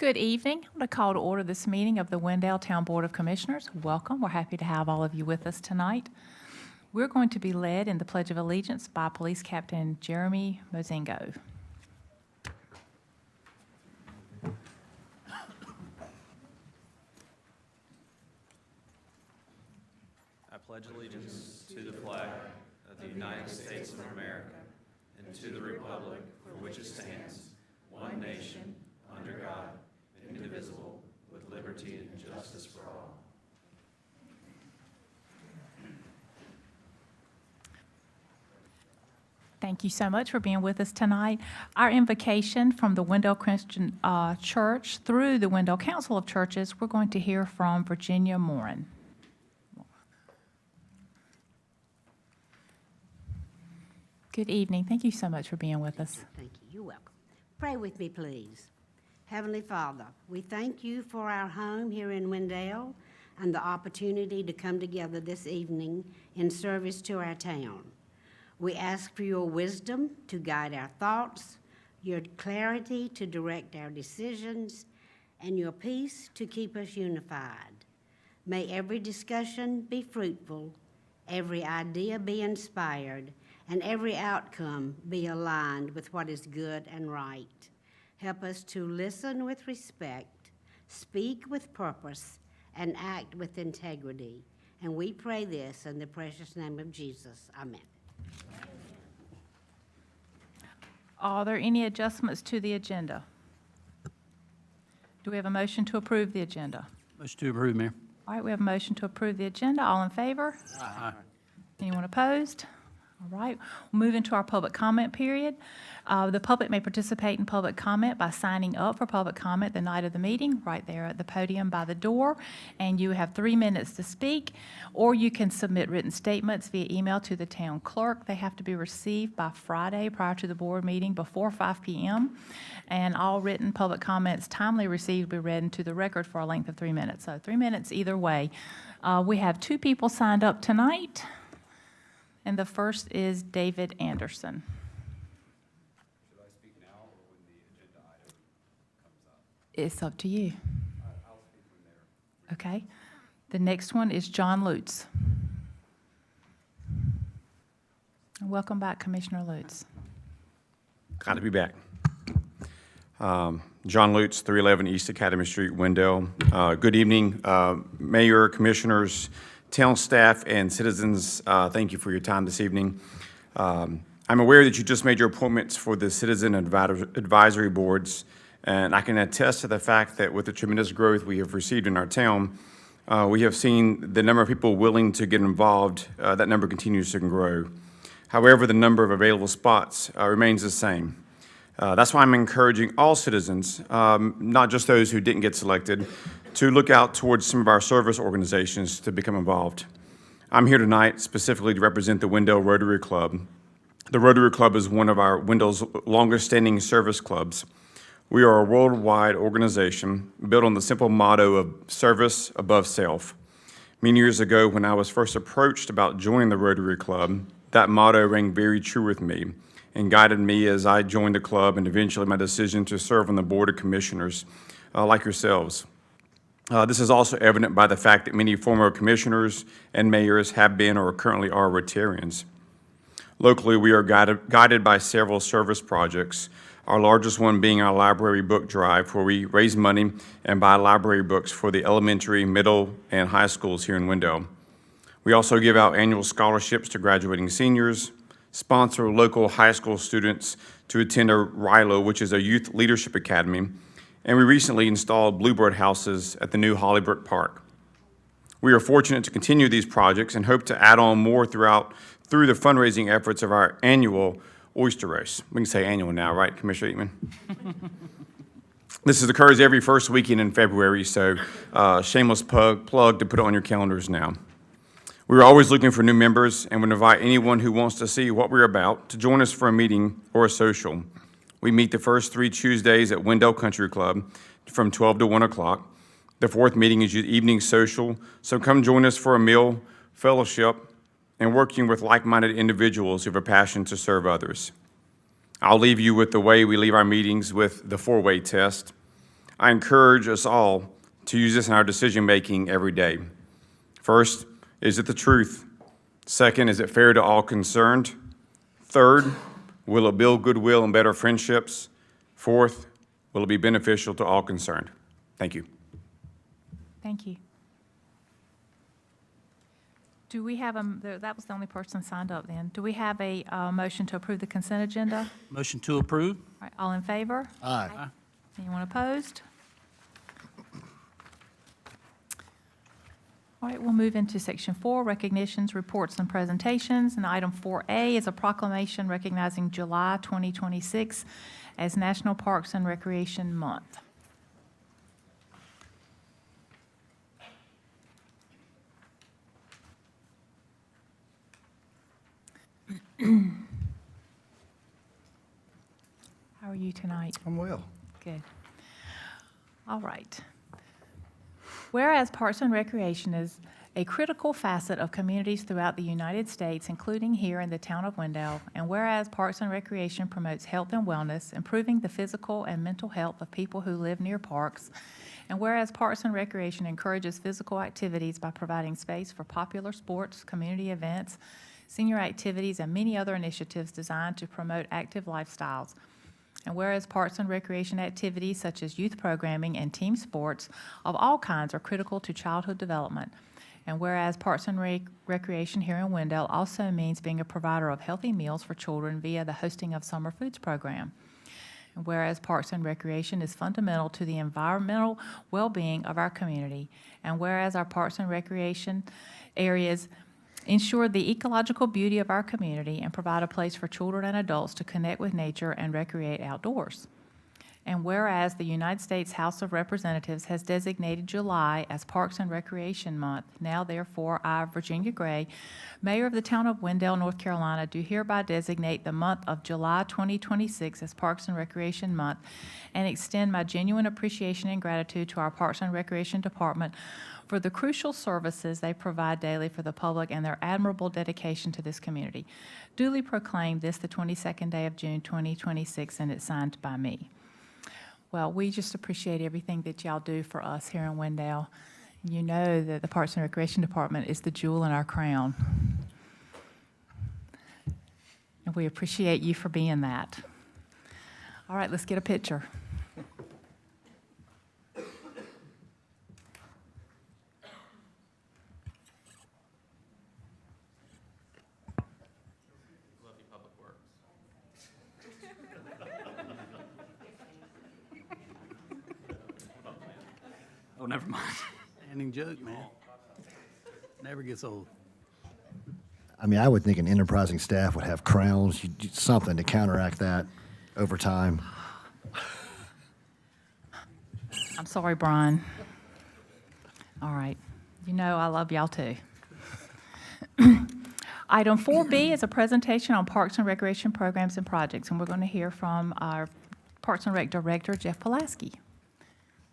Good evening. I'm going to call to order this meeting of the Wendell Town Board of Commissioners. Welcome. We're happy to have all of you with us tonight. We're going to be led in the Pledge of Allegiance by Police Captain Jeremy Mozingo. I pledge allegiance to the flag of the United States of America and to the republic for which it stands, one nation, under God, indivisible, with liberty and justice for all. Thank you so much for being with us tonight. Our invocation from the Wendell Christian Church through the Wendell Council of Churches, we're going to hear from Virginia Morin. Good evening. Thank you so much for being with us. Thank you. You're welcome. Pray with me, please. Heavenly Father, we thank you for our home here in Wendell and the opportunity to come together this evening in service to our town. We ask for your wisdom to guide our thoughts, your clarity to direct our decisions, and your peace to keep us unified. May every discussion be fruitful, every idea be inspired, and every outcome be aligned with what is good and right. Help us to listen with respect, speak with purpose, and act with integrity. And we pray this in the precious name of Jesus. Amen. Are there any adjustments to the agenda? Do we have a motion to approve the agenda? Motion to approve, Mayor. All right, we have a motion to approve the agenda. All in favor? Aye. Anyone opposed? All right, we'll move into our public comment period. The public may participate in public comment by signing up for public comment the night of the meeting, right there at the podium by the door, and you have 3 minutes to speak, or you can submit written statements via email to the town clerk. They have to be received by Friday prior to the board meeting before 5 p.m., and all written public comments timely received will be read into the record for a length of 3 minutes, so 3 minutes either way. We have 2 people signed up tonight. And the first is David Anderson. Should I speak now or when the agenda item comes up? It's up to you. I'll speak when they're. Okay. The next one is John Lutz. Welcome back, Commissioner Lutz. Glad to be back. John Lutz, 311 East Academy Street, Wendell. Good evening, Mayor, Commissioners, town staff, and citizens. Thank you for your time this evening. I'm aware that you just made your appointments for the Citizen Advisory Boards, and I can attest to the fact that with the tremendous growth we have received in our town, we have seen the number of people willing to get involved, that number continues to grow. However, the number of available spots remains the same. That's why I'm encouraging all citizens, not just those who didn't get selected, to look out towards some of our service organizations to become involved. I'm here tonight specifically to represent the Wendell Rotary Club. The Rotary Club is one of our Wendell's longest-standing service clubs. We are a worldwide organization built on the simple motto of service above self. Many years ago, when I was first approached about joining the Rotary Club, that motto rang very true with me and guided me as I joined the club and eventually my decision to serve on the Board of Commissioners like yourselves. This is also evident by the fact that many former commissioners and mayors have been or currently are Rotarians. Locally, we are guided by several service projects, our largest one being our library book drive, where we raise money and buy library books for the elementary, middle, and high schools here in Wendell. We also give out annual scholarships to graduating seniors, sponsor local high school students to attend a RILO, which is a Youth Leadership Academy, and we recently installed Bluebird houses at the new Hollybrook Park. We are fortunate to continue these projects and hope to add on more through the fundraising efforts of our annual oyster roast. We can say annual now, right, Commissioner Eatman? This occurs every first weekend in February, so shameless plug to put it on your calendars now. We're always looking for new members and would invite anyone who wants to see what we're about to join us for a meeting or a social. We meet the first 3 Tuesdays at Wendell Country Club from 12 to 1 o'clock. The 4th meeting is your evening social, so come join us for a meal, fellowship, and working with like-minded individuals who have a passion to serve others. I'll leave you with the way we leave our meetings with the 4-way test. I encourage us all to use this in our decision-making every day. First, is it the truth? Second, is it fair to all concerned? Third, will it build goodwill and better friendships? Fourth, will it be beneficial to all concerned? Thank you. Thank you. Do we have that was the only person signed up then. Do we have a motion to approve the consent agenda? Motion to approve? All right, all in favor? Aye. Anyone opposed? All right, we'll move into Section 4, recognitions, reports, and presentations. And item 4A is a proclamation recognizing July 2026 as National Parks and Recreation Month. How are you tonight? I'm well. Good. All right. Whereas Parks and Recreation is a critical facet of communities throughout the United States, including here in the town of Wendell, and whereas Parks and Recreation promotes health and wellness, improving the physical and mental health of people who live near parks, and whereas Parks and Recreation encourages physical activities by providing space for popular sports, community events, senior activities, and many other initiatives designed to promote active lifestyles. And whereas Parks and Recreation activities such as youth programming and team sports of all kinds are critical to childhood development. And whereas Parks and Recreation here in Wendell also means being a provider of healthy meals for children via the hosting of summer foods program. And whereas Parks and Recreation is fundamental to the environmental well-being of our community. And whereas our Parks and Recreation areas ensure the ecological beauty of our community and provide a place for children and adults to connect with nature and recreate outdoors. And whereas the United States House of Representatives has designated July as Parks and Recreation Month, now therefore I, Virginia Gray, Mayor of the town of Wendell, North Carolina, do hereby designate the month of July 2026 as Parks and Recreation Month and extend my genuine appreciation and gratitude to our Parks and Recreation Department for the crucial services they provide daily for the public and their admirable dedication to this community. Duly proclaimed this the 22nd day of June 2026, and it's signed by me. Well, we just appreciate everything that y'all do for us here in Wendell. You know that the Parks and Recreation Department is the jewel in our crown. And we appreciate you for being that. All right, let's get a picture. Love you, Public Works. Oh, never mind. Standing joke, man. Never gets old. I mean, I would think an enterprising staff would have crowns, something to counteract that over time. I'm sorry, Brian. All right. You know I love y'all too. Item 4B is a presentation on Parks and Recreation programs and projects, and we're going to hear from our Parks and Rec Director, Jeff Pulaski.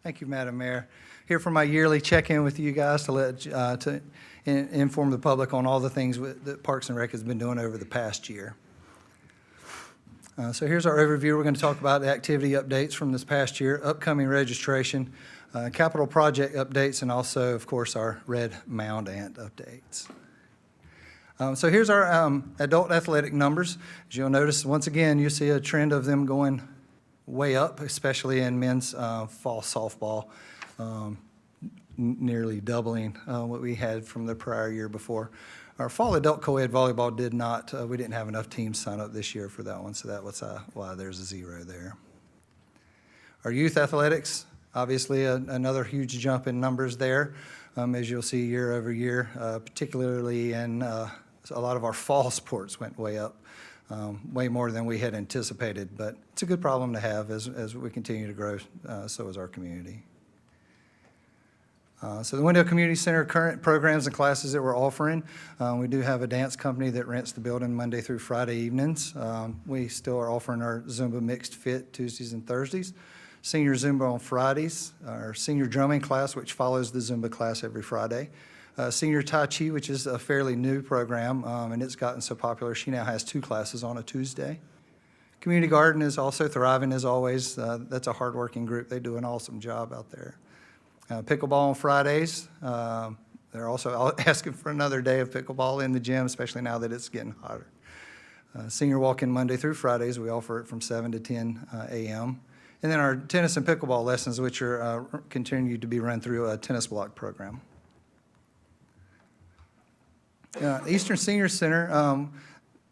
Thank you, Madam Mayor. Here for my yearly check-in with you guys to inform the public on all the things that Parks and Rec has been doing over the past year. So here's our overview. We're going to talk about the activity updates from this past year, upcoming registration, capital project updates, and also, of course, our red mound ant updates. So here's our adult athletic numbers. As you'll notice, once again, you see a trend of them going way up, especially in men's fall softball, nearly doubling what we had from the prior year before. Our fall adult co-ed volleyball did not, we didn't have enough teams sign up this year for that one, so that was why there's a 0 there. Our youth athletics, obviously another huge jump in numbers there, as you'll see year over year, particularly in a lot of our fall sports went way up. Way more than we had anticipated, but it's a good problem to have as we continue to grow, so is our community. So the Wendell Community Center current programs and classes that we're offering, we do have a dance company that rents the building Monday through Friday evenings. We still are offering our Zumba Mixed Fit Tuesdays and Thursdays, senior Zumba on Fridays, our senior drumming class, which follows the Zumba class every Friday. Senior Tai Chi, which is a fairly new program, and it's gotten so popular, she now has 2 classes on a Tuesday. Community Garden is also thriving as always. That's a hardworking group. They do an awesome job out there. Pickleball on Fridays. They're also asking for another day of pickleball in the gym, especially now that it's getting hotter. Senior walk-in Monday through Fridays. We offer it from 7 to 10 a.m. And then our tennis and pickleball lessons, which are continue to be run through a tennis block program. Eastern Senior Center,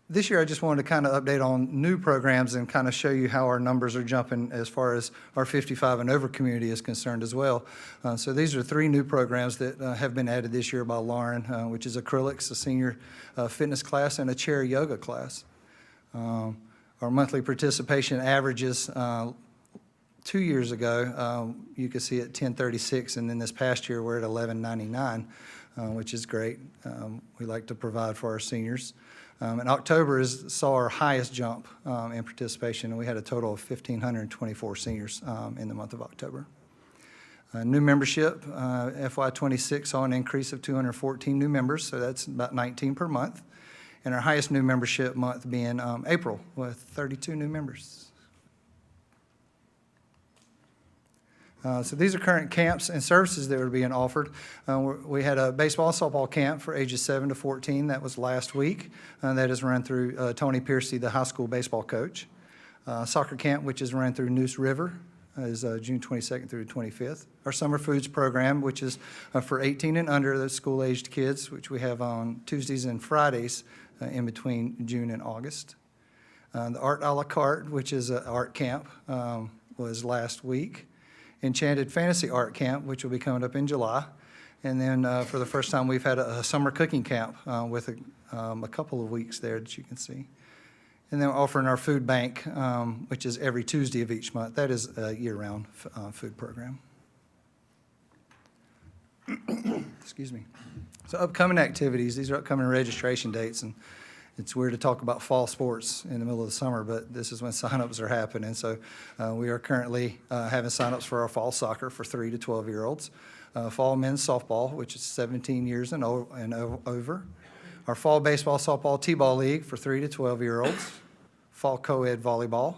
this year I just wanted to kind of update on new programs and kind of show you how our numbers are jumping as far as our 55 and over community is concerned as well. So these are 3 new programs that have been added this year by Lauren, which is acrylics, a senior fitness class, and a chair yoga class. Our monthly participation averages 2 years ago, you could see at 1036, and then this past year we're at 1199, which is great. We like to provide for our seniors. And October saw our highest jump in participation, and we had a total of 1,524 seniors in the month of October. New membership, FY26 saw an increase of 214 new members, so that's about 19 per month. And our highest new membership month being April, with 32 new members. So these are current camps and services that are being offered. We had a baseball softball camp for ages 7 to 14. That was last week. That is run through Tony Piercy, the high school baseball coach. Soccer camp, which is run through Noose River, is June 22nd through 25th. Our summer foods program, which is for 18 and under, the school-aged kids, which we have on Tuesdays and Fridays in between June and August. The Art a la carte, which is an art camp, was last week. Enchanted Fantasy Art Camp, which will be coming up in July. And then for the first time, we've had a summer cooking camp with a couple of weeks there that you can see. And then we're offering our food bank, which is every Tuesday of each month. That is a year-round food program. Excuse me. So upcoming activities, these are upcoming registration dates, and it's weird to talk about fall sports in the middle of the summer, but this is when signups are happening. So we are currently having signups for our fall soccer for 3 to 12-year-olds, fall men's softball, which is 17 years and over, our fall baseball, softball, t-ball league for 3 to 12-year-olds, fall co-ed volleyball.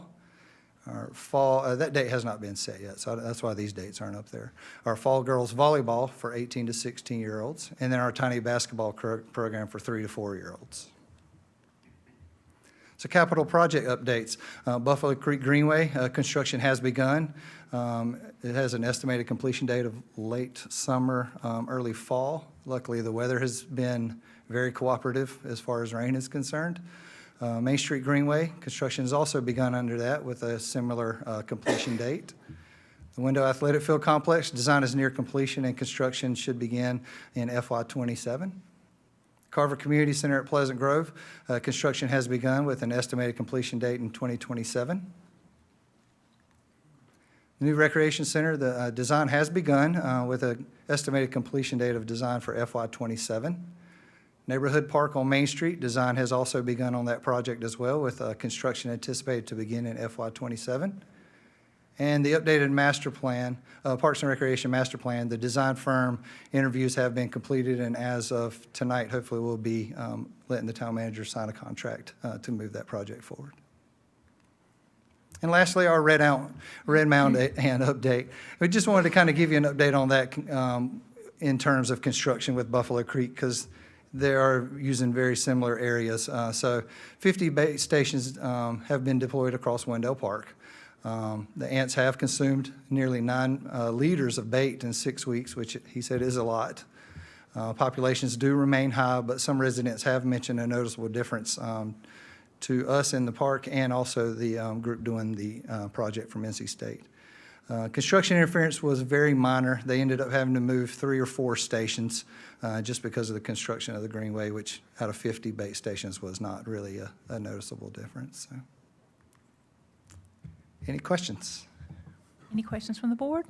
Our fall, that date has not been set yet, so that's why these dates aren't up there. Our fall girls volleyball for 18 to 16-year-olds, and then our tiny basketball program for 3 to 4-year-olds. So capital project updates. Buffalo Creek Greenway, construction has begun. It has an estimated completion date of late summer, early fall. Luckily, the weather has been very cooperative as far as rain is concerned. Main Street Greenway, construction has also begun under that with a similar completion date. The Wendell Athletic Field Complex, design is near completion and construction should begin in FY27. Carver Community Center at Pleasant Grove, construction has begun with an estimated completion date in 2027. New Recreation Center, the design has begun with an estimated completion date of design for FY27. Neighborhood Park on Main Street, design has also begun on that project as well with construction anticipated to begin in FY27. And the updated master plan, Parks and Recreation master plan, the design firm interviews have been completed, and as of tonight, hopefully we'll be letting the town manager sign a contract to move that project forward. And lastly, our Red Mound and update. We just wanted to kind of give you an update on that in terms of construction with Buffalo Creek, because they are using very similar areas. So 50 bait stations have been deployed across Wendell Park. The ants have consumed nearly 9 liters of bait in 6 weeks, which he said is a lot. Populations do remain high, but some residents have mentioned a noticeable difference to us in the park and also the group doing the project from NC State. Construction interference was very minor. They ended up having to move 3 or 4 stations just because of the construction of the Greenway, which out of 50 bait stations was not really a noticeable difference. So. Any questions? Any questions from the board?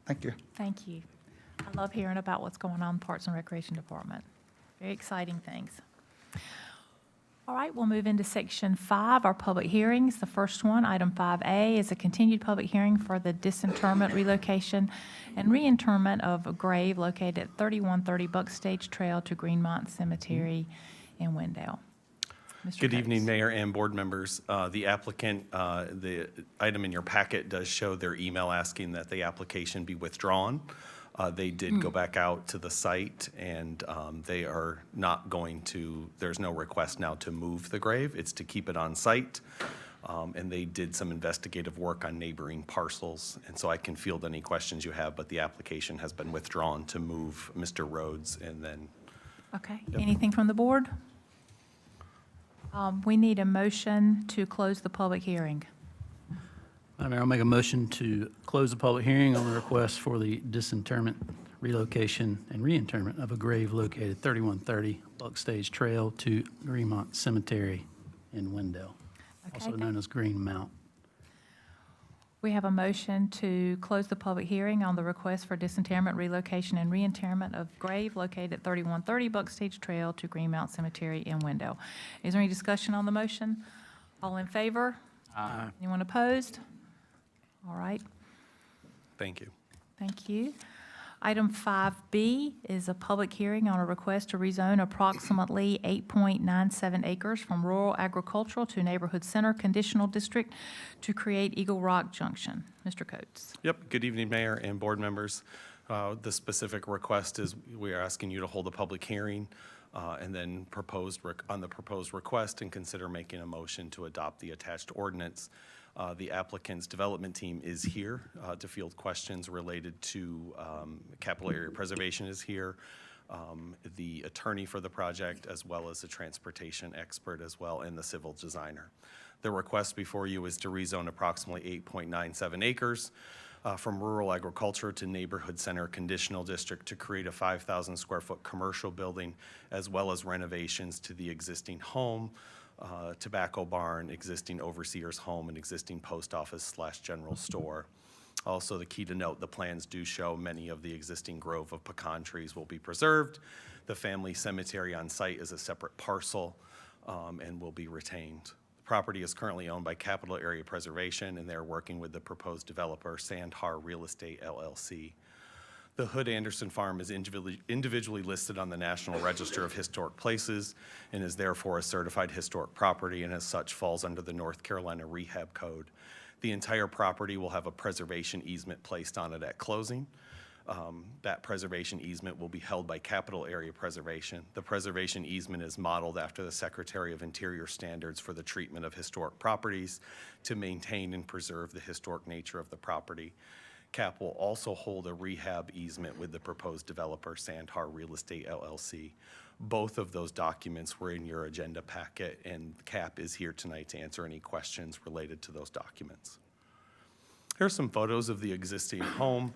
Thank you. Thank you. I love hearing about what's going on in the Parks and Recreation Department. Very exciting things. All right, we'll move into section 5, our public hearings. The first one, item 5A, is a continued public hearing for the disinterment, relocation, and reinterment of a grave located at 3130 Buckstage Trail to Greenmont Cemetery in Wendell. Mr. Good evening, Coates. Mayor and board members. The applicant, the item in your packet does show their email asking that the application be withdrawn. They did go back out to the site, and they are not going to, there's no request now to move the grave. It's to keep it on site. And they did some investigative work on neighboring parcels, and so I can field any questions you have, but the application has been withdrawn to move Mr. Rhodes and then Okay, anything from the board? We need a motion to close the public hearing. Madam Mayor, I'll make a motion to close the public hearing on the request for the disinterment, relocation, and reinterment of a grave located 3130 Buck Stage Trail to Greenmont Cemetery in Wendell, also Okay. known as Green Mount. We have a motion to close the public hearing on the request for disinterment, relocation, and reinterment of grave located at 3130 Buck Stage Trail to Greenmount Cemetery in Wendell. Is there any discussion on the motion? All in favor? Aye. Anyone opposed? All right, thank you. thank you. Item 5B is a public hearing on a request to rezone approximately 8.97 acres from rural agricultural to neighborhood center conditional district to create Eagle Rock Junction. Mr. Coates. Yep, good evening, Mayor and board members. The specific request is we are asking you to hold a public hearing and then on the proposed request and consider making a motion to adopt the attached ordinance. The applicant's development team is here to field questions related to capital area preservation is here. The attorney for the project, as well as the transportation expert as well, and the civil designer. The request before you is to rezone approximately 8.97 acres from rural agriculture to neighborhood center conditional district to create a 5,000 square foot commercial building, as well as renovations to the existing home, tobacco barn, existing overseer's home, and existing post office / general store. Also, the key to note, the plans do show many of the existing grove of pecan trees will be preserved. The family cemetery on site is a separate parcel and will be retained. The property is currently owned by Capital Area Preservation, and they're working with the proposed developer, Sandhar Real Estate LLC. The Hood Anderson Farm is individually listed on the National Register of Historic Places and is therefore a certified historic property, and as such falls under the North Carolina Rehab Code. The entire property will have a preservation easement placed on it at closing. That preservation easement will be held by Capital Area Preservation. The preservation easement is modeled after the Secretary of Interior standards for the treatment of historic properties to maintain and preserve the historic nature of the property. CAP will also hold a rehab easement with the proposed developer, Sandhar Real Estate LLC. Both of those documents were in your agenda packet, and CAP is here tonight to answer any questions related to those documents. Here are some photos of the existing home.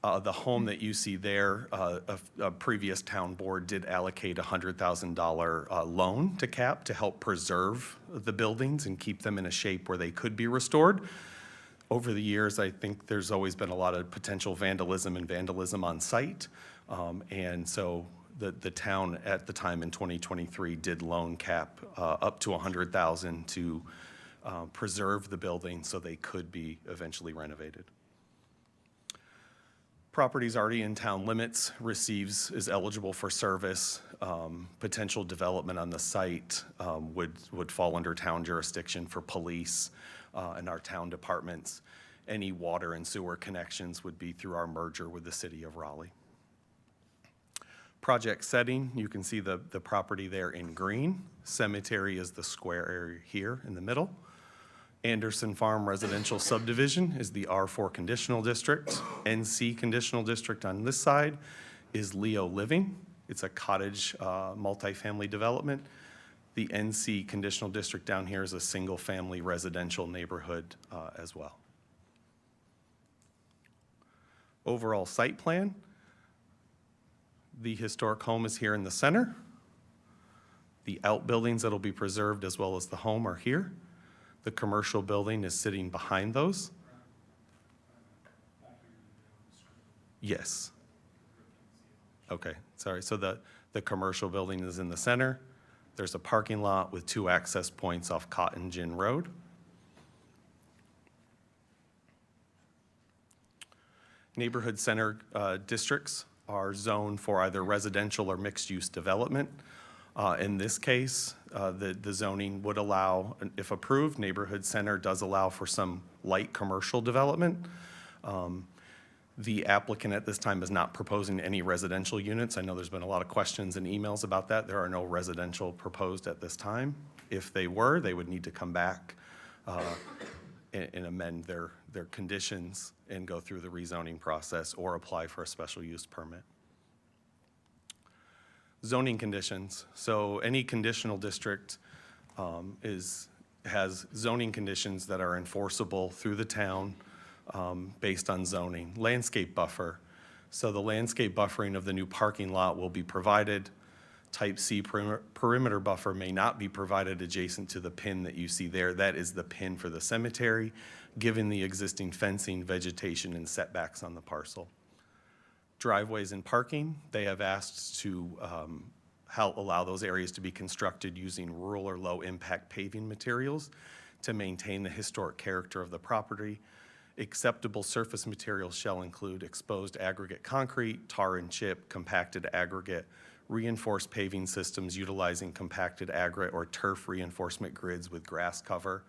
The home that you see there, a previous town board did allocate a $100,000 loan to CAP to help preserve the buildings and keep them in a shape where they could be restored. Over the years, I think there's always been a lot of potential vandalism on site. And so the town at the time in 2023 did loan CAP up to $100,000 to preserve the building so they could be eventually renovated. Properties already in town limits is eligible for service. Potential development on the site would fall under town jurisdiction for police and our town departments. Any water and sewer connections would be through our merger with the city of Raleigh. Project setting, you can see the property there in green. Cemetery is the square area here in the middle. Anderson Farm Residential Subdivision is the R4 Conditional District. NC Conditional District on this side is Leo Living. It's a cottage multifamily development. The NC Conditional District down here is a single-family residential neighborhood as well. Overall site plan, the historic home is here in the center. The outbuildings that'll be preserved as well as the home are here. The commercial building is sitting behind those. Yes. Okay, sorry. So the commercial building is in the center. There's a parking lot with 2 access points off Cotton Gin Road. Neighborhood center districts are zoned for either residential or mixed-use development. In this case, the zoning would allow, if approved, neighborhood center does allow for some light commercial development. The applicant at this time is not proposing any residential units. I know there's been a lot of questions and emails about that. There are no residential proposed at this time. If they were, they would need to come back and amend their conditions and go through the rezoning process or apply for a special use permit. Zoning conditions. So any conditional district has zoning conditions that are enforceable through the town based on zoning. Landscape buffer. So the landscape buffering of the new parking lot will be provided. Type C perimeter buffer may not be provided adjacent to the pin that you see there. That is the pin for the cemetery, given the existing fencing, vegetation, and setbacks on the parcel. Driveways and parking, they have asked to allow those areas to be constructed using rural or low-impact paving materials to maintain the historic character of the property. Acceptable surface materials shall include exposed aggregate concrete, tar and chip, compacted aggregate, reinforced paving systems utilizing compacted aggregate or turf reinforcement grids with grass cover.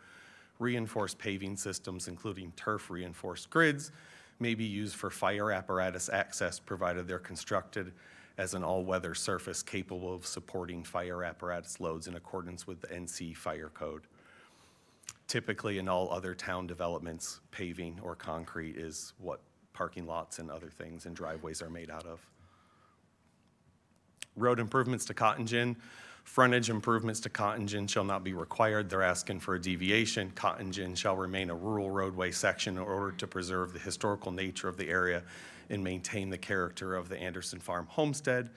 Reinforced paving systems, including turf reinforced grids, may be used for fire apparatus access provided they're constructed as an all-weather surface capable of supporting fire apparatus loads in accordance with the NC Fire Code. Typically, in all other town developments, paving or concrete is what parking lots and other things and driveways are made out of. Road improvements to Cotton Gin. Frontage improvements to Cotton Gin shall not be required. They're asking for a deviation. Cotton Gin shall remain a rural roadway section in order to preserve the historical nature of the area and maintain the character of the Anderson Farm homestead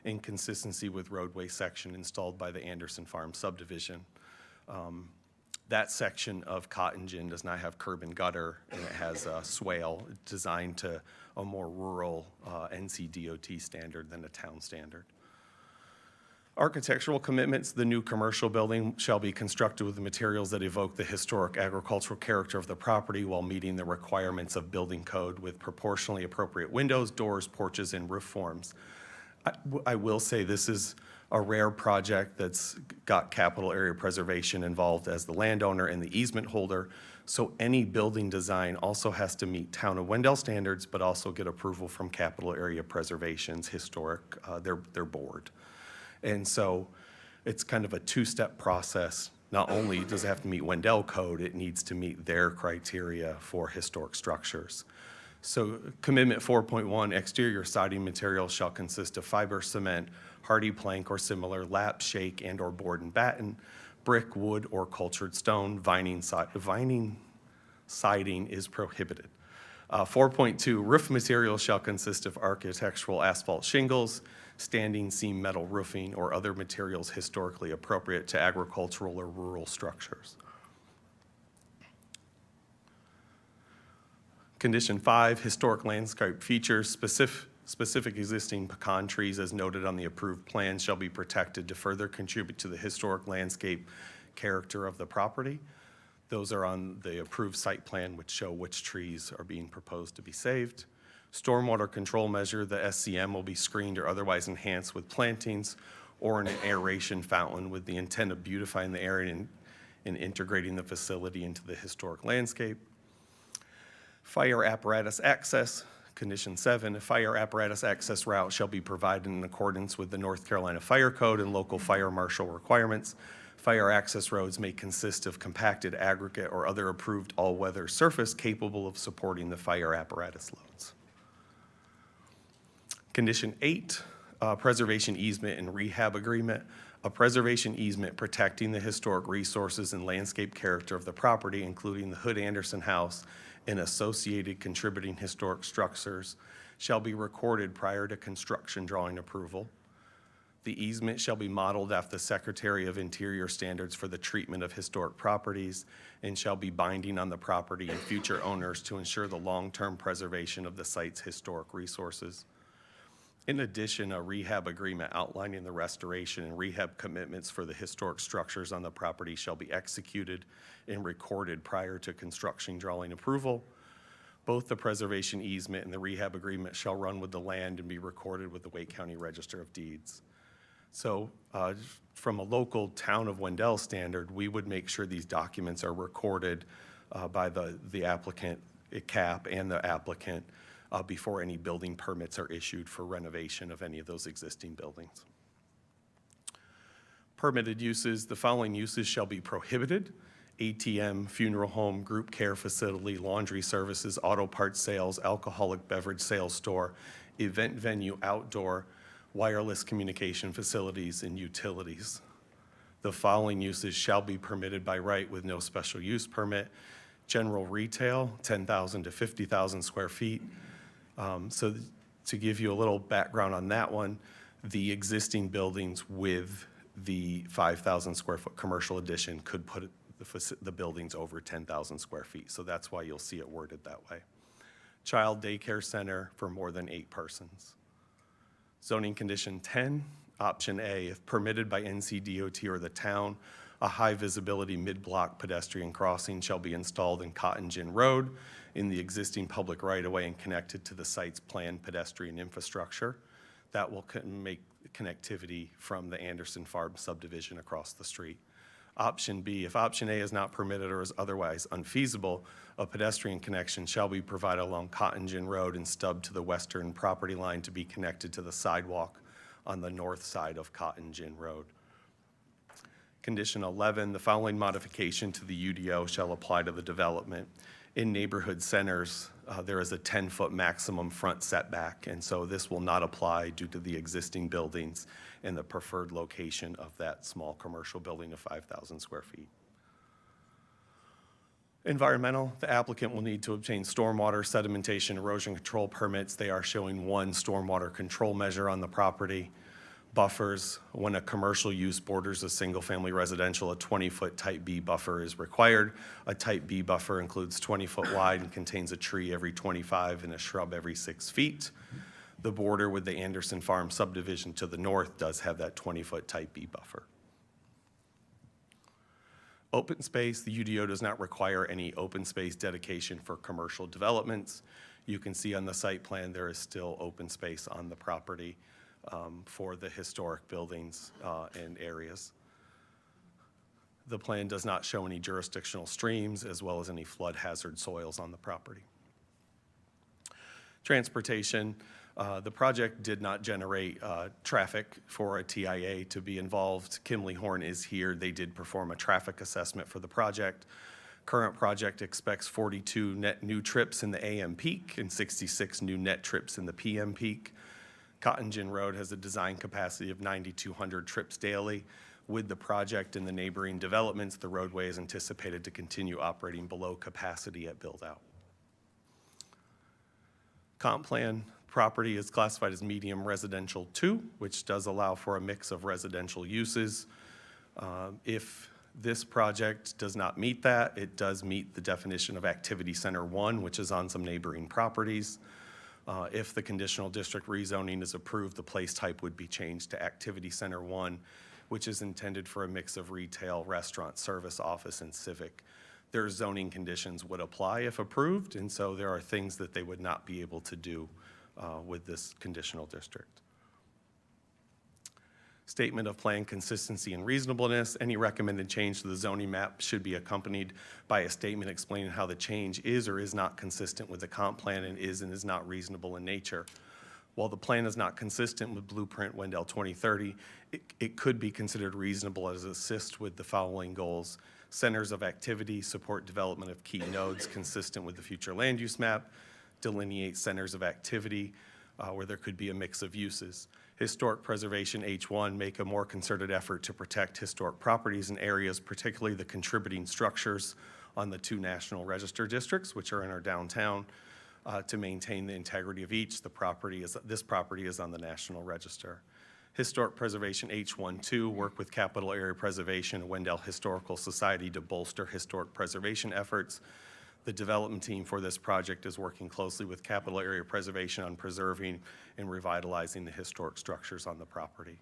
in consistency with roadway section installed by the Anderson Farm subdivision. That section of Cotton Gin does not have curb and gutter, and it has a swale designed to a more rural NCDOT standard than a town standard. Architectural commitments, the new commercial building shall be constructed with the materials that evoke the historic agricultural character of the property while meeting the requirements of building code with proportionally appropriate windows, doors, porches, and roof forms. I will say this is a rare project that's got capital area preservation involved as the landowner and the easement holder. So any building design also has to meet Town of Wendell standards, but also get approval from Capital Area Preservation's historic, their board. And so it's kind of a two-step process. Not only does it have to meet Wendell code, it needs to meet their criteria for historic structures. So commitment 4.1, exterior siding materials shall consist of fiber cement, hardy plank or similar, lap, shake, and or board and batten, brick, wood, or cultured stone. Vining siding is prohibited. 4.2, roof materials shall consist of architectural asphalt shingles, standing seam metal roofing, or other materials historically appropriate to agricultural or rural structures. Condition 5, historic landscape features, specific existing pecan trees as noted on the approved plan shall be protected to further contribute to the historic landscape character of the property. Those are on the approved site plan, which show which trees are being proposed to be saved. Stormwater control measure, the SCM will be screened or otherwise enhanced with plantings or an aeration fountain with the intent of beautifying the area and integrating the facility into the historic landscape. Fire apparatus access, condition 7, a fire apparatus access route shall be provided in accordance with the North Carolina Fire Code and local fire marshal requirements. Fire access roads may consist of compacted aggregate or other approved all-weather surface capable of supporting the fire apparatus loads. Condition 8, preservation easement and rehab agreement. A preservation easement protecting the historic resources and landscape character of the property, including the Hood Anderson House and associated contributing historic structures, shall be recorded prior to construction drawing approval. The easement shall be modeled after the Secretary of Interior standards for the treatment of historic properties and shall be binding on the property and future owners to ensure the long-term preservation of the site's historic resources. In addition, a rehab agreement outlining the restoration and rehab commitments for the historic structures on the property shall be executed and recorded prior to construction drawing approval. Both the preservation easement and the rehab agreement shall run with the land and be recorded with the Wake County Register of Deeds. So from a local town of Wendell standard, we would make sure these documents are recorded by the applicant, CAP, and the applicant before any building permits are issued for renovation of any of those existing buildings. Permitted uses, the following uses shall be prohibited: ATM, funeral home, group care facility, laundry services, auto parts sales, alcoholic beverage sales store, event venue outdoor, wireless communication facilities, and utilities. The following uses shall be permitted by right with no special use permit: general retail, 10,000 to 50,000 square feet. So to give you a little background on that one, the existing buildings with the 5,000 square foot commercial addition could put the buildings over 10,000 square feet. So that's why you'll see it worded that way. Child daycare center for more than 8 persons. Zoning condition 10, option A, if permitted by NCDOT or the town, a high visibility mid-block pedestrian crossing shall be installed in Cotton Gin Road in the existing public right-of-way and connected to the site's planned pedestrian infrastructure. That will make connectivity from the Anderson Farm subdivision across the street. Option B, if option A is not permitted or is otherwise unfeasible, a pedestrian connection shall be provided along Cotton Gin Road and stubbed to the western property line to be connected to the sidewalk on the north side of Cotton Gin Road. Condition 11, the following modification to the UDO shall apply to the development. In neighborhood centers, there is a 10-foot maximum front setback, and so this will not apply due to the existing buildings and the preferred location of that small commercial building of 5,000 square feet. Environmental, the applicant will need to obtain stormwater, sedimentation, erosion control permits. They are showing 1 stormwater control measure on the property. Buffers, when a commercial use borders a single-family residential, a 20-foot type B buffer is required. A type B buffer includes 20-foot wide and contains a tree every 25 and a shrub every 6 feet. The border with the Anderson Farm subdivision to the north does have that 20-foot type B buffer. Open space, the UDO does not require any open space dedication for commercial developments. You can see on the site plan there is still open space on the property for the historic buildings and areas. The plan does not show any jurisdictional streams as well as any flood hazard soils on the property. Transportation, the project did not generate traffic for a TIA to be involved. Kimley Horn is here. They did perform a traffic assessment for the project. Current project expects 42 net new trips in the AM peak and 66 new net trips in the PM peak. Cotton Gin Road has a design capacity of 9,200 trips daily. With the project and the neighboring developments, the roadway is anticipated to continue operating below capacity at build-out. Comp plan property is classified as medium residential 2, which does allow for a mix of residential uses. If this project does not meet that, it does meet the definition of Activity Center 1, which is on some neighboring properties. If the conditional district rezoning is approved, the place type would be changed to Activity Center 1, which is intended for a mix of retail, restaurant, service, office, and civic. Their zoning conditions would apply if approved, and so there are things that they would not be able to do with this conditional district. Statement of plan consistency and reasonableness. Any recommended change to the zoning map should be accompanied by a statement explaining how the change is or is not consistent with the comp plan and is not reasonable in nature. While the plan is not consistent with Blueprint Wendell 2030, it could be considered reasonable as assist with the following goals: centers of activity, support development of key nodes consistent with the future land use map, delineate centers of activity where there could be a mix of uses. Historic preservation H1, make a more concerted effort to protect historic properties and areas, particularly the contributing structures on the 2 National Register districts, which are in our downtown, to maintain the integrity of each. This property is on the National Register. Historic preservation H1-2, work with Capital Area Preservation and Wendell Historical Society to bolster historic preservation efforts. The development team for this project is working closely with Capital Area Preservation on preserving and revitalizing the historic structures on the property.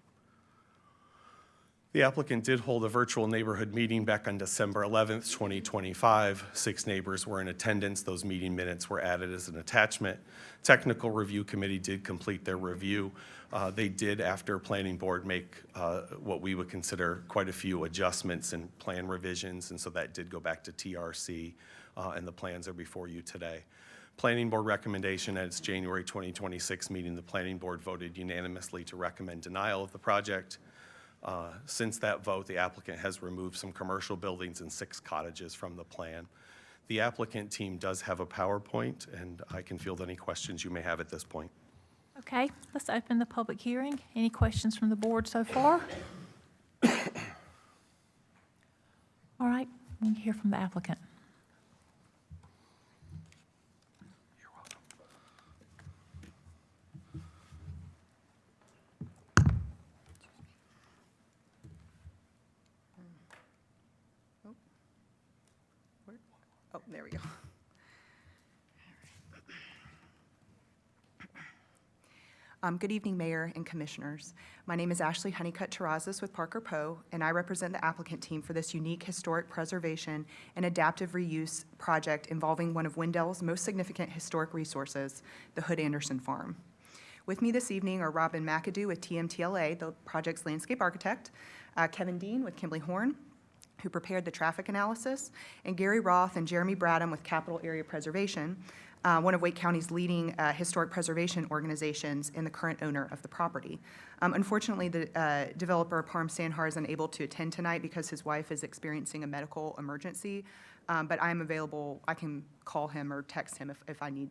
The applicant did hold a virtual neighborhood meeting back on December 11th, 2025. 6 neighbors were in attendance. Those meeting minutes were added as an attachment. Technical Review Committee did complete their review. They did, after Planning Board, make what we would consider quite a few adjustments and plan revisions, and so that did go back to TRC, and the plans are before you today. Planning Board recommendation at its January 2026 meeting, the Planning Board voted unanimously to recommend denial of the project. Since that vote, the applicant has removed some commercial buildings and 6 cottages from the plan. The applicant team does have a PowerPoint, and I can field any questions you may have at this point. Okay, let's open the public hearing. Any questions from the board so far? All right, we can hear from the applicant. You're welcome. Oh, there we go. Good evening, Mayor and Commissioners. My name is Ashley Honeycutt-Terrazas with Parker Poe, and I represent the applicant team for this unique historic preservation and adaptive reuse project involving one of Wendell's most significant historic resources, the Hood Anderson Farm. With me this evening are Robin McAdoo with TMTLA, the project's landscape architect, Kevin Dean with Kimberly Horn, who prepared the traffic analysis, and Gary Roth and Jeremy Bradham with Capital Area Preservation, one of Wake County's leading historic preservation organizations and the current owner of the property. Unfortunately, the developer, Parm Sanhar, is unable to attend tonight because his wife is experiencing a medical emergency, but I am available. I can call him or text him if I need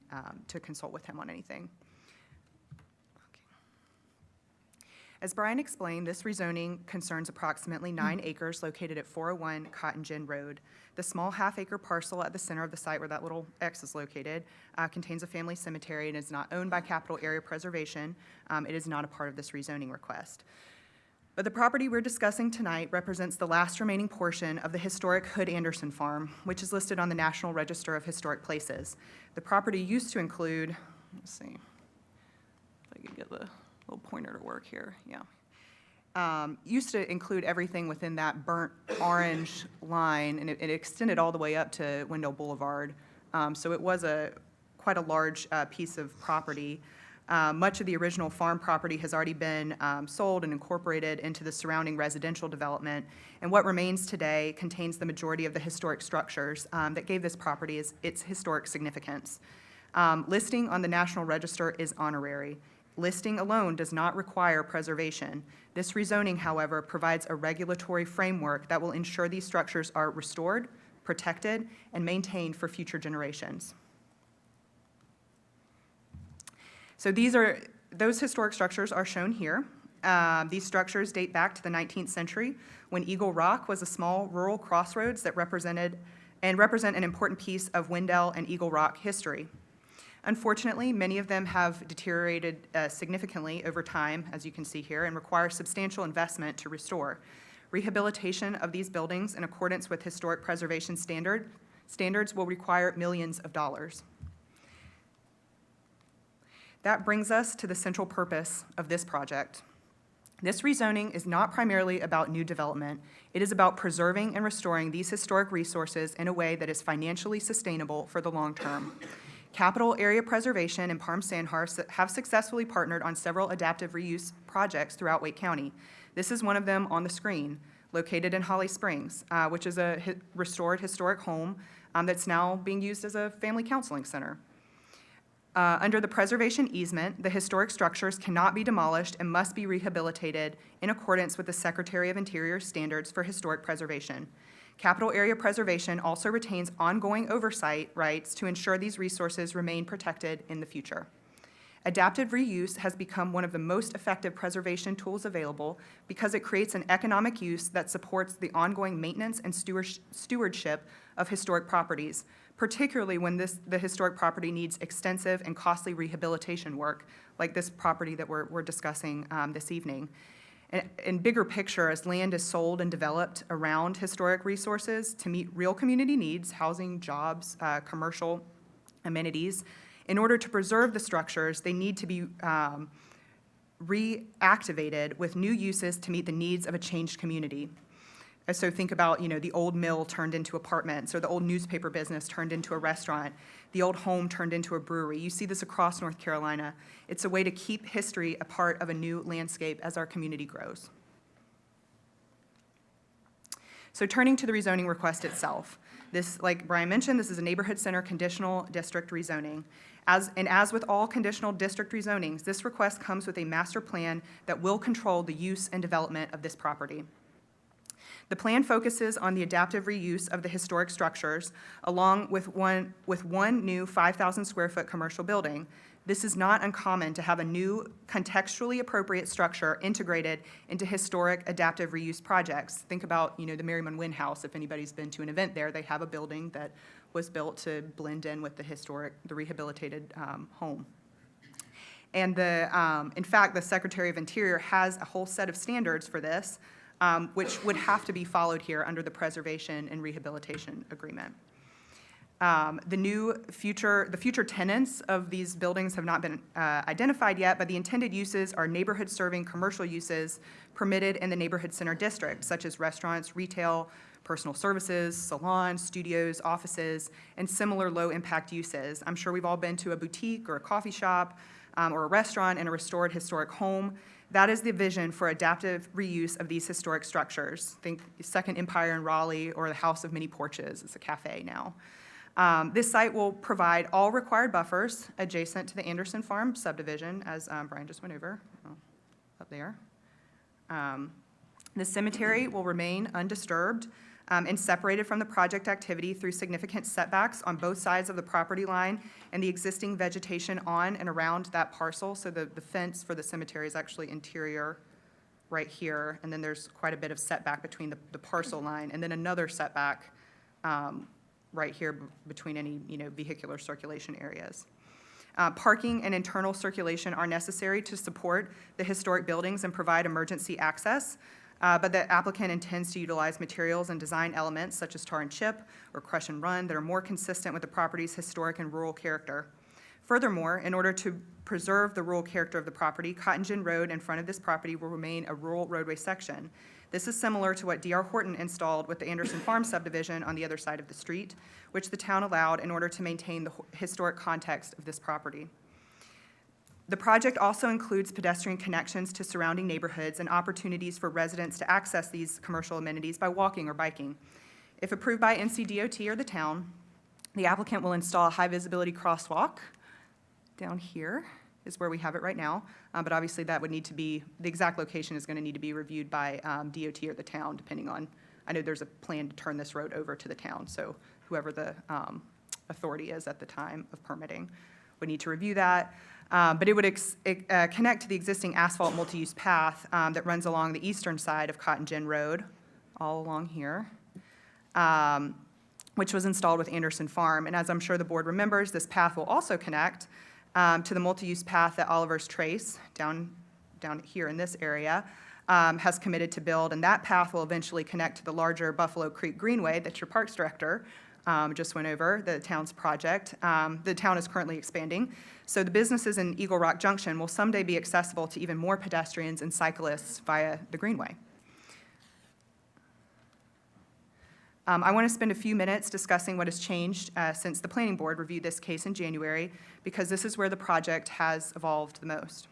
to consult with him on anything. As Brian explained, this rezoning concerns approximately 9 acres located at 401 Cotton Gin Road. The small half-acre parcel at the center of the site where that little X is located contains a family cemetery and is not owned by Capital Area Preservation. It is not a part of this rezoning request. But the property we're discussing tonight represents the last remaining portion of the historic Hood Anderson Farm, which is listed on the National Register of Historic Places. The property used to include, let's see, if I can get the little pointer to work here, yeah. Used to include everything within that burnt orange line, and it extended all the way up to Wendell Boulevard. So it was quite a large piece of property. Much of the original farm property has already been sold and incorporated into the surrounding residential development, and what remains today contains the majority of the historic structures that gave this property its historic significance. Listing on the National Register is honorary. Listing alone does not require preservation. This rezoning, however, provides a regulatory framework that will ensure these structures are restored, protected, and maintained for future generations. So those historic structures are shown here. These structures date back to the 19th century when Eagle Rock was a small rural crossroads that represent an important piece of Wendell and Eagle Rock history. Unfortunately, many of them have deteriorated significantly over time, as you can see here, and require substantial investment to restore. Rehabilitation of these buildings in accordance with historic preservation standards will require millions of dollars. That brings us to the central purpose of this project. This rezoning is not primarily about new development. It is about preserving and restoring these historic resources in a way that is financially sustainable for the long term. Capital Area Preservation and Parm Sanhar have successfully partnered on several adaptive reuse projects throughout Wake County. This is one of them on the screen, located in Holly Springs, which is a restored historic home that's now being used as a family counseling center. Under the preservation easement, the historic structures cannot be demolished and must be rehabilitated in accordance with the Secretary of Interior standards for historic preservation. Capital Area Preservation also retains ongoing oversight rights to ensure these resources remain protected in the future. Adaptive reuse has become one of the most effective preservation tools available because it creates an economic use that supports the ongoing maintenance and stewardship of historic properties, particularly when the historic property needs extensive and costly rehabilitation work, like this property that we're discussing this evening. In bigger picture, as land is sold and developed around historic resources to meet real community needs, housing, jobs, commercial amenities, in order to preserve the structures, they need to be reactivated with new uses to meet the needs of a changed community. So think about, the old mill turned into apartments, or the old newspaper business turned into a restaurant, the old home turned into a brewery. You see this across North Carolina. It's a way to keep history a part of a new landscape as our community grows. So turning to the rezoning request itself. This, like Brian mentioned, this is a neighborhood center conditional district rezoning. As with all conditional district rezonings, this request comes with a master plan that will control the use and development of this property. The plan focuses on the adaptive reuse of the historic structures, along with one new 5,000 square foot commercial building. This is not uncommon to have a new contextually appropriate structure integrated into historic adaptive reuse projects. Think about, the Merriman Wynn House. If anybody's been to an event there, they have a building that was built to blend in with the rehabilitated home. And in fact, the Secretary of Interior has a whole set of standards for this, which would have to be followed here under the Preservation and Rehabilitation Agreement. The future tenants of these buildings have not been identified yet, but the intended uses are neighborhood-serving commercial uses permitted in the neighborhood center district, such as restaurants, retail, personal services, salons, studios, offices, and similar low-impact uses. I'm sure we've all been to a boutique or a coffee shop or a restaurant in a restored historic home. That is the vision for adaptive reuse of these historic structures. Think Second Empire in Raleigh or the House of Many Porches. It's a cafe now. This site will provide all required buffers adjacent to the Anderson Farm subdivision, as Brian just went over, up there. The cemetery will remain undisturbed and separated from the project activity through significant setbacks on both sides of the property line and the existing vegetation on and around that parcel. So the fence for the cemetery is actually interior right here, and then there's quite a bit of setback between the parcel line, and then another setback right here between any vehicular circulation areas. Parking and internal circulation are necessary to support the historic buildings and provide emergency access, but the applicant intends to utilize materials and design elements such as tar and chip or crush and run that are more consistent with the property's historic and rural character. Furthermore, in order to preserve the rural character of the property, Cotton Gin Road in front of this property will remain a rural roadway section. This is similar to what D.R. Horton installed with the Anderson Farm subdivision on the other side of the street, which the town allowed in order to maintain the historic context of this property. The project also includes pedestrian connections to surrounding neighborhoods and opportunities for residents to access these commercial amenities by walking or biking. If approved by NCDOT or the town, the applicant will install a high-visibility crosswalk. Down here is where we have it right now, but obviously that would need to be, the exact location is going to need to be reviewed by DOT or the town, depending on, I know there's a plan to turn this road over to the town, so whoever the authority is at the time of permitting would need to review that. But it would connect to the existing asphalt multi-use path that runs along the eastern side of Cotton Gin Road, all along here, which was installed with Anderson Farm. And as I'm sure the board remembers, this path will also connect to the multi-use path that Oliver's Trace, down here in this area, has committed to build. And that path will eventually connect to the larger Buffalo Creek Greenway that your Parks Director just went over, the town's project. The town is currently expanding. So the businesses in Eagle Rock Junction will someday be accessible to even more pedestrians and cyclists via the Greenway. I want to spend a few minutes discussing what has changed since the Planning Board reviewed this case in January, because this is where the project has evolved the most.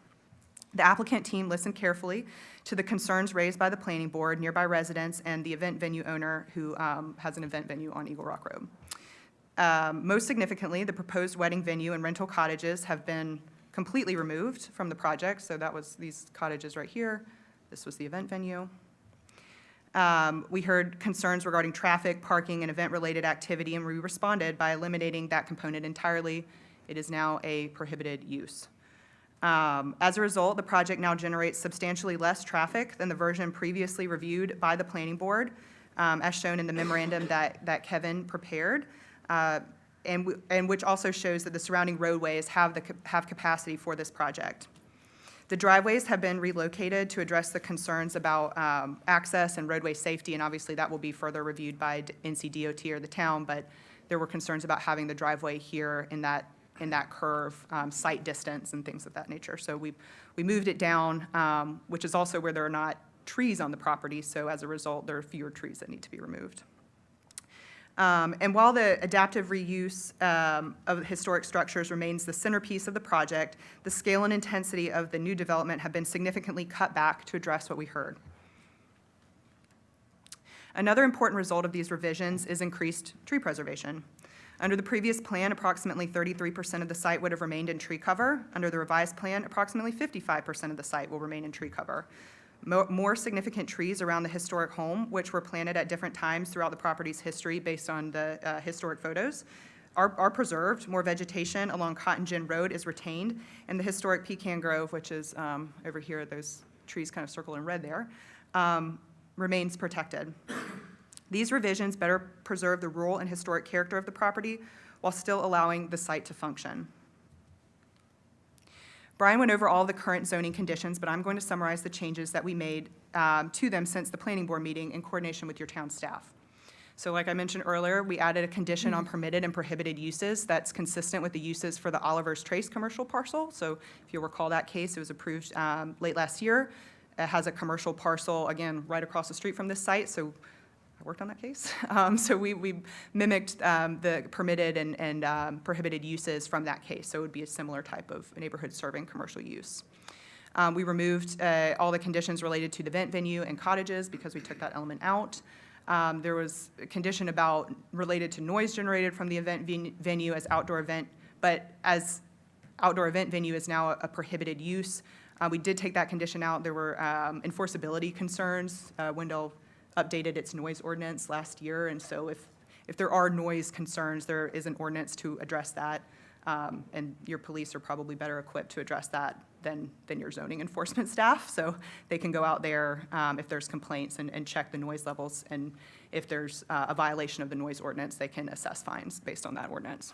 The applicant team listened carefully to the concerns raised by the Planning Board, nearby residents, and the event venue owner who has an event venue on Eagle Rock Road. Most significantly, the proposed wedding venue and rental cottages have been completely removed from the project. So that was these cottages right here. This was the event venue. We heard concerns regarding traffic, parking, and event-related activity, and we responded by eliminating that component entirely. It is now a prohibited use. As a result, the project now generates substantially less traffic than the version previously reviewed by the Planning Board, as shown in the memorandum that Kevin prepared, and which also shows that the surrounding roadways have capacity for this project. The driveways have been relocated to address the concerns about access and roadway safety, and obviously that will be further reviewed by NCDOT or the town, but there were concerns about having the driveway here in that in that curve, sight distance and things of that nature. So we moved it down, which is also where there are not trees on the property, so as a result, there are fewer trees that need to be removed. And while the adaptive reuse of historic structures remains the centerpiece of the project, the scale and intensity of the new development have been significantly cut back to address what we heard. Another important result of these revisions is increased tree preservation. Under the previous plan, approximately 33% of the site would have remained in tree cover. Under the revised plan, approximately 55% of the site will remain in tree cover. More significant trees around the historic home, which were planted at different times throughout the property's history based on the historic photos, are preserved. More vegetation along Cotton Gin Road is retained, and the historic pecan grove, which is over here, those trees kind of circled in red there, remains protected. These revisions better preserve the rural and historic character of the property while still allowing the site to function. Brian went over all the current zoning conditions, but I'm going to summarize the changes that we made to them since the planning board meeting in coordination with your town staff. So like I mentioned earlier, we added a condition on permitted and prohibited uses that's consistent with the uses for the Oliver's Trace commercial parcel. So if you recall that case, it was approved late last year. It has a commercial parcel, again, right across the street from this site, so I worked on that case. So we mimicked the permitted and prohibited uses from that case, so it would be a similar type of neighborhood serving commercial use. We removed all the conditions related to the event venue and cottages because we took that element out. There was a condition related to noise generated from the event venue as outdoor event, but as outdoor event venue is now a prohibited use, we did take that condition out. There were enforceability concerns. Wendell updated its noise ordinance last year, and so if there are noise concerns, there is an ordinance to address that, and your police are probably better equipped to address that than your zoning enforcement staff, so they can go out there if there's complaints and check the noise levels, and if there's a violation of the noise ordinance, they can assess fines based on that ordinance.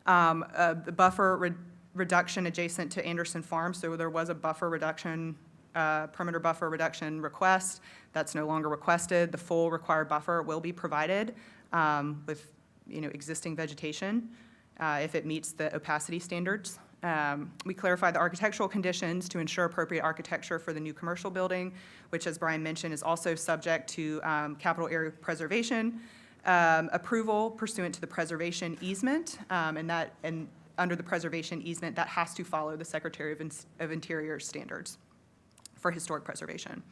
The buffer reduction adjacent to Anderson Farm, so there was a buffer reduction, perimeter buffer reduction request. That's no longer requested. The full required buffer will be provided with existing vegetation if it meets the opacity standards. We clarified the architectural conditions to ensure appropriate architecture for the new commercial building, which, as Brian mentioned, is also subject to capital area preservation approval pursuant to the preservation easement, and under the preservation easement, that has to follow the Secretary of Interior standards for historic preservation.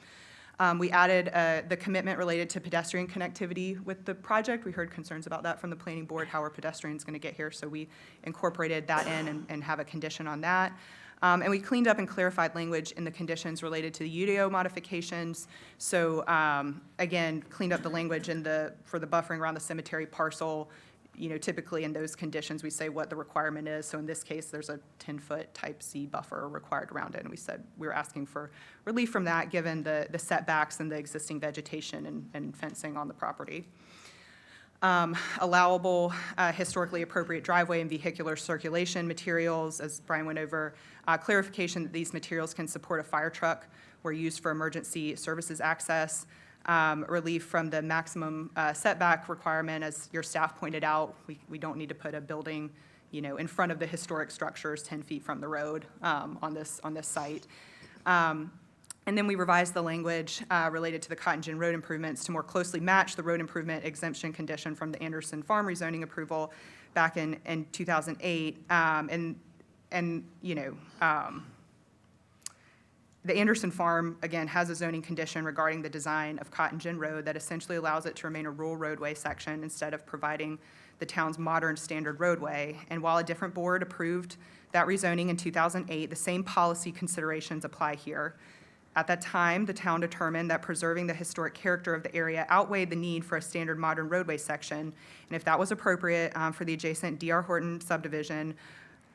We added the commitment related to pedestrian connectivity with the project. We heard concerns about that from the planning board, how are pedestrians going to get here, so we incorporated that in and have a condition on that. And we cleaned up and clarified language in the conditions related to the UDO modifications. So again, cleaned up the language for the buffering around the cemetery parcel. Typically in those conditions, we say what the requirement is. So in this case, there's a 10-foot type C buffer required around it. And we said we were asking for relief from that given the setbacks and the existing vegetation and fencing on the property. Allowable historically appropriate driveway and vehicular circulation materials, as Brian went over, clarification that these materials can support a fire truck where used for emergency services access. Relief from the maximum setback requirement, as your staff pointed out. We don't need to put a building, in front of the historic structures 10 feet from the road on this site. And then we revised the language related to the Cotton Gin Road improvements to more closely match the road improvement exemption condition from the Anderson Farm rezoning approval back in 2008. The Anderson Farm, again, has a zoning condition regarding the design of Cotton Gin Road that essentially allows it to remain a rural roadway section instead of providing the town's modern standard roadway. And while a different board approved that rezoning in 2008, the same policy considerations apply here. At that time, the town determined that preserving the historic character of the area outweighed the need for a standard modern roadway section. And if that was appropriate for the adjacent D.R. Horton subdivision,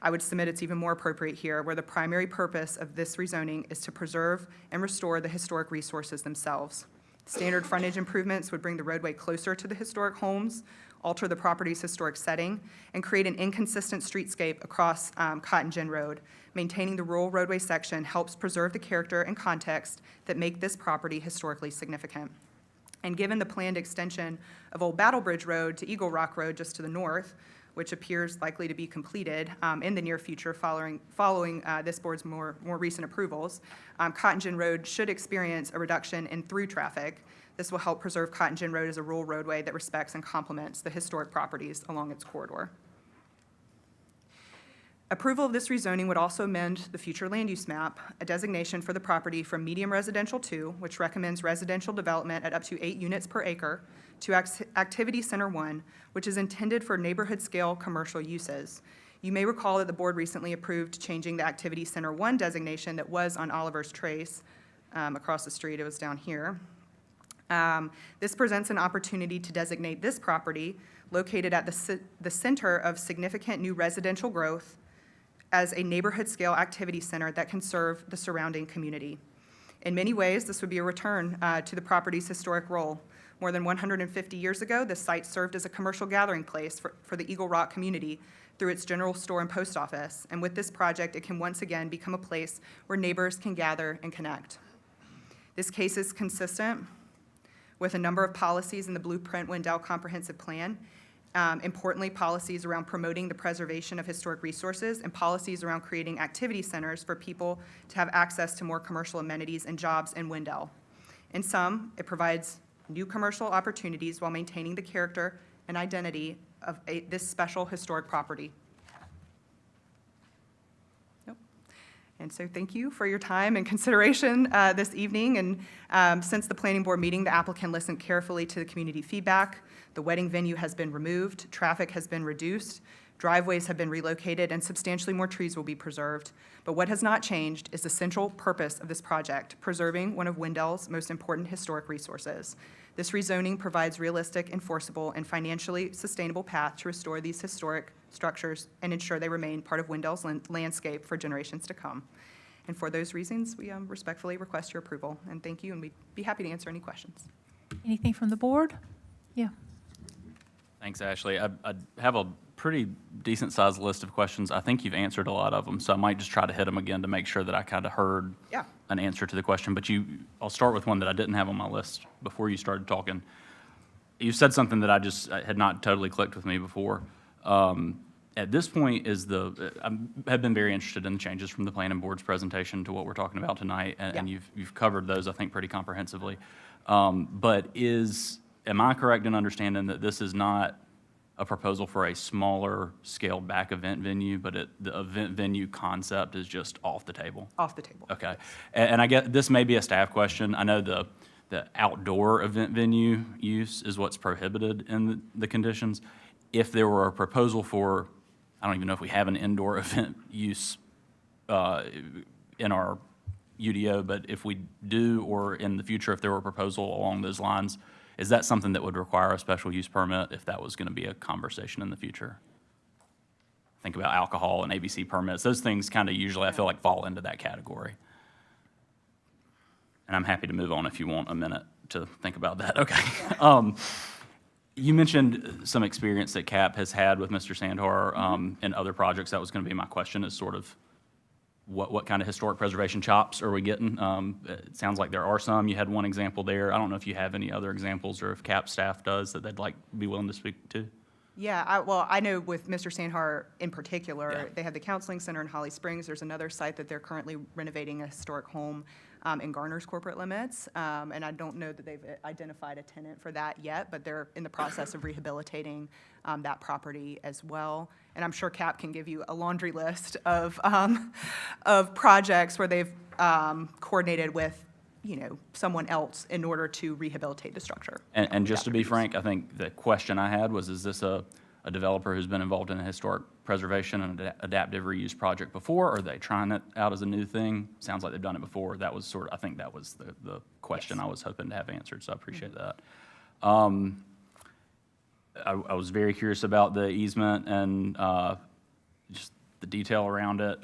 I would submit it's even more appropriate here, where the primary purpose of this rezoning is to preserve and restore the historic resources themselves. Standard frontage improvements would bring the roadway closer to the historic homes, alter the property's historic setting, and create an inconsistent streetscape across Cotton Gin Road. Maintaining the rural roadway section helps preserve the character and context that make this property historically significant. And given the planned extension of Old Battle Bridge Road to Eagle Rock Road just to the north, which appears likely to be completed in the near future following this board's more recent approvals, Cotton Gin Road should experience a reduction in through traffic. This will help preserve Cotton Gin Road as a rural roadway that respects and complements the historic properties along its corridor. Approval of this rezoning would also amend the future land use map, a designation for the property from medium residential 2, which recommends residential development at up to 8 units per acre, to Activity Center 1, which is intended for neighborhood-scale commercial uses. You may recall that the board recently approved changing the Activity Center 1 designation that was on Oliver's Trace across the street. It was down here. This presents an opportunity to designate this property, located at the center of significant new residential growth, as a neighborhood-scale activity center that can serve the surrounding community. In many ways, this would be a return to the property's historic role. More than 150 years ago, this site served as a commercial gathering place for the Eagle Rock community through its general store and post office. And with this project, it can once again become a place where neighbors can gather and connect. This case is consistent with a number of policies in the Blueprint Wendell Comprehensive Plan. Importantly, policies around promoting the preservation of historic resources and policies around creating activity centers for people to have access to more commercial amenities and jobs in Wendell. In sum, it provides new commercial opportunities while maintaining the character and identity of this special historic property. And so thank you for your time and consideration this evening. And since the planning board meeting, the applicant listened carefully to the community feedback. The wedding venue has been removed, traffic has been reduced, driveways have been relocated, and substantially more trees will be preserved. But what has not changed is the central purpose of this project, preserving one of Wendell's most important historic resources. This rezoning provides realistic, enforceable, and financially sustainable path to restore these historic structures and ensure they remain part of Wendell's landscape for generations to come. And for those reasons, we respectfully request your approval. And thank you, and we'd be happy to answer any questions. Anything from the board? Yeah. Thanks, Ashley. I have a pretty decent-sized list of questions. I think you've answered a lot of them, so I might just try to hit them again to make sure that I kind of heard an answer to the question. But I'll start with one that I didn't have on my list before you started talking. You said something that I had not totally clicked with me before. At this point, I have been very interested in the changes from the planning board's presentation to what we're talking about tonight, and you've covered those, I think, pretty comprehensively. But am I correct in understanding that this is not a proposal for a smaller scaled back event venue, but the event venue concept is just off the table? Off the table. Okay. And I get, this may be a staff question. I know the outdoor event venue use is what's prohibited in the conditions. If there were a proposal for, I don't even know if we have an indoor event use in our UDO, but if we do, or in the future, if there were a proposal along those lines, is that something that would require a special use permit if that was going to be a conversation in the future? Think about alcohol and ABC permits. Those things kind of usually, I feel like, fall into that category. And I'm happy to move on if you want a minute to think about that. Okay. You mentioned some experience that CAP has had with Mr. Sandhar and other projects. That was going to be my question, is sort of what kind of historic preservation chops are we getting? It sounds like there are some. You had one example there. I don't know if you have any other examples or if CAP staff does that they'd be willing to speak to. Yeah, I know with Mr. Sandhar in particular, they have the counseling center in Holly Springs. There's another site that they're currently renovating, a historic home in Garner's corporate limits. And I don't know that they've identified a tenant for that yet, but they're in the process of rehabilitating that property as well. And I'm sure CAP can give you a laundry list of projects where they've coordinated with someone else in order to rehabilitate the structure. And just to be frank, I think the question I had was, is this a developer who's been involved in a historic preservation and adaptive reuse project before? Or are they trying it out as a new thing? Sounds like they've done it before. That was I think that was the question I was hoping to have answered, so I appreciate that. I was very curious about the easement and just the detail around it.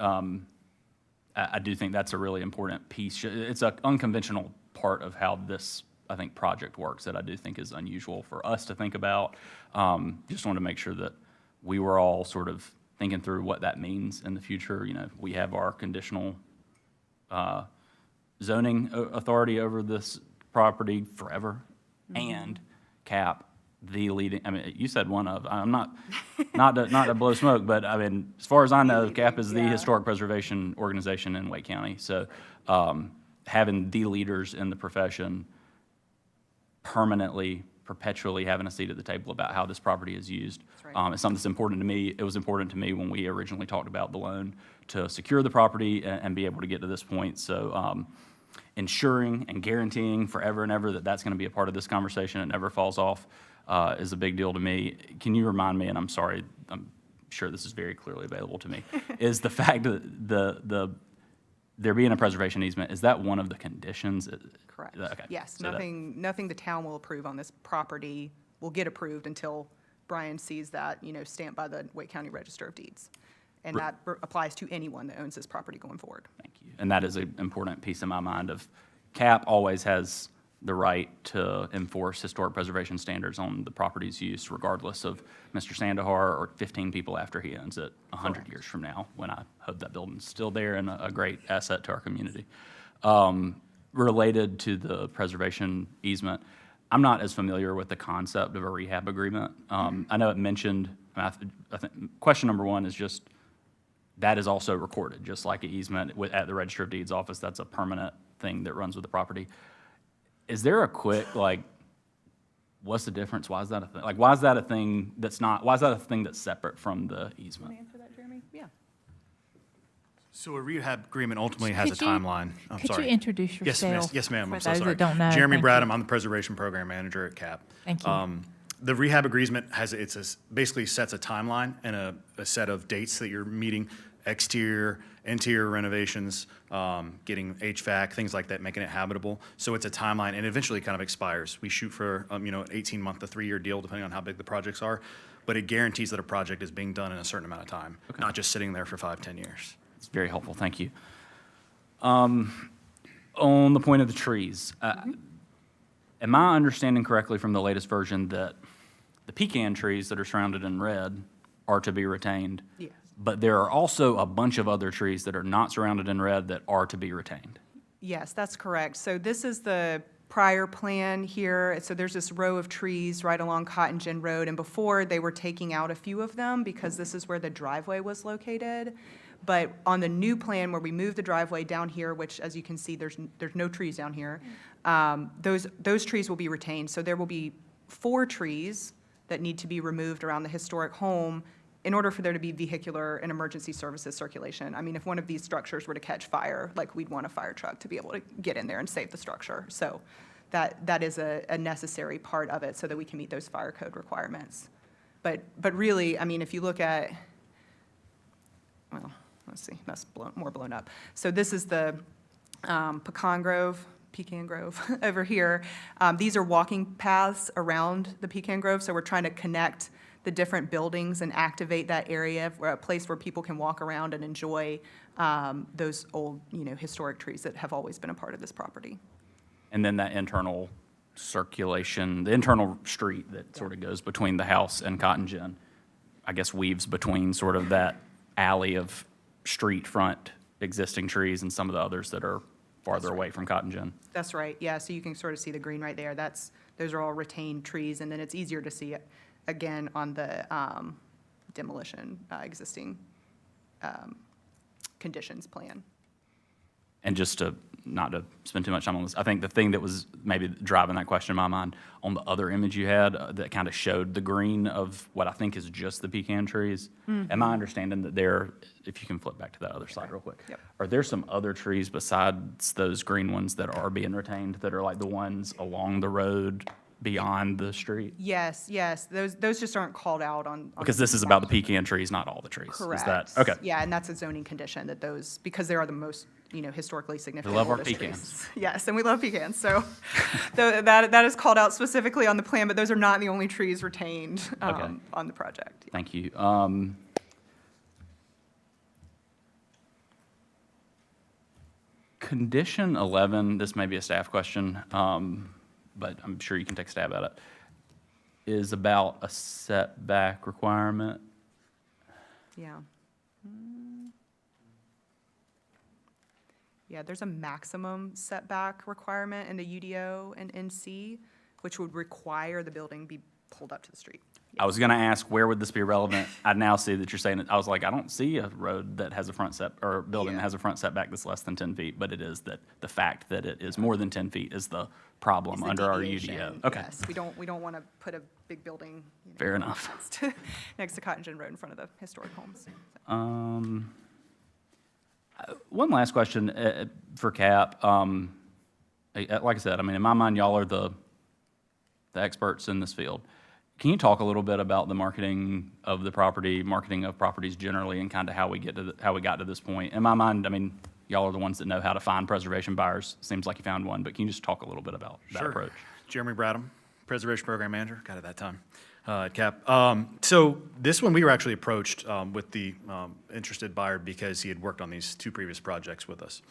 I do think that's a really important piece. It's an unconventional part of how this, I think, project works that I do think is unusual for us to think about. Just wanted to make sure that we were all sort of thinking through what that means in the future. We have our conditional zoning authority over this property forever, and CAP the leading, I mean, you said one of, I'm not, not to blow smoke, but I mean, as far as I know, CAP is the historic preservation organization in Wake County. So having the leaders in the profession permanently, perpetually having a seat at the table about how this property is used. right. It's something that's important to me. It was important to me when we originally talked about the loan to secure the property and be able to get to this point. So ensuring and guaranteeing forever and ever that that's going to be a part of this conversation, it never falls off, is a big deal to me. Can you remind me, and I'm sorry, I'm sure this is very clearly available to me, is the fact that there being a preservation easement, is that one of the conditions? Correct. Okay. Yes, So that- nothing the town will approve on this property will get approved until Brian sees that, stamped by the Wake County Register of Deeds. And that applies to anyone that owns this property going forward. Thank you. And that is an important piece in my mind of CAP always has the right to enforce historic preservation standards on the property's use regardless of Mr. Sandahar or 15 people after he owns it 100 years from now, when I hope that building's still there and a great asset to our community. Related to the preservation easement, I'm not as familiar with the concept of a rehab agreement. I know it mentioned, I think question number one is just, that is also recorded, just like an easement at the Register of Deeds office. That's a permanent thing that runs with the property. Is there a quick, what's the difference? Why is that a thing? Why is that a thing why is that a thing that's separate from the easement? Want to answer that, Jeremy? Yeah. So a rehab agreement ultimately has a Could you- timeline. I'm Could you sorry. introduce Yes, ma'am. yourself? Yes, ma'am. I'm For so those sorry. that don't know. Jeremy Thank you. Bradham, I'm the preservation program manager at CAP. Thank you. The rehab agreement basically sets a timeline and a set of dates that you're meeting, exterior, interior renovations, getting HVAC, things like that, making it habitable. So it's a timeline, and eventually kind of expires. We shoot for, an 18-month to 3-year deal, depending on how big the projects are, but it guarantees that a project is being done in a certain amount of time, not just sitting there for 5-10 years. It's very helpful, thank you. On the point of the trees, am I understanding correctly from the latest version that the pecan trees that are surrounded in red are to be retained? Yes. But there are also a bunch of other trees that are not surrounded in red that are to be retained. Yes, that's correct. So this is the prior plan here. So there's this row of trees right along Cotton Gin Road, and before they were taking out a few of them because this is where the driveway was located. But on the new plan where we moved the driveway down here, which as you can see, there's no trees down here, those trees will be retained. So there will be 4 trees that need to be removed around the historic home in order for there to be vehicular and emergency services circulation. I mean, if one of these structures were to catch fire, we'd want a fire truck to be able to get in there and save the structure. So that is a necessary part of it so that we can meet those fire code requirements. But really, I mean, if you look at, well, let's see, that's more blown up. So this is the Pecan Grove over here. These are walking paths around the Pecan Grove, so we're trying to connect the different buildings and activate that area, a place where people can walk around and enjoy those old, historic trees that have always been a part of this property. And then that internal circulation, the internal street that sort of goes between the house and Cotton Gin, I guess weaves between sort of that alley of street front existing trees and some of the others that are farther away from Cotton Gin. That's right, yeah, so you can sort of see the green right there. Those are all retained trees, and then it's easier to see it again on the demolition existing conditions plan. And just not to spend too much time on this, I think the thing that was maybe driving that question in my mind, on the other image you had that kind of showed the green of what I think is just the pecan trees, am I understanding that if you can flip back to that other slide real quick, Yep. are there some other trees besides those green ones that are being retained that are like the ones along the road beyond the street? Yes, those just aren't called out on. Because this is about the pecan trees, not all the trees. Correct. Is that, okay. Yeah, and that's a zoning condition that those, because they are the most, historically significant. love our oldest pecans. trees. Yes, and we love pecans, so that is called out specifically on the plan, but those are not the only trees retained Okay. on the project. Thank you. Condition 11, this may be a staff question, but I'm sure you can take a stab at it, is about a setback requirement. Yeah. Yeah, there's a maximum setback requirement in the UDO and NC, which would require the building be pulled up to the street. I was going to ask, where would this be relevant? I now see that you're saying it. I was like, I don't see a road that has a front set, or a building that has a front setback that's less than 10 feet, but it is that the fact that it is more than 10 feet is the problem It's the under our deviation, UDO. Okay, Yes, we don't want to put a big building, fair enough. next to Cottongen Road in front of the historic homes. One last question for Cap. Like I said, I mean, in my mind, y'all are the experts in this field. Can you talk a little bit about the marketing of the property, marketing of properties generally, and kind of how we got to this point? In my mind, I mean, y'all are the ones that know how to find preservation buyers. Seems like you found one, but can you just talk a little bit about that Sure. approach? Jeremy Bradham, Preservation Program Manager, got it that time, at CAP. So this one, we were actually approached with the interested buyer because he had worked on these 2 previous projects with us.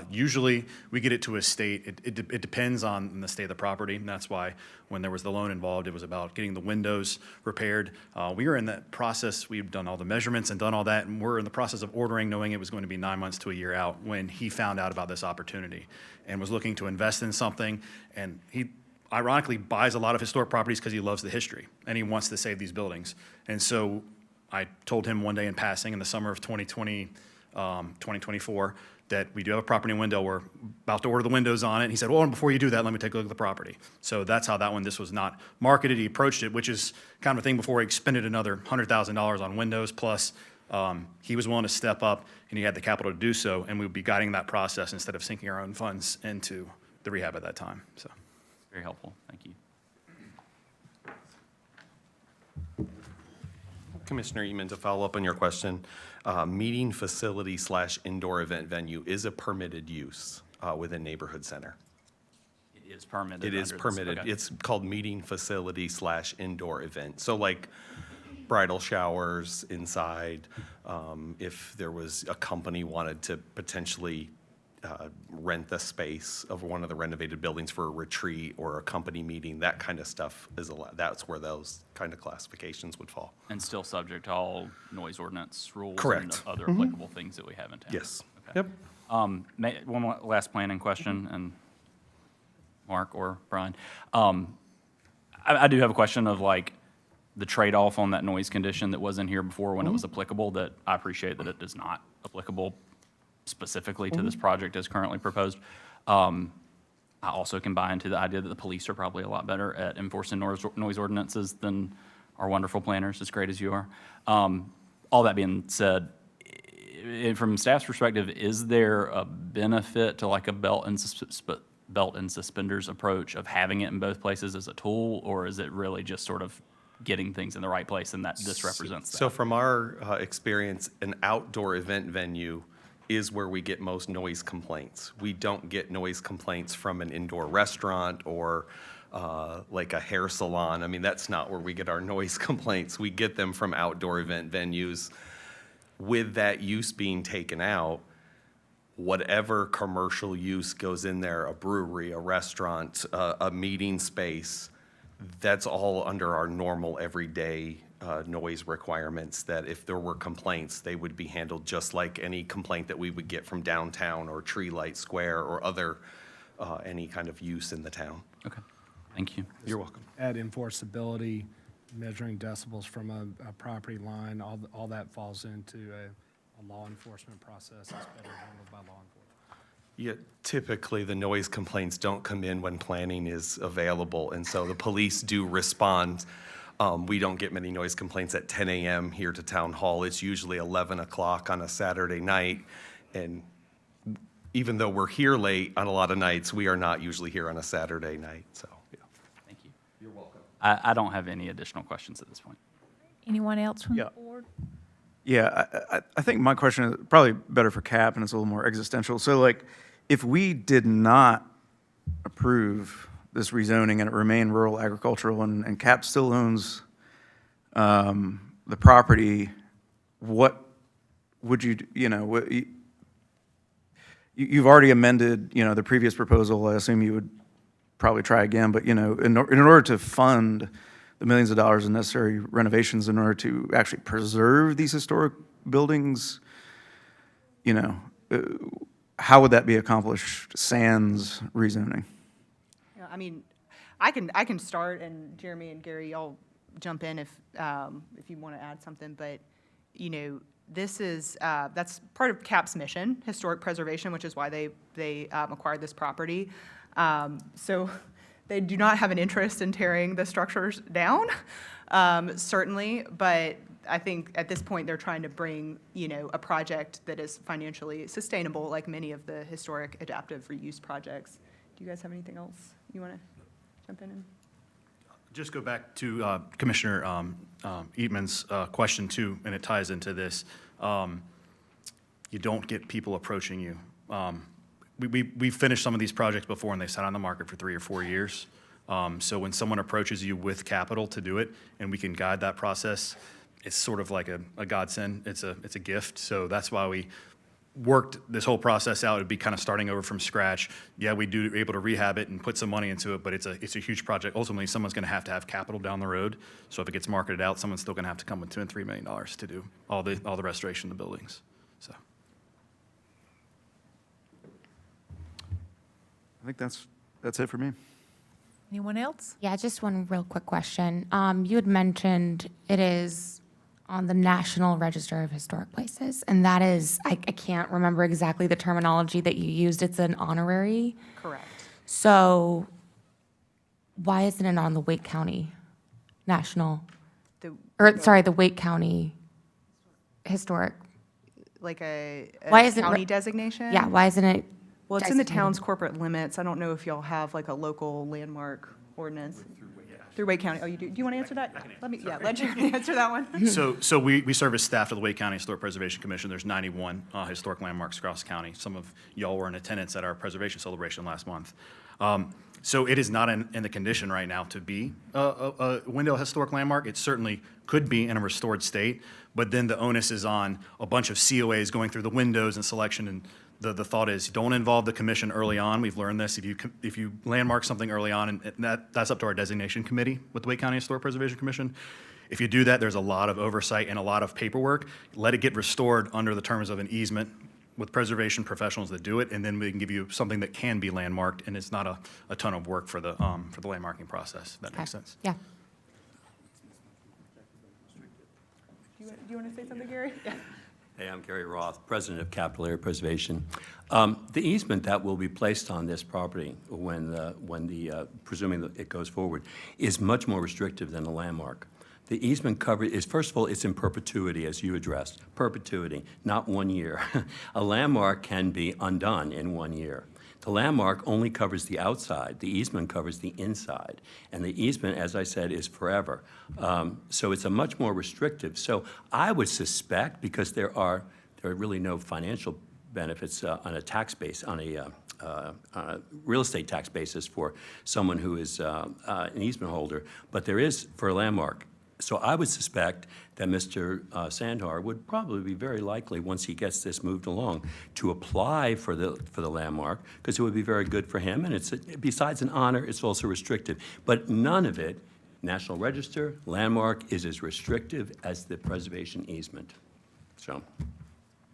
Usually, we get it to a state, it depends on the state of the property, and that's why when there was the loan involved, it was about getting the windows repaired. We were in that process, we've done all the measurements and done all that, and we're in the process of ordering, knowing it was going to be 9 months to a year out, when he found out about this opportunity and was looking to invest in something, and he ironically buys a lot of historic properties because he loves the history, and he wants to save these buildings. And so I told him one day in passing in the summer of 2024, that we do have a property in Wendell, we're about to order the windows on it. He said, well, and before you do that, let me take a look at the property. So that's how that one, this was not marketed, he approached it, which is kind of a thing before he expended another $100,000 on windows, plus he was willing to step up, and he had the capital to do so, and we would be guiding that process instead of sinking our own funds into the rehab at that time, so. Very helpful, thank you. Commissioner Eman, to follow up on your question, meeting facility / indoor event venue is a permitted use within neighborhood center. It is permitted. It is under this- permitted. okay. It's called meeting facility / indoor event. So like bridal showers inside, if there was a company wanted to potentially rent the space of one of the renovated buildings for a retreat or a company meeting, that kind of stuff is allowed. That's where those kind of classifications would fall. And still subject to all noise ordinance rules? Correct. And other applicable things that we have in town? Yes. Okay. Yep. One more last planning question, and Mark or Brian. I do have a question of like the trade-off on that noise condition that was in here before when it was applicable, that I appreciate that it is not applicable specifically to this project as currently proposed. I also can buy into the idea that the police are probably a lot better at enforcing noise ordinances than our wonderful planners, as great as you are. All that being said, from staff's perspective, is there a benefit to like a belt and suspenders approach of having it in both places as a tool, or is it really just sort of getting things in the right place and that this represents that? So from our experience, an outdoor event venue is where we get most noise complaints. We don't get noise complaints from an indoor restaurant or like a hair salon. I mean, that's not where we get our noise complaints. We get them from outdoor event venues. With that use being taken out, whatever commercial use goes in there, a brewery, a restaurant, a meeting space, that's all under our normal everyday noise requirements, that if there were complaints, they would be handled just like any complaint that we would get from downtown or Tree Light Square or other, any kind of use in the town. Okay, thank you. You're welcome. Add enforceability, measuring decibels from a property line, all that falls into a law enforcement process that's better handled by law enforcement. Yeah, typically, the noise complaints don't come in when planning is available, and so the police do respond. We don't get many noise complaints at 10 a.m. here to Town Hall. It's usually 11 o'clock on a Saturday night, and even though we're here late on a lot of nights, we are not usually here on a Saturday night, so, yeah. Thank you. You're welcome. I don't have any additional questions at this point. Anyone else from the Yeah. board? Yeah, I think my question is probably better for Cap, and it's a little more existential. So like, if we did not approve this rezoning and it remained rural agricultural and Cap still owns the property, what would you, you've already amended, the previous proposal. I assume you would probably try again, but, in order to fund the millions of dollars in necessary renovations in order to actually preserve these historic buildings, how would that be accomplished sans rezoning? Yeah, I mean, I can start, and Jeremy and Gary, y'all jump in if you want to add something. But, you know, this is, that's part of CAP's mission, historic preservation, which is why they acquired this property. So they do not have an interest in tearing the structures down, certainly, but I think at this point, they're trying to bring, you know, a project that is financially sustainable, like many of the historic adaptive reuse projects. Do you guys have anything else you want to jump in? Just go back to Commissioner Eatman's question too, and it ties into this. You don't get people approaching you. We've finished some of these projects before, and they sat on the market for 3 or 4 years. So when someone approaches you with capital to do it, and we can guide that process, it's sort of like a godsend. It's a gift. So that's why we worked this whole process out. It'd be kind of starting over from scratch. Yeah, we do able to rehab it and put some money into it, but it's a huge project. Ultimately, someone's going to have capital down the road. So if it gets marketed out, someone's still going to have to come with $2 and $3 million to do all the restoration of the buildings. So I think that's it for me. Anyone else? Yeah, just one real quick question. You had mentioned it is on the National Register of Historic Places, and that is, I can't remember exactly the terminology that you used. It's an honorary. Correct. So why isn't it on the Wake County National, the Wake County Historic? Like a Why isn't county it- designation? Yeah, why isn't it? Well, it's in the designated? town's corporate limits. I don't know if y'all have like a local landmark ordinance. Through Wake County. Oh, you do? Do you want to answer that? Let Jeremy answer that one. So we serve as staff to the Wake County Historic Preservation Commission. There's 91 historic landmarks across the county. Some of y'all were in attendance at our preservation celebration last month. So it is not in the condition right now to be a Wendell Historic Landmark. It certainly could be in a restored state, but then the onus is on a bunch of COAs going through the windows and selection, and the thought is don't involve the commission early on. We've learned this. If you landmark something early on, and that's up to our designation committee with the Wake County Historic Preservation Commission. If you do that, there's a lot of oversight and a lot of paperwork. Let it get restored under the terms of an easement with preservation professionals that do it, and then we can give you something that can be landmarked, and it's not a ton of work for the landmarking process, if that makes sense. Yeah. Do you want to say something, Gary? Yeah. Hey, I'm Gary Roth, President of Capital Area Preservation. The easement that will be placed on this property presuming that it goes forward, is much more restrictive than the landmark. The easement cover is, first of all, it's in perpetuity, as you addressed. Perpetuity, not 1 year. A landmark can be undone in 1 year. The landmark only covers the outside. The easement covers the inside. And the easement, as I said, is forever. So it's a much more restrictive. So I would suspect, because there are really no financial benefits on a tax base, on a real estate tax basis for someone who is an easement holder, but there is for a landmark. So I would suspect that Mr. Sandhar would probably be very likely, once he gets this moved along, to apply for the landmark, because it would be very good for him, and it's besides an honor, it's also restrictive. But none of it, National Register, landmark, is as restrictive as the preservation easement. So.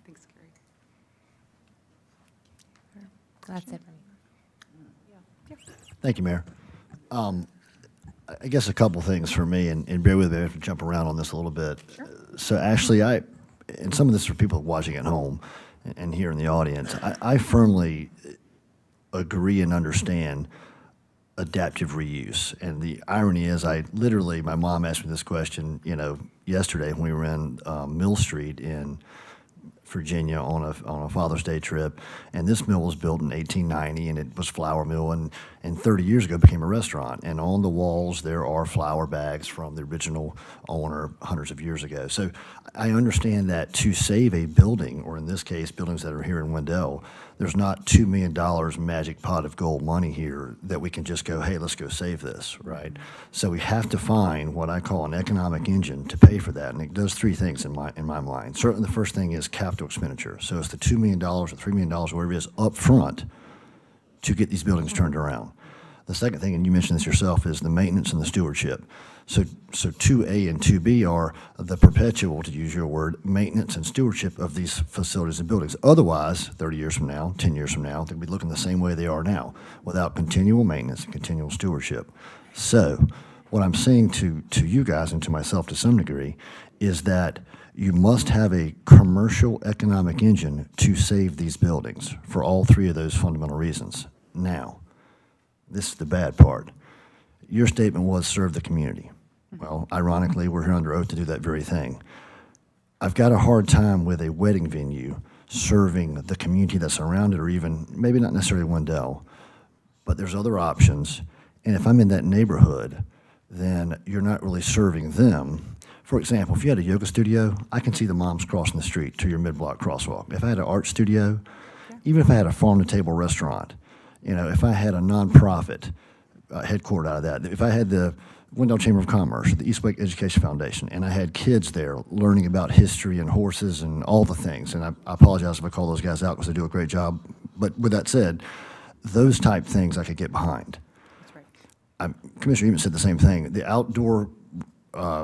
Thanks, Gary. That's it for me. Thank you, Mayor. I guess a couple things for me, and bear with me, I have to jump around on this a little bit. Sure. So Ashley, and some of this for people watching at home and here in the audience, I firmly agree and understand adaptive reuse. And the irony is my mom asked me this question, yesterday when we were in Mill Street in Virginia on a Father's Day trip, and this mill was built in 1890, and it was a flour mill, and 30 years ago it became a restaurant. And on the walls there are flour bags from the original owner hundreds of years ago. So I understand that to save a building, or in this case buildings that are here in Wendell, there's not $2 million magic pot of gold money here that we can just go, hey, let's go save this, right? So we have to find what I call an economic engine to pay for that, and it does three things in my mind. Certainly the first thing is capital expenditure. So it's the $2 million or $3 million, whatever it is, up front to get these buildings turned around. The second thing, and you mentioned this yourself, is the maintenance and the stewardship. So 2A and 2B are the perpetual, to use your word, maintenance and stewardship of these facilities and buildings. Otherwise, 30 years from now, 10 years from now, they'll be looking the same way they are now, without continual maintenance and continual stewardship. So what I'm saying to you guys and to myself to some degree is that you must have a commercial economic engine to save these buildings for all three of those fundamental reasons. Now, this is the bad part. Your statement was serve the community. Well, ironically, we're here under oath to do that very thing. I've got a hard time with a wedding venue serving the community that's around it, or even, maybe not necessarily Wendell, but there's other options. And if I'm in that neighborhood, then you're not really serving them. For example, if you had a yoga studio, I can see the moms crossing the street to your mid-block crosswalk. If I had an art studio, even if I had a farm-to-table restaurant, if I had a nonprofit headquartered out of that, if I had the Wendell Chamber of Commerce, the East Wake Education Foundation, and I had kids there learning about history and horses and all the things, and I apologize if I call those guys out because they do a great job, but with that said, those type things I could get behind. That's right. Commissioner even said the same thing. The outdoor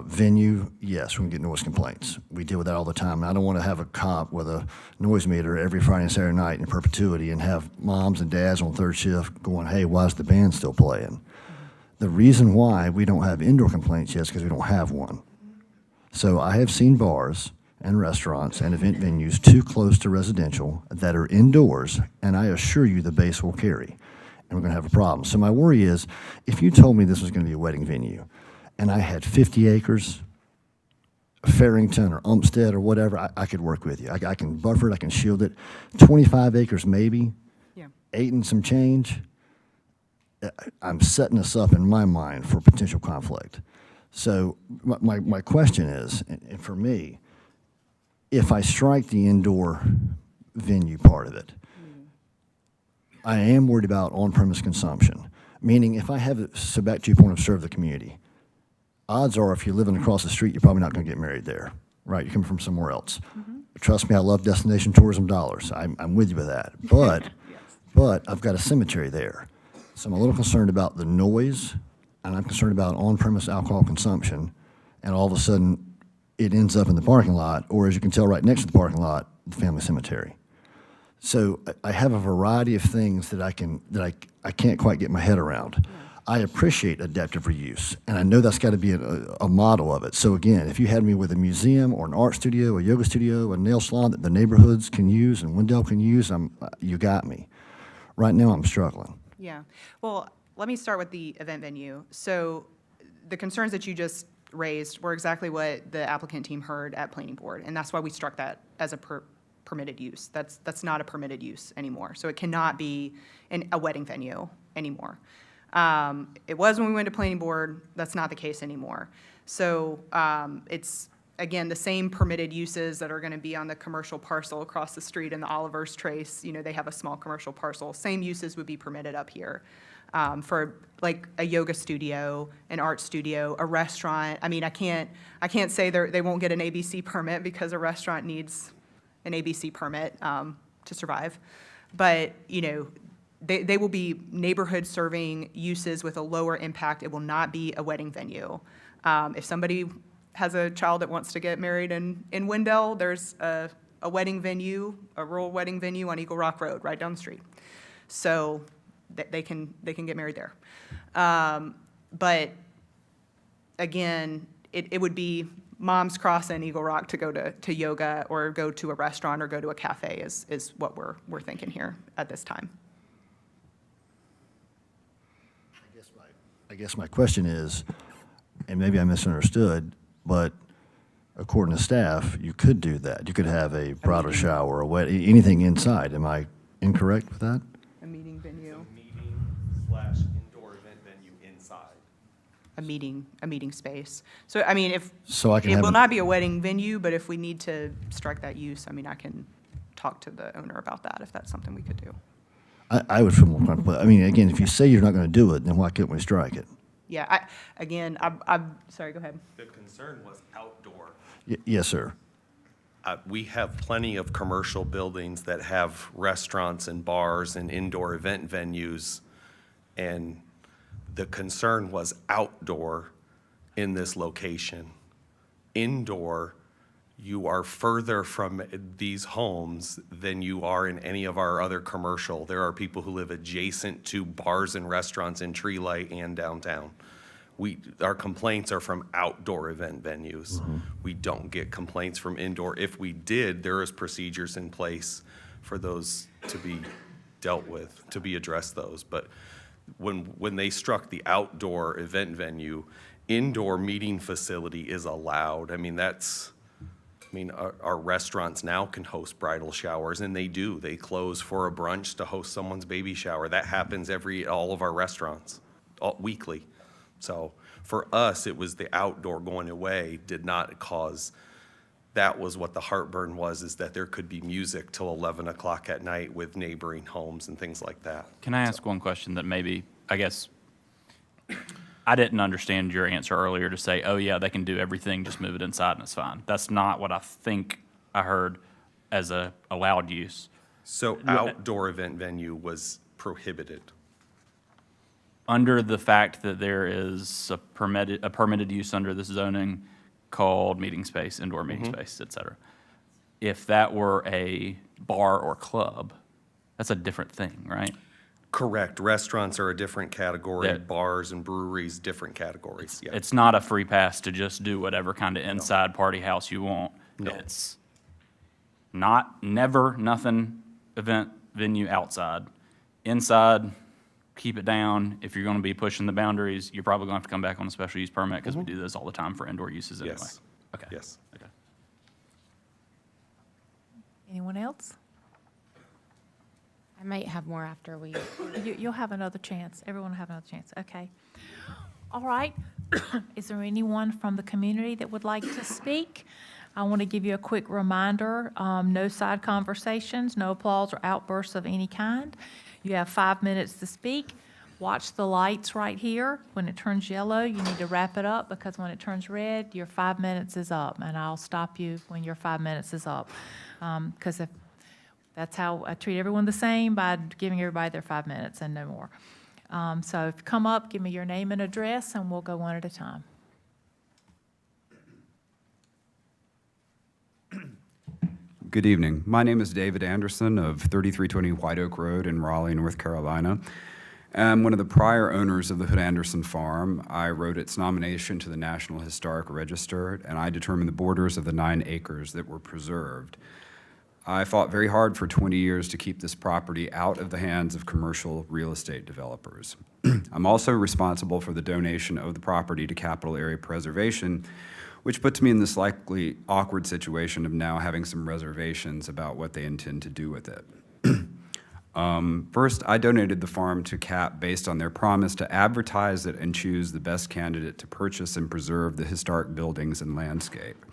venue, yes, we can get noise complaints. We deal with that all the time. And I don't want to have a cop with a noise meter every Friday and Saturday night in perpetuity and have moms and dads on third shift going, hey, why is the band still playing? The reason why we don't have indoor complaints yet is because we don't have one. So I have seen bars and restaurants and event venues too close to residential that are indoors, and I assure you the base will carry, and we're going to have a problem. So my worry is, if you told me this was going to be a wedding venue, and I had 50 acres, Farrington or Umstead or whatever, I could work with you. I can buffer it, I can shield it. 25 acres maybe, Yeah. 8 and some change, I'm setting us up in my mind for potential conflict. So my question is, and for me, if I strike the indoor venue part of it, I am worried about on-premise consumption, meaning if I have, so back to your point of serve the community, odds are if you're living across the street, you're probably not going to get married there, right? You're coming from somewhere else. Trust me, I love destination tourism dollars. I'm with you with that. But I've got a cemetery there. So I'm a little concerned about the noise, and I'm concerned about on-premise alcohol consumption, and all of a sudden, it ends up in the parking lot, or as you can tell right next to the parking lot, the family cemetery. So I have a variety of things that I can't quite get my head around. I appreciate adaptive reuse, and I know that's got to be a model of it. So again, if you had me with a museum or an art studio, a yoga studio, a nail salon that the neighborhoods can use and Wendell can use, you got me. Right now, I'm struggling. Yeah. Well, let me start with the event venue. So the concerns that you just raised were exactly what the applicant team heard at planning board, and that's why we struck that as a permitted use. That's not a permitted use anymore. So it cannot be a wedding venue anymore. It was when we went to planning board. That's not the case anymore. So it's, again, the same permitted uses that are going to be on the commercial parcel across the street in the Oliver's Trace. They have a small commercial parcel. Same uses would be permitted up here for like a yoga studio, an art studio, a restaurant. I mean, I can't say they won't get an ABC permit because a restaurant needs an ABC permit to survive. But, they will be neighborhood serving uses with a lower impact. It will not be a wedding venue. If somebody has a child that wants to get married in Wendell, there's a wedding venue, a rural wedding venue on Eagle Rock Road, right down the street. So they can get married there. But again, it would be Mom's Cross and Eagle Rock to go to yoga or go to a restaurant or go to a cafe is what we're thinking here at this time. I guess my question is, and maybe I misunderstood, but according to staff, you could do that. You could have a bridal shower, a wedding, anything inside. Am I incorrect with that? A meeting venue. Meeting/indoor event venue inside. A meeting space. So, I mean, So I can it have will an- not be a wedding venue, but if we need to strike that use, I mean, I can talk to the owner about that, if that's something we could do. I would feel more comfortable. I mean, again, if you say you're not going to do it, then why couldn't we strike it? Yeah, I'm sorry, go ahead. The concern was outdoor. Yes, sir. We have plenty of commercial buildings that have restaurants and bars and indoor event venues. And The concern was outdoor in this location. Indoor, you are further from these homes than you are in any of our other commercial. There are people who live adjacent to bars and restaurants in Tree Light and downtown. Our complaints are from outdoor event venues. We don't get complaints from indoor. If we did, there is procedures in place for those to be dealt with, to be addressed those. But when they struck the outdoor event venue, indoor meeting facility is allowed. I mean, our restaurants now can host bridal showers, and they do. They close for a brunch to host someone's baby shower. That happens all of our restaurants, weekly. So for us, it was the outdoor going away did not cause, that was what the heartburn was, is that there could be music till 11 o'clock at night with neighboring homes and things like that. Can I ask one question that maybe, I guess, I didn't understand your answer earlier to say, oh yeah, they can do everything, just move it inside and it's fine. That's not what I think I heard as a allowed use. So outdoor event venue was prohibited. Under the fact that there is a permitted use under this zoning called meeting space, indoor meeting space, et cetera. If that were a bar or club, that's a different thing, right? Correct. Restaurants are a different category. That- Bars and breweries, different categories. Yeah. It's not a free pass to just do whatever kind of inside party house you want. No. It's nothing event venue outside. Inside, keep it down. If you're going to be pushing the boundaries, you're probably going to have to come back on a special use permit because we do this all the time for indoor uses anyway. Yes. Okay. Yes. Okay. Anyone else? I might have more after we. You'll have another chance. Everyone will have another chance. Okay. All right. Is there anyone from the community that would like to speak? I want to give you a quick reminder, no side conversations, no applause or outbursts of any kind. You have 5 minutes to speak. Watch the lights right here. When it turns yellow, you need to wrap it up because when it turns red, your 5 minutes is up, and I'll stop you when your 5 minutes is up. Because if that's how I treat everyone the same, by giving everybody their 5 minutes and no more. So if you come up, give me your name and address, and we'll go one at a time. Good evening. My name is David Anderson of 3320 White Oak Road in Raleigh, North Carolina. I'm one of the prior owners of the Hood Anderson Farm. I wrote its nomination to the National Historic Register, and I determined the borders of the 9 acres that were preserved. I fought very hard for 20 years to keep this property out of the hands of commercial real estate developers. I'm also responsible for the donation of the property to Capital Area Preservation, which puts me in this likely awkward situation of now having some reservations about what they intend to do with it. First, I donated the farm to CAP based on their promise to advertise it and choose the best candidate to purchase and preserve the historic buildings and landscape.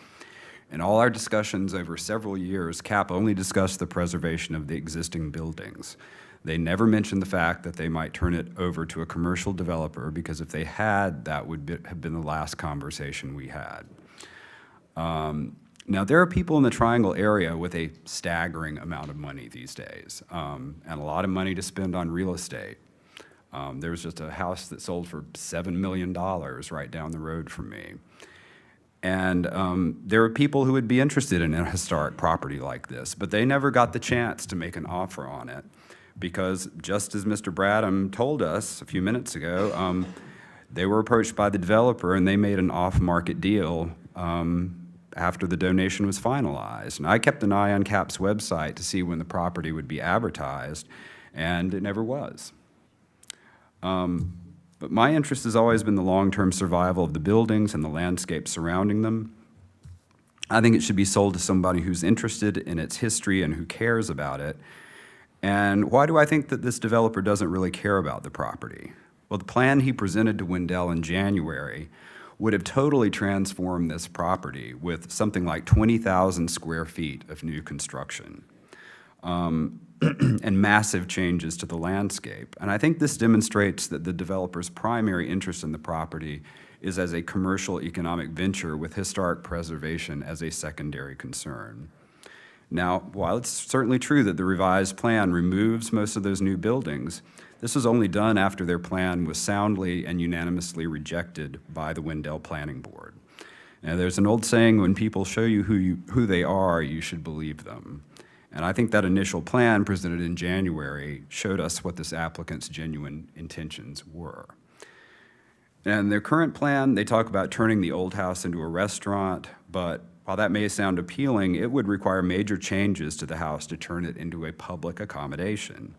In all our discussions over several years, CAP only discussed the preservation of the existing buildings. They never mentioned the fact that they might turn it over to a commercial developer, because if they had, that would have been the last conversation we had. Now, there are people in the Triangle area with a staggering amount of money these days, and a lot of money to spend on real estate. There's just a house that sold for $7 million right down the road from me. And there are people who would be interested in a historic property like this, but they never got the chance to make an offer on it, because just as Mr. Bradham told us a few minutes ago, they were approached by the developer and they made an off-market deal after the donation was finalized. And I kept an eye on CAP's website to see when the property would be advertised, and it never was. But my interest has always been the long-term survival of the buildings and the landscape surrounding them. I think it should be sold to somebody who's interested in its history and who cares about it. And why do I think that this developer doesn't really care about the property? Well, the plan he presented to Wendell in January would have totally transformed this property with something like 20,000 square feet of new construction and massive changes to the landscape. And I think this demonstrates that the developer's primary interest in the property is as a commercial economic venture with historic preservation as a secondary concern. Now, while it's certainly true that the revised plan removes most of those new buildings, This was only done after their plan was soundly and unanimously rejected by the Wendell Planning Board. Now, there's an old saying, when people show you who they are, you should believe them. And I think that initial plan presented in January showed us what this applicant's genuine intentions were. And their current plan, they talk about turning the old house into a restaurant, but while that may sound appealing, it would require major changes to the house to turn it into a public accommodation.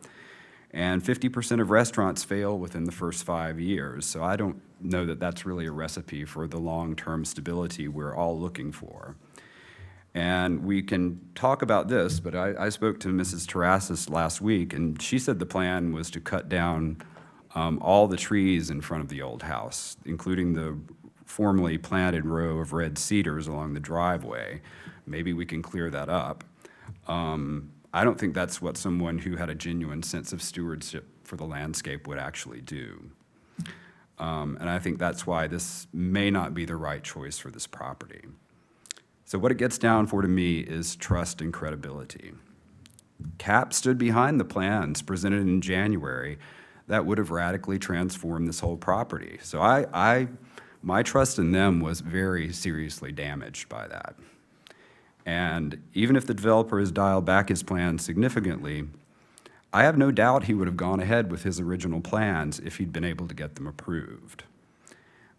And 50% of restaurants fail within the first 5 years, so I don't know that that's really a recipe for the long-term stability we're all looking for. And we can talk about this, but I spoke to Mrs. Terrassis last week, and she said the plan was to cut down all the trees in front of the old house, including the formerly planted row of red cedars along the driveway. Maybe we can clear that up. I don't think that's what someone who had a genuine sense of stewardship for the landscape would actually do. And I think that's why this may not be the right choice for this property. So what it gets down for to me is trust and credibility. CAP stood behind the plans presented in January that would have radically transformed this whole property. So my trust in them was very seriously damaged by that. And even if the developer has dialed back his plans significantly, I have no doubt he would have gone ahead with his original plans if he'd been able to get them approved.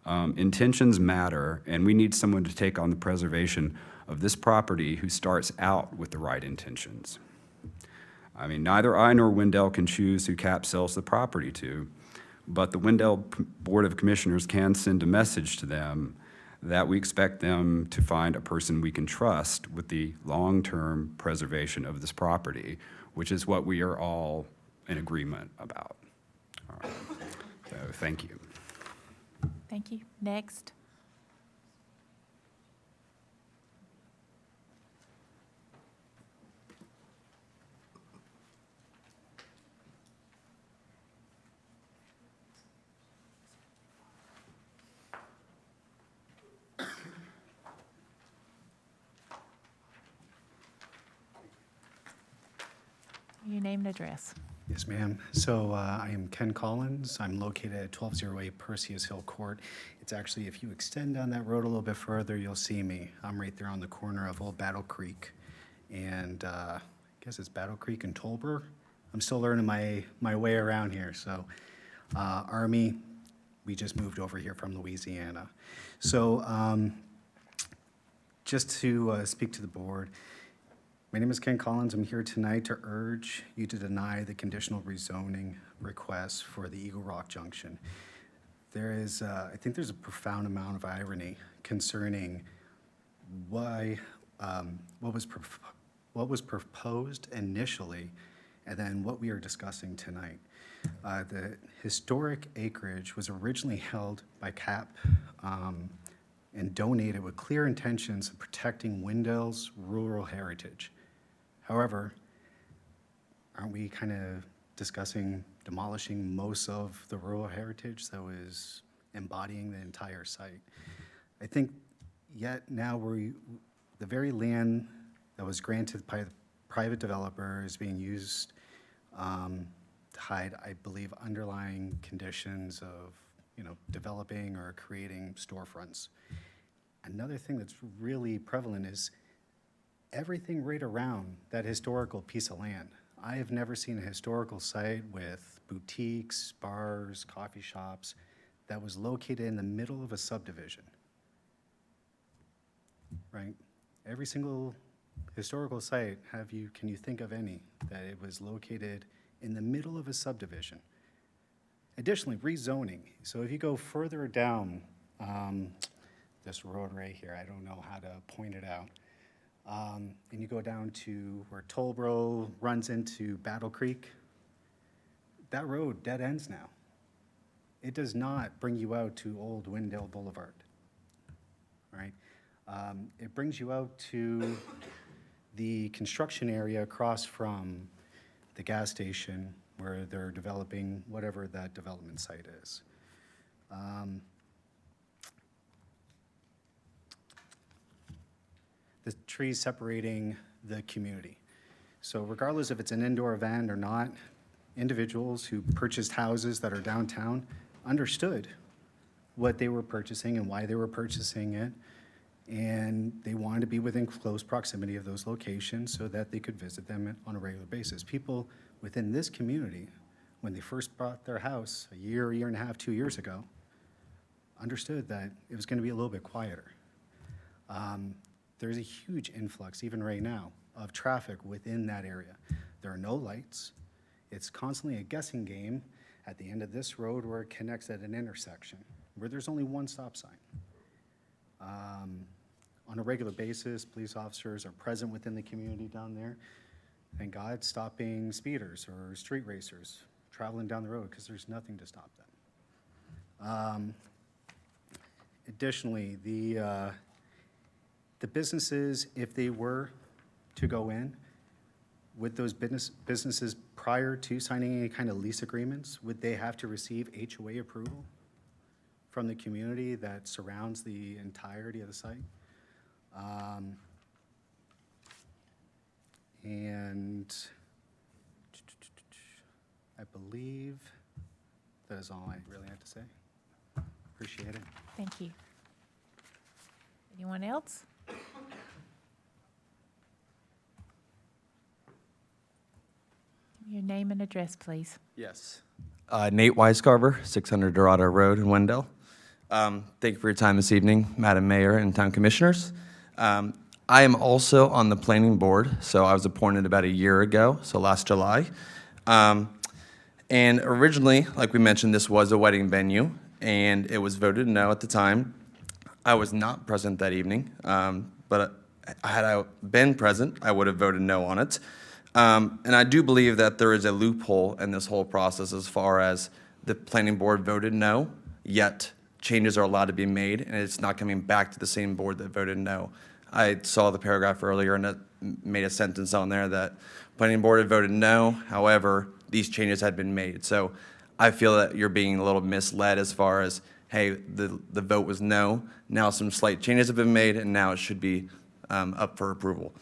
Intentions matter, and we need someone to take on the preservation of this property who starts out with the right intentions. I mean, neither I nor Wendell can choose who CAP sells the property to, but the Wendell Board of Commissioners can send a message to them that we expect them to find a person we can trust with the long-term preservation of this property, which is what we are all in agreement about. All right. So, thank you. Thank you. Next. Your name and address. Yes, ma'am. So I am Ken Collins. I'm located at 1208 Perseus Hill Court. It's actually, if you extend down that road a little bit further, you'll see me. I'm right there on the corner of Old Battle Creek and I guess it's Battle Creek and Tolbert. I'm still learning my way around here. So Army, we just moved over here from Louisiana. So just to speak to the board, my name is Ken Collins. I'm here tonight to urge you to deny the conditional rezoning request for the Eagle Rock Junction. There is, I think there's a profound amount of irony concerning why, what was proposed initially and then what we are discussing tonight. The historic acreage was originally held by CAP and donated with clear intentions of protecting Wendell's rural heritage. However, aren't we kind of discussing demolishing most of the rural heritage that was embodying the entire site? I think yet now the very land that was granted by the private developer is being used to hide, I believe, underlying conditions of, developing or creating storefronts. Another thing that's really prevalent is everything right around that historical piece of land. I have never seen a historical site with boutiques, bars, coffee shops that was located in the middle of a subdivision, right? Every single historical site, can you think of any that it was located in the middle of a subdivision? Additionally, rezoning. So if you go further down this road right here, I don't know how to point it out, and you go down to where Tolbro runs into Battle Creek, that road dead ends now. It does not bring you out to Old Wendell Boulevard, right? It brings you out to the construction area across from the gas station where they're developing whatever that development site is. The trees separating the community. So regardless if it's an indoor event or not, individuals who purchased houses that are downtown understood what they were purchasing and why they were purchasing it. And they wanted to be within close proximity of those locations so that they could visit them on a regular basis. People within this community, when they first bought their house a year and a half, 2 years ago, understood that it was going to be a little bit quieter. There's a huge influx, even right now, of traffic within that area. There are no lights. It's constantly a guessing game at the end of this road where it connects at an intersection, where there's only one stop sign. On a regular basis, police officers are present within the community down there, thank God, stopping speeders or street racers traveling down the road because there's nothing to stop them. Additionally, the businesses, if they were to go in, would those businesses prior to signing any kind of lease agreements, would they have to receive HOA approval from the community that surrounds the entirety of the site? And I believe that is all I really have to say. Appreciate it. Thank you. Anyone else? Your name and address, please. Yes. Nate Weiscarver, 600 Dorado Road in Wendell. Thank you for your time this evening, Madam Mayor and Town Commissioners. I am also on the planning board, so I was appointed about a year ago, so last July. And originally, like we mentioned, this was a wedding venue, and it was voted no at the time. I was not present that evening, but had I been present, I would have voted no on it. And I do believe that there is a loophole in this whole process as far as the planning board voted no, yet changes are allowed to be made, and it's not coming back to the same board that voted no. I saw the paragraph earlier, and it made a sentence on there that planning board had voted no, however, these changes had been made. So I feel that you're being a little misled as far as, hey, the vote was no, now some slight changes have been made, and now it should be up for approval.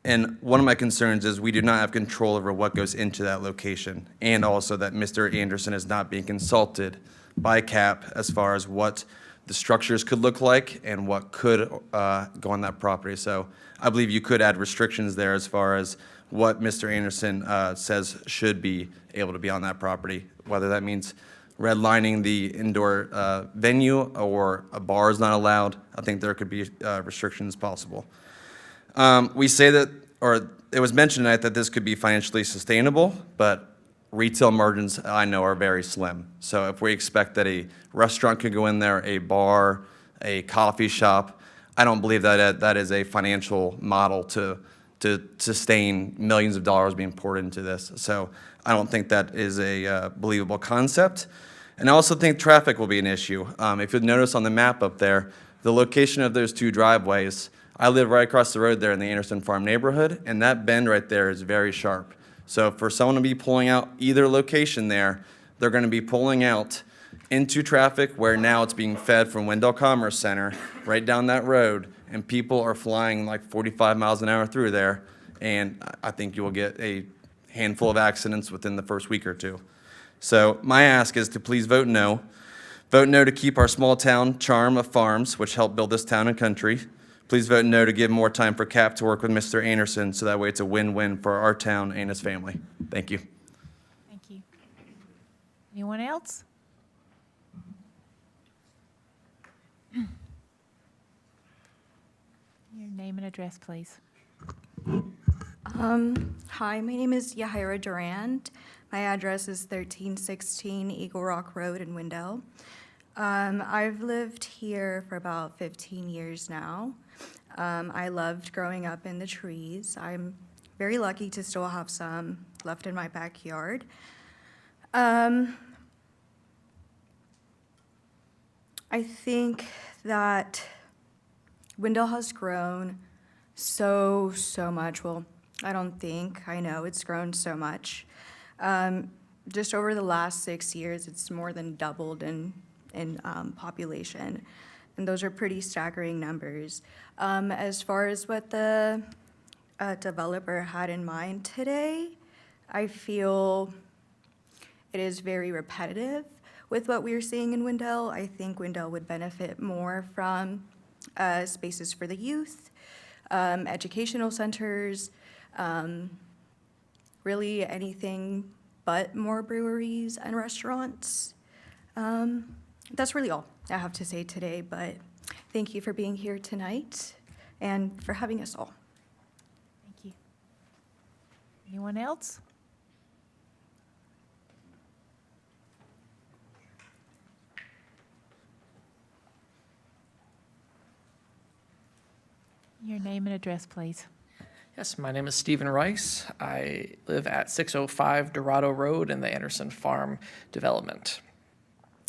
And one of my concerns is we do not have control over what goes into that location, and also that Mr. Anderson is not being consulted by CAP as far as what the structures could look like and what could go on that property. So I believe you could add restrictions there as far as what Mr. Anderson says should be able to be on that property, whether that means redlining the indoor venue or a bar is not allowed. I think there could be restrictions possible. We say that, or it was mentioned tonight that this could be financially sustainable, but retail margins I know are very slim. So if we expect that a restaurant could go in there, a bar, a coffee shop, I don't believe that that is a financial model to sustain millions of dollars being poured into this. So I don't think that is a believable concept. And I also think traffic will be an issue. If you'll notice on the map up there, the location of those two driveways, I live right across the road there in the Anderson Farm neighborhood, and that bend right there is very sharp. So for someone to be pulling out either location there, they're going to be pulling out into traffic where now it's being fed from Wendell Commerce Center right down that road, and people are flying like 45 miles an hour through there, and I think you will get a handful of accidents within the first week or two. So my ask is to please vote no. Vote no to keep our small town charm of farms, which help build this town and country. Please vote no to give more time for CAP to work with Mr. Anderson, so that way it's a win-win for our town and his family. Thank you. Thank you. Anyone else? Your name and address, please. Hi, my name is Yahaira Durand. My address is 1316 Eagle Rock Road in Wendell. I've lived here for about 15 years now. I loved growing up in the trees. I'm very lucky to still have some left in my backyard. I think that Wendell has grown so much. Well, I don't think, I know it's grown so much. Just over the last 6 years, it's more than doubled in population. And those are pretty staggering numbers. As far as what the developer had in mind today, I feel it is very repetitive with what we're seeing in Wendell. I think Wendell would benefit more from spaces for the youth, educational centers, really anything but more breweries and restaurants. That's really all I have to say today, but thank you for being here tonight and for having us all. Thank you. Anyone else? Your name and address, please. Yes, my name is Stephen Rice. I live at 605 Dorado Road in the Anderson Farm development.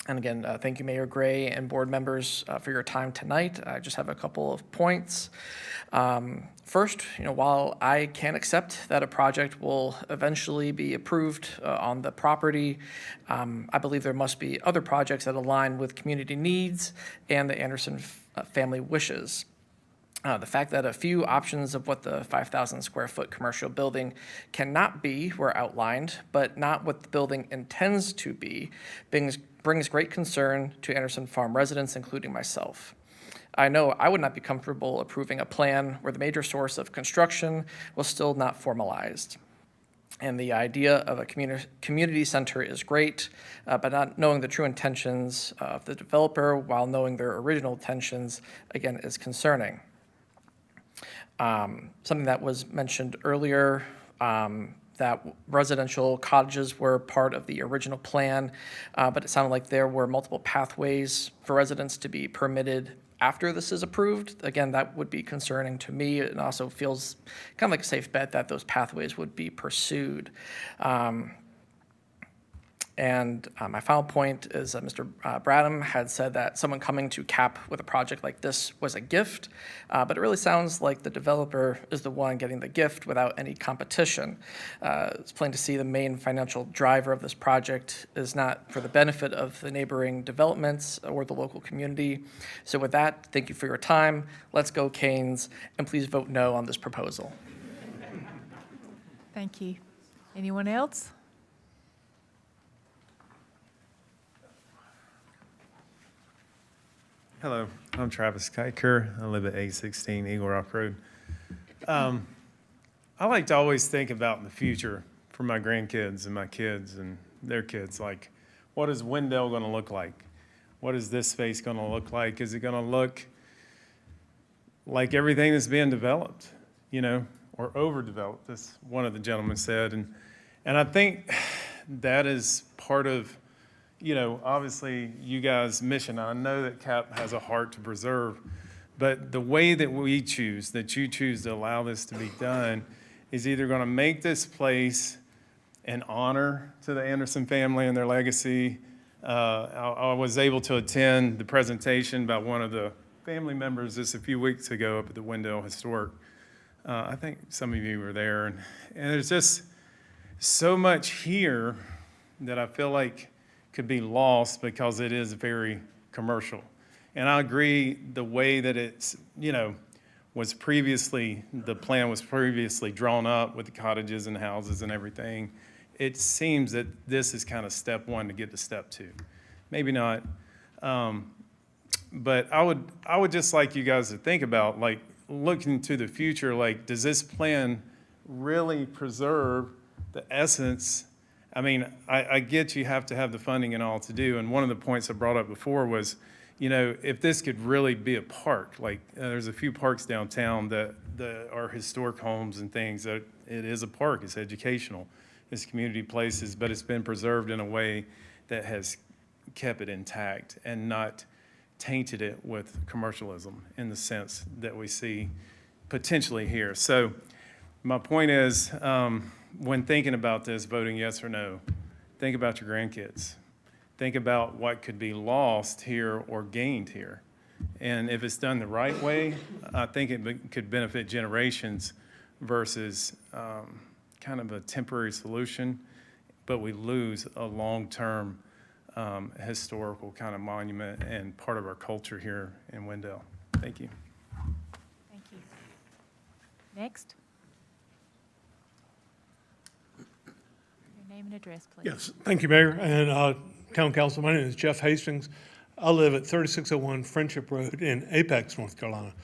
And again, thank you, Mayor Gray and board members for your time tonight. I just have a couple of points. First, while I can accept that a project will eventually be approved on the property, I believe there must be other projects that align with community needs and the Anderson family wishes. The fact that a few options of what the 5,000 square foot commercial building cannot be were outlined, but not what the building intends to be, brings great concern to Anderson Farm residents, including myself. I know I would not be comfortable approving a plan where the major source of construction was still not formalized. And the idea of a community center is great, but not knowing the true intentions of the developer while knowing their original intentions, again, is concerning. Something that was mentioned earlier, that residential cottages were part of the original plan, but it sounded like there were multiple pathways for residents to be permitted after this is approved. Again, that would be concerning to me. It also feels kind of like a safe bet that those pathways would be pursued. And my final point is that Mr. Bradham had said that someone coming to CAP with a project like this was a gift, but it really sounds like the developer is the one getting the gift without any competition. It's plain to see the main financial driver of this project is not for the benefit of the neighboring developments or the local community. So with that, thank you for your time. Let's go Canes, and please vote no on this proposal. Thank you. Anyone else? Hello, I'm Travis Kiker. I live at 816 Eagle Rock Road. I like to always think about the future for my grandkids and my kids and their kids. Like, what is Wendell going to look like? What is this space going to look like? Is it going to look like everything that's being developed, or overdeveloped, as one of the gentlemen said. And I think that is part of, obviously you guys' mission. I know that CAP has a heart to preserve, but the way that you choose to allow this to be done is either going to make this place an honor to the Anderson family and their legacy. I was able to attend the presentation by one of the family members just a few weeks ago up at the Wendell Historic. I think some of you were there, and there's just so much here that I feel like could be lost because it is very commercial. And I agree the way that it's, was previously, the plan was previously drawn up with the cottages and houses and everything. It seems that this is kind of step one to get to step two. Maybe not. But I would just like you guys to think about, like, looking to the future, like, does this plan really preserve the essence? I mean, I get you have to have the funding and all to do, and one of the points I brought up before was, if this could really be a park, like there's a few parks downtown that are historic homes and things, that it is a park, it's educational, it's community places, but it's been preserved in a way that has kept it intact and not tainted it with commercialism in the sense that we see potentially here. So my point is, when thinking about this, voting yes or no, think about your grandkids. Think about what could be lost here or gained here. And if it's done the right way, I think it could benefit generations versus kind of a temporary solution, but we lose a long-term historical kind of monument and part of our culture here in Wendell. Thank you. Thank you. Next. Name and address, please. Yes, thank you, Mayor and Town Council. My name is Jeff Hastings. I live at 3601 Friendship Road in Apex, North Carolina.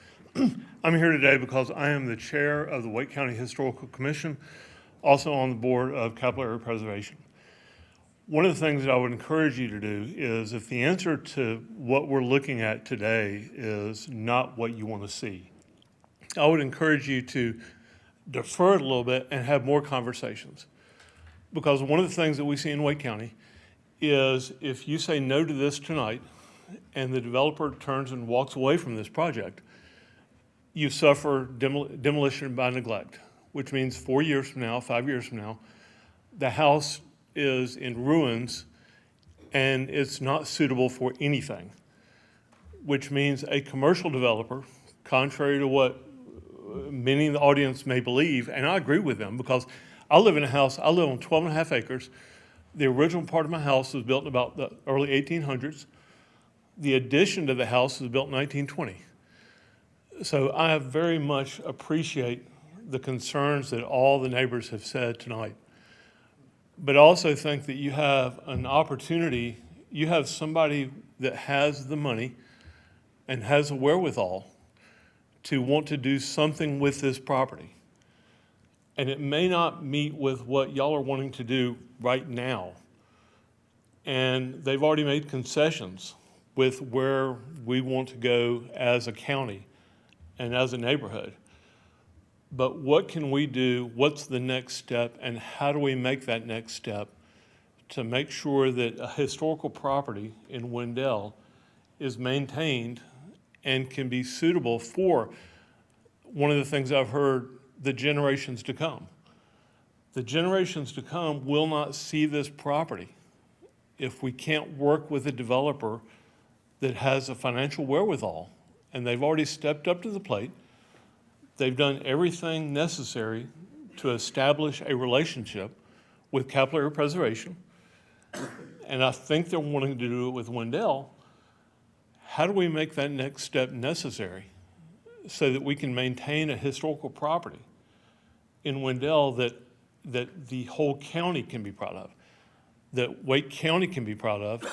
I'm here today because I am the chair of the Wake County Historical Commission, also on the board of Capital Area Preservation. One of the things that I would encourage you to do is, if the answer to what we're looking at today is not what you want to see, I would encourage you to defer it a little bit and have more conversations. Because one of the things that we see in Wake County is if you say no to this tonight and the developer turns and walks away from this project, you suffer demolition by neglect, which means 4 years from now, 5 years from now, the house is in ruins and it's not suitable for anything, which means a commercial developer, contrary to what many in the audience may believe, and I agree with them because I live in a house, I live on 12 and a half acres. The original part of my house was built in about the early 1800s. The addition to the house was built in 1920. So I very much appreciate the concerns that all the neighbors have said tonight. But I also think that you have an opportunity, you have somebody that has the money and has a wherewithal to want to do something with this property. And it may not meet with what y'all are wanting to do right now. And they've already made concessions with where we want to go as a county and as a neighborhood. But what can we do? What's the next step? And how do we make that next step to make sure that a historical property in Wendell is maintained and can be suitable for one of the things I've heard, the generations to come. The generations to come will not see this property if we can't work with a developer that has a financial wherewithal, and they've already stepped up to the plate. They've done everything necessary to establish a relationship with Capital Area Preservation, and I think they're wanting to do it with Wendell. How do we make that next step necessary so that we can maintain a historical property in Wendell that the whole county can be proud of, that Wake County can be proud of,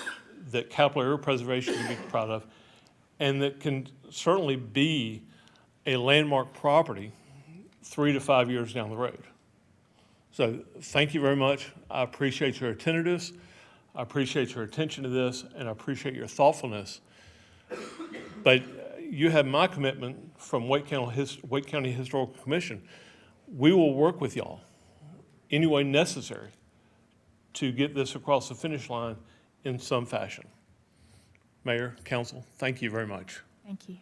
that Capital Area Preservation can be proud of, and that can certainly be a landmark property 3 to 5 years down the road. So thank you very much. I appreciate your attentiveness. I appreciate your attention to this, and I appreciate your thoughtfulness. But you have my commitment from Wake County Historical Commission. We will work with y'all any way necessary to get this across the finish line in some fashion. Mayor, council, thank you very much. Thank you.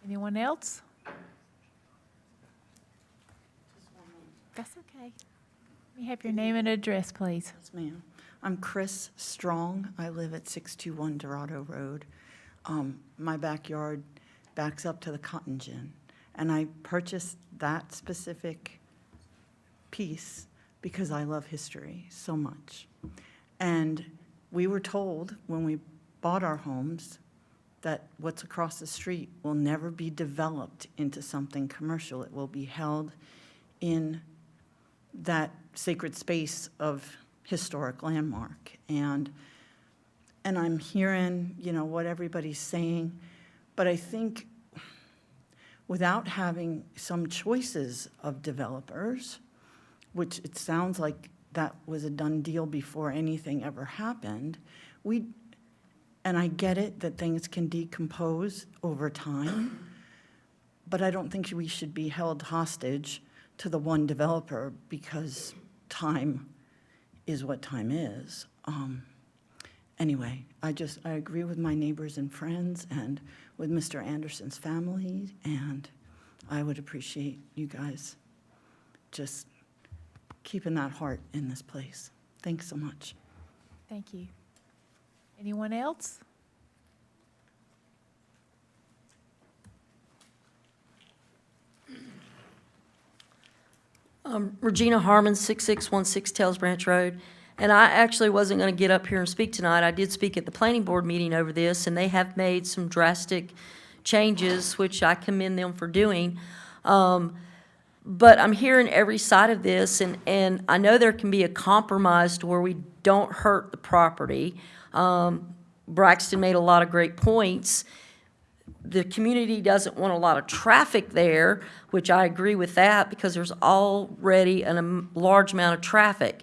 Anyone else? That's okay. May I have your name and address, please? Yes, ma'am. I'm Chris Strong. I live at 621 Dorado Road. My backyard backs up to the cotton gin, and I purchased that specific piece because I love history so much. And we were told when we bought our homes that what's across the street will never be developed into something commercial. It will be held in that sacred space of historic landmark. And I'm hearing, what everybody's saying, but I think without having some choices of developers, which it sounds like that was a done deal before anything ever happened, and I get it that things can decompose over time, but I don't think we should be held hostage to the one developer because time is what time is. Anyway, I agree with my neighbors and friends and with Mr. Anderson's family, and I would appreciate you guys just keeping that heart in this place. Thanks so much. Thank you. Anyone else? Regina Harmon, 6616 Tails Branch Road. And I actually wasn't going to get up here and speak tonight. I did speak at the planning board meeting over this, and they have made some drastic changes, which I commend them for doing. But I'm hearing every side of this, and I know there can be a compromise to where we don't hurt the property. Braxton made a lot of great points. The community doesn't want a lot of traffic there, which I agree with that, because there's already a large amount of traffic.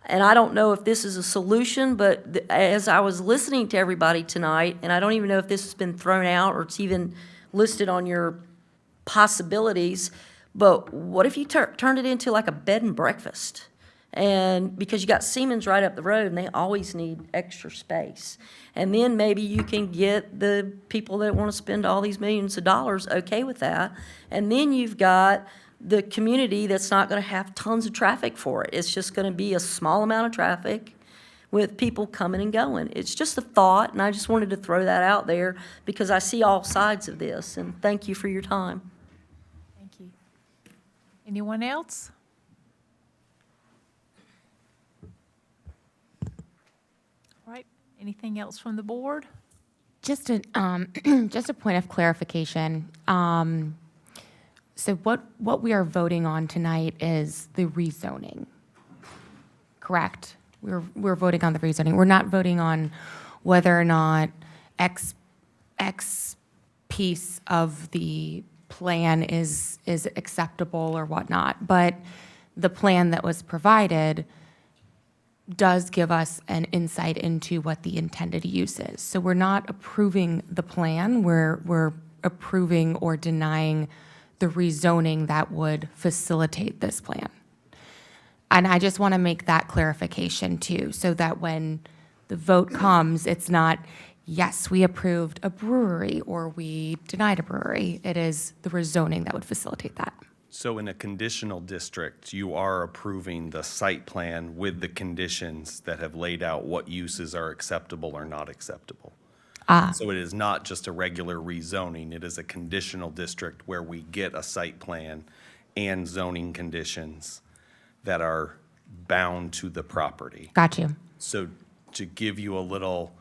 And I don't know if this is a solution, but as I was listening to everybody tonight, and I don't even know if this has been thrown out or it's even listed on your possibilities, but what if you turned it into like a bed and breakfast? And because you got Siemens right up the road and they always need extra space. And then maybe you can get the people that want to spend all these millions of dollars okay with that. And then you've got the community that's not going to have tons of traffic for it. It's just going to be a small amount of traffic with people coming and going. It's just a thought, and I just wanted to throw that out there because I see all sides of this, and thank you for your time. Thank you. Anyone else? All right, anything else from the board? Just a, just a point of clarification. So what we are voting on tonight is the rezoning, correct? We're voting on the rezoning. We're not voting on whether or not X piece of the plan is acceptable or whatnot. But the plan that was provided does give us an insight into what the intended use is. So we're not approving the plan. We're approving or denying the rezoning that would facilitate this plan. And I just want to make that clarification too, so that when the vote comes, it's not, yes, we approved a brewery or we denied a brewery. It is the rezoning that would facilitate that. So in a conditional district, you are approving the site plan with the conditions that have laid out what uses are acceptable or not acceptable. So it is not just a regular rezoning, it is a conditional district where we get a site plan and zoning conditions that are bound to the property. Got you. So to give you a little,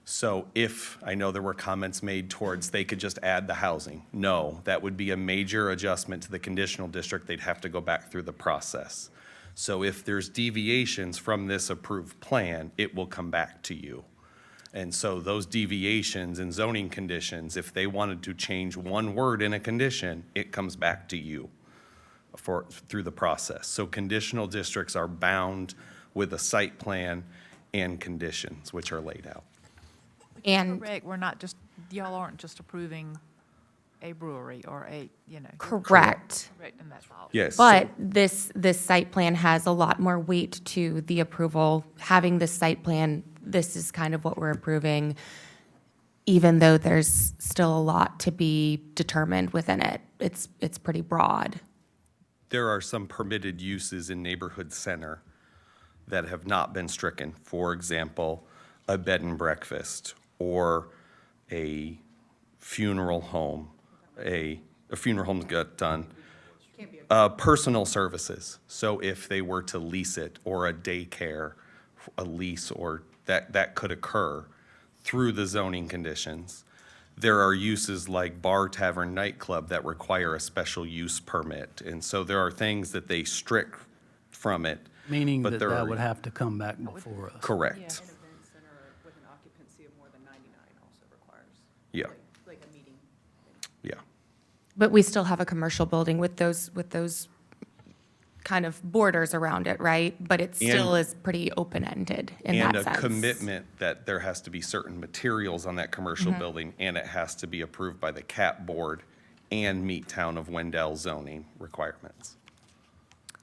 so if, I know there were comments made towards they could just add the housing. No, that would be a major adjustment to the conditional district. They'd have to go back through the process. So if there's deviations from this approved plan, it will come back to you. And so those deviations in zoning conditions, if they wanted to change one word in a condition, it comes back to you through the process. So conditional districts are bound with a site plan and conditions which are laid out. And Correct, we're not just, y'all aren't just approving a brewery or a, you know. correct. Correct, and that's all. Yes. But this site plan has a lot more weight to the approval. Having this site plan, this is kind of what we're approving, even though there's still a lot to be determined within it. It's pretty broad. There are some permitted uses in neighborhood center that have not been stricken. For example, a bed and breakfast or a funeral home. A funeral home got done. Personal services. So if they were to lease it, or a daycare, a lease, or that could occur through the zoning conditions. There are uses like bar, tavern, nightclub that require a special use permit. And so there are things that they strict from it. Meaning but that there that are- would have to come back before us. Correct. With an occupancy of more than 99 also requires. Yeah, Like a meeting. yeah. But we still have a commercial building with those kind of borders around it, right? But it still And- is pretty open-ended in And that a sense. commitment that there has to be certain materials on that commercial building, and it has to be approved by the CAP board and meet Town of Wendell zoning requirements.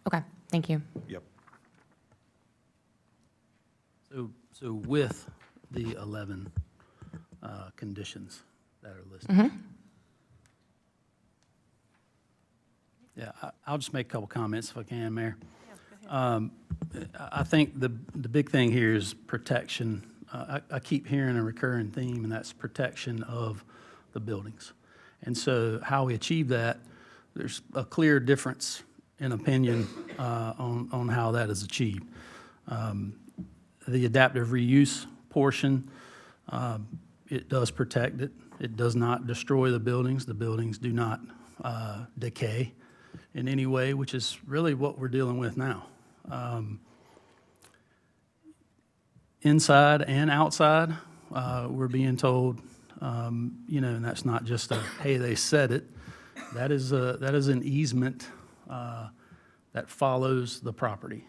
Okay, thank you. Yep. So with the 11 conditions that are listed. Yeah, I'll just make a couple comments if I can, Mayor. I think the big thing here is protection. I keep hearing a recurring theme, and that's protection of the buildings. And so how we achieve that, there's a clear difference in opinion on how that is achieved. The adaptive reuse portion, it does protect it. It does not destroy the buildings. The buildings do not decay. in any way, which is really what we're dealing with now. Inside and outside, we're being told, and that's not just a, hey, they said it. That is an easement that follows the property.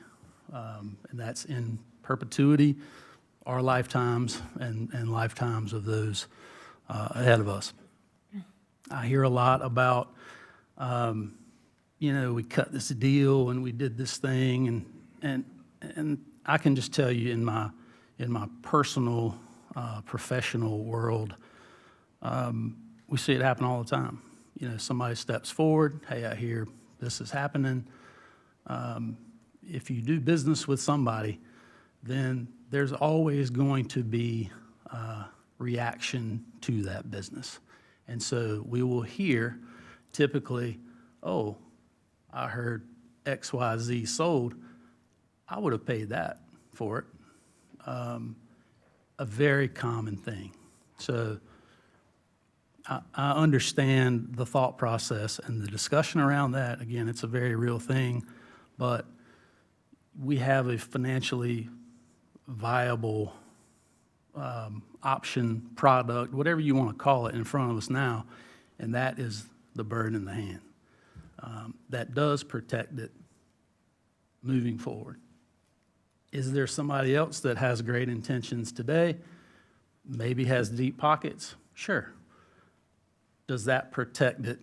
And that's in perpetuity, our lifetimes, and lifetimes of those ahead of us. I hear a lot about, we cut this deal and we did this thing, and I can just tell you in my personal, professional world, we see it happen all the time. Somebody steps forward, hey, I hear this is happening. If you do business with somebody, then there's always going to be reaction to that business. And so we will hear typically, oh, I heard XYZ sold. I would have paid that for it. A very common thing. So I understand the thought process and the discussion around that. Again, it's a very real thing, but we have a financially viable option, product, whatever you want to call it, in front of us now, and that is the bird in the hand. That does protect it moving forward. Is there somebody else that has great intentions today, maybe has deep pockets? Sure. Does that protect it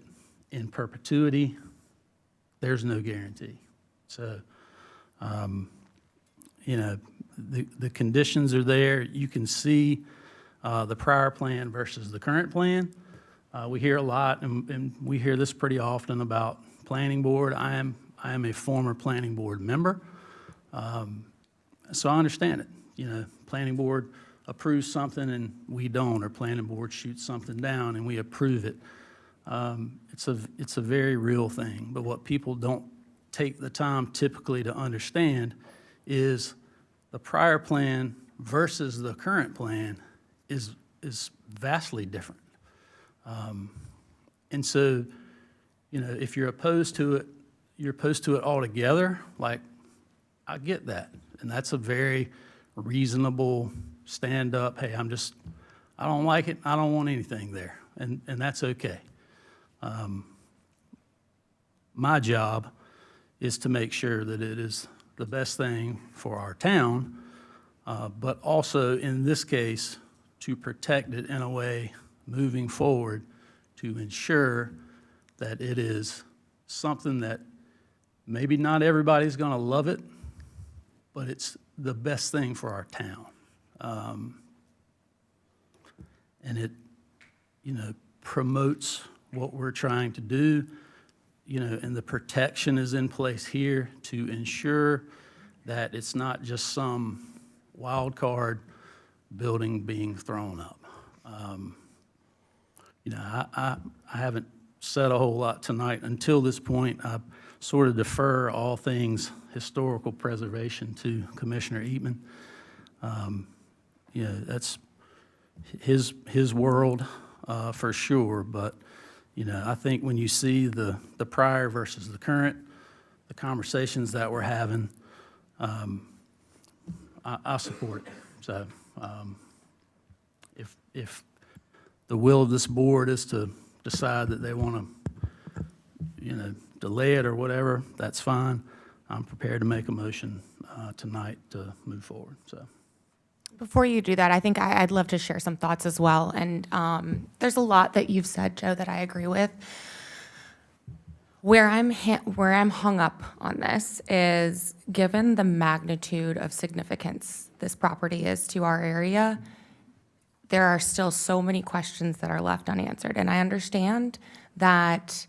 in perpetuity? There's no guarantee. So, the conditions are there. You can see the prior plan versus the current plan. We hear a lot, and we hear this pretty often about planning board. I am a former planning board member, so I understand it. Planning board approves something and we don't, or planning board shoots something down and we approve it. It's a very real thing, but what people don't take the time typically to understand is the prior plan versus the current plan is vastly different. And so, if you're opposed to it, you're opposed to it altogether. Like, I get that. And that's a very reasonable stand up, hey, I don't like it, I don't want anything there. And that's okay. My job is to make sure that it is the best thing for our town, but also in this case, to protect it in a way moving forward to ensure that it is something that maybe not everybody's going to love it, but it's the best thing for our town. And it, promotes what we're trying to do, and the protection is in place here to ensure that it's not just some wild card building being thrown up. I haven't said a whole lot tonight. Until this point, I sort of defer all things historical preservation to Commissioner Eatman. That's his world for sure, but I think when you see the prior versus the current, the conversations that we're having, I support it. So if the will of this board is to decide that they want to, delay it or whatever, that's fine. I'm prepared to make a motion tonight to move forward. So. Before you do that, I think I'd love to share some thoughts as well. And there's a lot that you've said, Joe, that I agree with. Where I'm hung up on this is, given the magnitude of significance this property is to our area, there are still so many questions that are left unanswered. And I understand that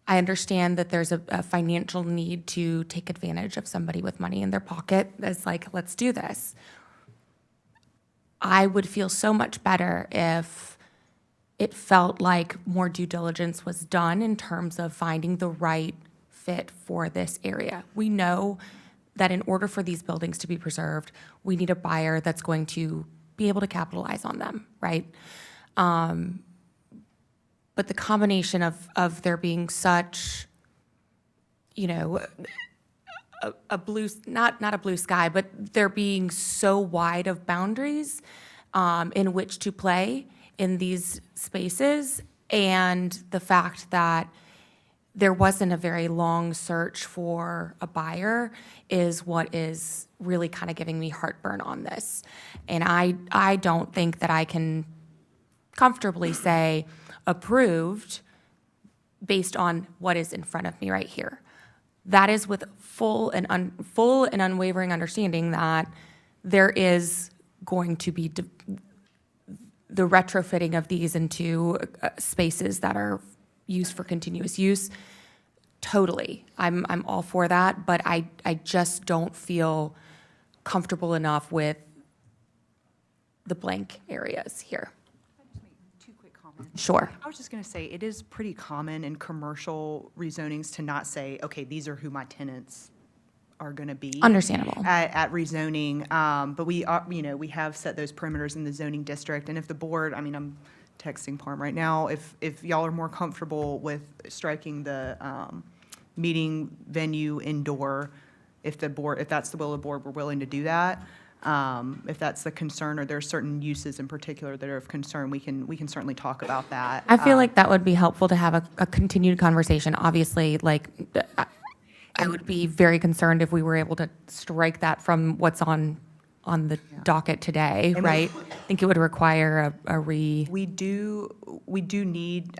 there's a financial need to take advantage of somebody with money in their pocket that's like, let's do this. I would feel so much better if it felt like more due diligence was done in terms of finding the right fit for this area. We know that in order for these buildings to be preserved, we need a buyer that's going to be able to capitalize on them, right? But the combination of there being such you know, a blue, not a blue sky, but there being so wide of boundaries in which to play in these spaces, and the fact that there wasn't a very long search for a buyer is what is really kind of giving me heartburn on this. And I don't think that I can comfortably say approved based on what is in front of me right here. That is with full and unwavering understanding that there is going to be the retrofitting of these into spaces that are used for continuous use. Totally, I'm all for that, but I just don't feel comfortable enough with the blank areas here. Two quick comments. Sure. I was just going to say, it is pretty common in commercial rezonings to not say, okay, these are who my tenants are going to be. Understandable. At rezoning, but we are, you know, we have set those perimeters in the zoning district, and if the board, I mean, I'm texting Parm right now, if y'all are more comfortable with striking the meeting venue indoor, if that's the will of the board, we're willing to do that. If that's the concern, or there's certain uses in particular that are of concern, we can certainly talk about that. I feel like that would be helpful to have a continued conversation. Obviously, like, I would be very concerned if we were able to strike that from what's on the docket today, And right? I think it would require We do need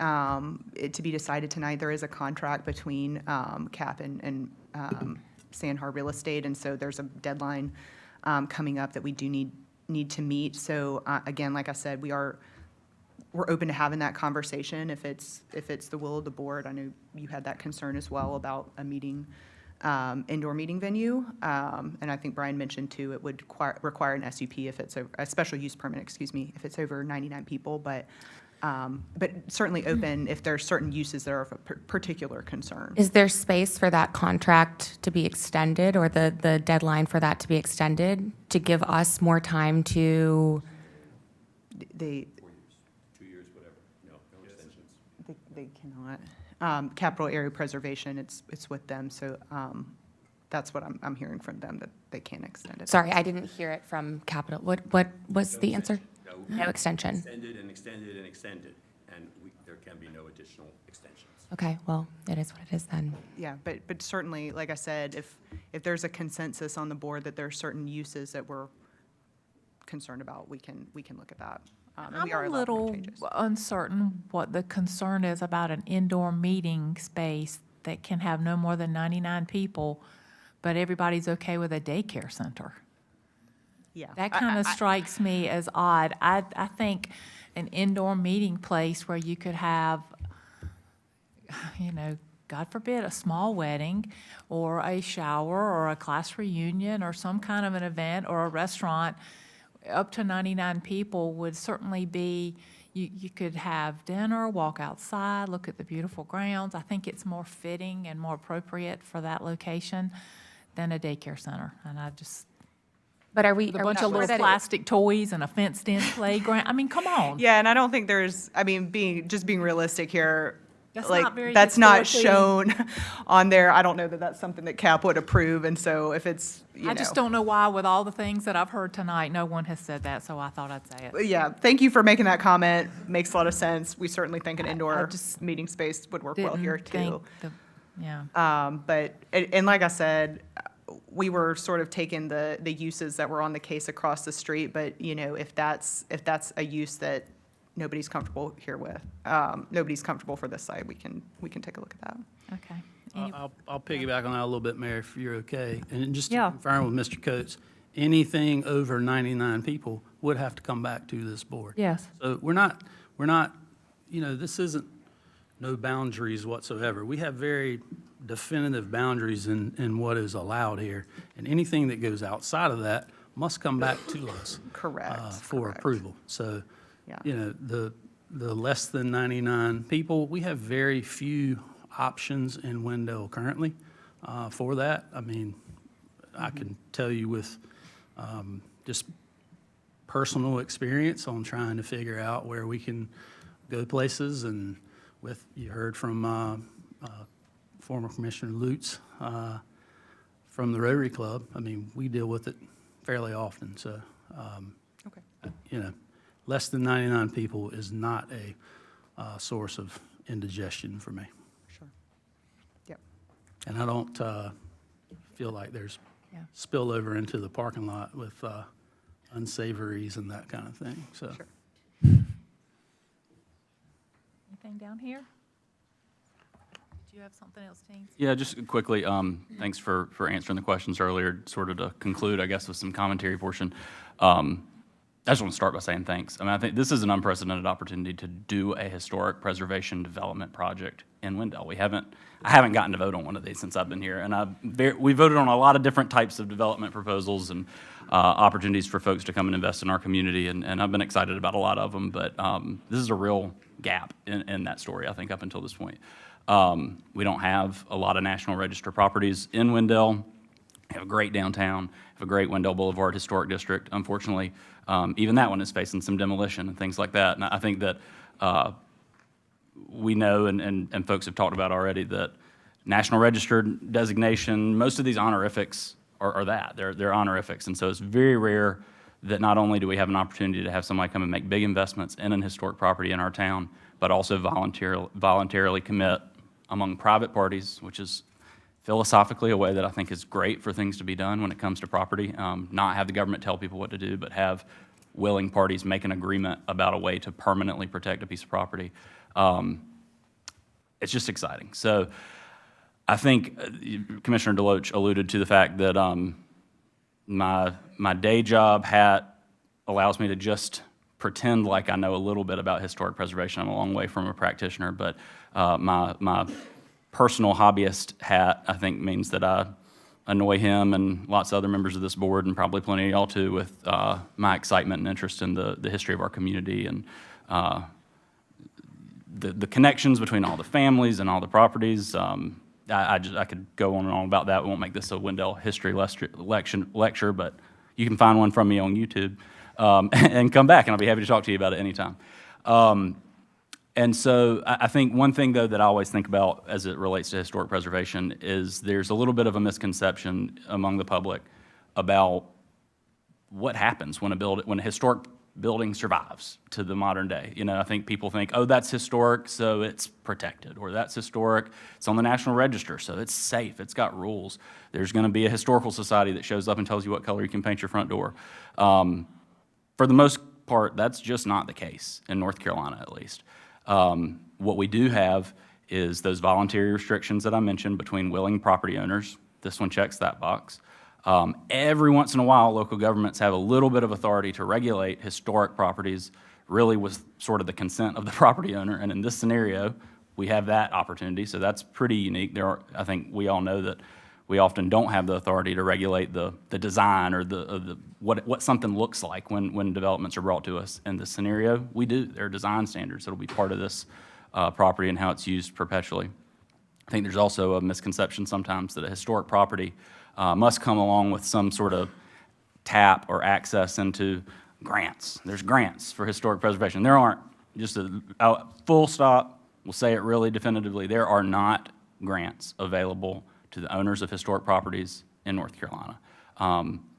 it to be decided tonight. There is a contract between CAP and Sandhar Real Estate, and so there's a deadline coming up that we do need to meet. So again, like I said, we're open to having that conversation if it's the will of the board. I know you had that concern as well about a meeting, indoor meeting venue. And I think Brian mentioned too, it would require an SUP if it's a special use permit, excuse me, if it's over 99 people, but certainly open if there's certain uses that are of a particular concern. Is there space for that contract to be extended, or the deadline for that to be extended, to give us more time to? They 2 years, whatever. No extensions. They cannot. Capital area preservation, it's with them, so that's what I'm hearing from them, that they can't extend it. Sorry, I didn't hear it from Capital. What was the answer? No extension. Extended and extended and extended, and there can be no additional extensions. Okay, well, it is what it is then. Yeah, but certainly, like I said, if there's a consensus on the board that there are certain uses that we're concerned about, we can look at that. And we are I'm a allowed to make little changes. uncertain what the concern is about an indoor meeting space that can have no more than 99 people, but everybody's okay with a daycare center. Yeah. That kind of strikes me as odd. I think an indoor meeting place where you could have, you know, God forbid, a small wedding or a shower or a class reunion or some kind of an event or a restaurant, up to 99 people would certainly be, you could have dinner, walk outside, look at the beautiful grounds. I think it's more fitting and more appropriate for that location than a daycare center. And I just, But are we? with a are we bunch of sure little that it- plastic toys and a fenced-in playground. I mean, come on. Yeah, and I don't think there's, I mean, being realistic here, That's like, not very that's not historically- shown on there. I don't know that that's something that CAP would approve, and so if it's, I just don't know why, with all the things that I've heard tonight, no one has said that, so I thought I'd say it. Yeah, thank you for making that comment. Makes a lot of sense. We certainly think an indoor just meeting space would work well here, Didn't too. think yeah. But, and like I said, we were sort of taking the uses that were on the case across the street, but, you know, if that's a use that nobody's comfortable here with, nobody's comfortable for this site, we can take a look at that. Okay. I'll piggyback on that a little bit, Mayor, if you're okay. And just to Yeah. confirm with Mr. Coates, anything over 99 people would have to come back to this board. Yes. So we're not, you know, this isn't no boundaries whatsoever. We have very definitive boundaries in what is allowed here. And anything that goes outside of that must come back to us. Correct. For approval. So, Yeah. you know, the less than 99 people, we have very few options in Wendell currently for that. I mean, I can tell you with just personal experience on trying to figure out where we can go places, and with, you heard from former Commissioner Lutz from the Rotary Club. I mean, we deal with it fairly often, so, you know, less than 99 people is not a source of indigestion for me. Sure. Yep. And I don't feel like there's spillover into the parking lot with unsavories and that kind of thing, so. Sure. Anything down here? Did you have something else, Dean? Yeah, just quickly, thanks for answering the questions earlier. Sort of to conclude, I guess, with some commentary portion. I just want to start by saying thanks. I mean, I think this is an unprecedented opportunity to do a historic preservation development project in Wendell. I haven't gotten to vote on one of these since I've been here, and we voted on a lot of different types of development proposals and opportunities for folks to come and invest in our community, and I've been excited about a lot of them, but this is a real gap in that story, I think, up until this point. We don't have a lot of National Register properties in Wendell. We have a great downtown, have a great Wendell Boulevard Historic District. Unfortunately, even that one is facing some demolition and things like that. And I think that we know, and folks have talked about already, that National Register designation, most of these honorifics are that. They're honorifics. And so it's very rare that not only do we have an opportunity to have somebody come and make big investments in an historic property in our town, but also voluntarily commit among private parties, which is philosophically a way that I think is great for things to be done when it comes to property. Not have the government tell people what to do, but have willing parties make an agreement about a way to permanently protect a piece of property. It's just exciting. So I think Commissioner Deloach alluded to the fact that my day job hat allows me to just pretend like I know a little bit about historic preservation. I'm a long way from a practitioner, but my personal hobbyist hat, I think, means that I annoy him and lots of other members of this board, and probably plenty of y'all too, with my excitement and interest in the history of our community and the connections between all the families and all the properties. I could go on and on about that. We won't make this a Wendell history lecture, but you can find one from me on YouTube and come back, and I'll be happy to talk to you about it anytime. And so I think one thing, though, that I always think about as it relates to historic preservation is there's a little bit of a misconception among the public about what happens when a historic building survives to the modern day. You know, I think people think, oh, that's historic, so it's protected, or that's historic, it's on the National Register, so it's safe, it's got rules. There's going to be a historical society that shows up and tells you what color you can paint your front door. For the most part, that's just not the case, in North Carolina at least. What we do have is those voluntary restrictions that I mentioned between willing property owners. This one checks that box. Every once in a while, local governments have a little bit of authority to regulate historic properties, really with sort of the consent of the property owner. And in this scenario, we have that opportunity, so that's pretty unique. I think we all know that we often don't have the authority to regulate the design or what something looks like when developments are brought to us. In this scenario, we do. There are design standards that will be part of this property and how it's used perpetually. I think there's also a misconception sometimes that a historic property must come along with some sort of tap or access into grants. There's grants for historic preservation. There aren't. Just a full stop, we'll say it really definitively, there are not grants available to the owners of historic properties in North Carolina.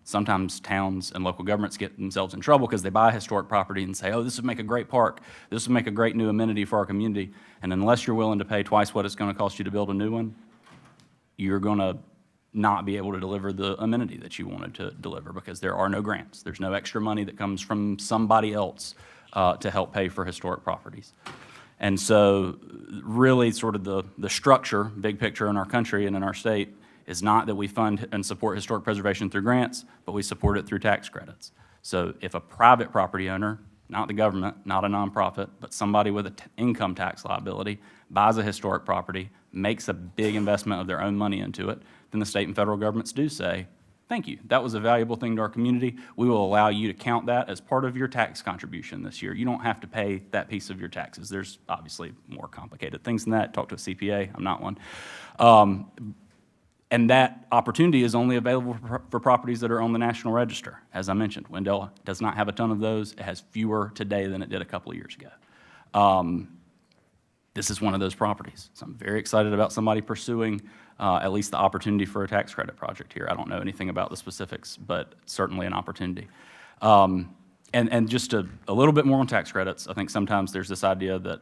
Sometimes towns and local governments get themselves in trouble because they buy a historic property and say, oh, this would make a great park, this would make a great new amenity for our community, and unless you're willing to pay twice what it's going to cost you to build a new one, you're going to not be able to deliver the amenity that you wanted to deliver because there are no grants. There's no extra money that comes from somebody else to help pay for historic properties. And so really sort of the structure, big picture in our country and in our state is not that we fund and support historic preservation through grants, but we support it through tax credits. So if a private property owner, not the government, not a nonprofit, but somebody with an income tax liability, buys a historic property, makes a big investment of their own money into it, then the state and federal governments do say, thank you, that was a valuable thing to our community. We will allow you to count that as part of your tax contribution this year. You don't have to pay that piece of your taxes. There's obviously more complicated things than that. Talk to a CPA, I'm not one. And that opportunity is only available for properties that are on the National Register. As I mentioned, Wendell does not have a ton of those. It has fewer today than it did a couple of years ago. this is one of those properties. So I'm very excited about somebody pursuing at least the opportunity for a tax credit project here. I don't know anything about the specifics, but certainly an opportunity. And just a little bit more on tax credits. I think sometimes there's this idea that,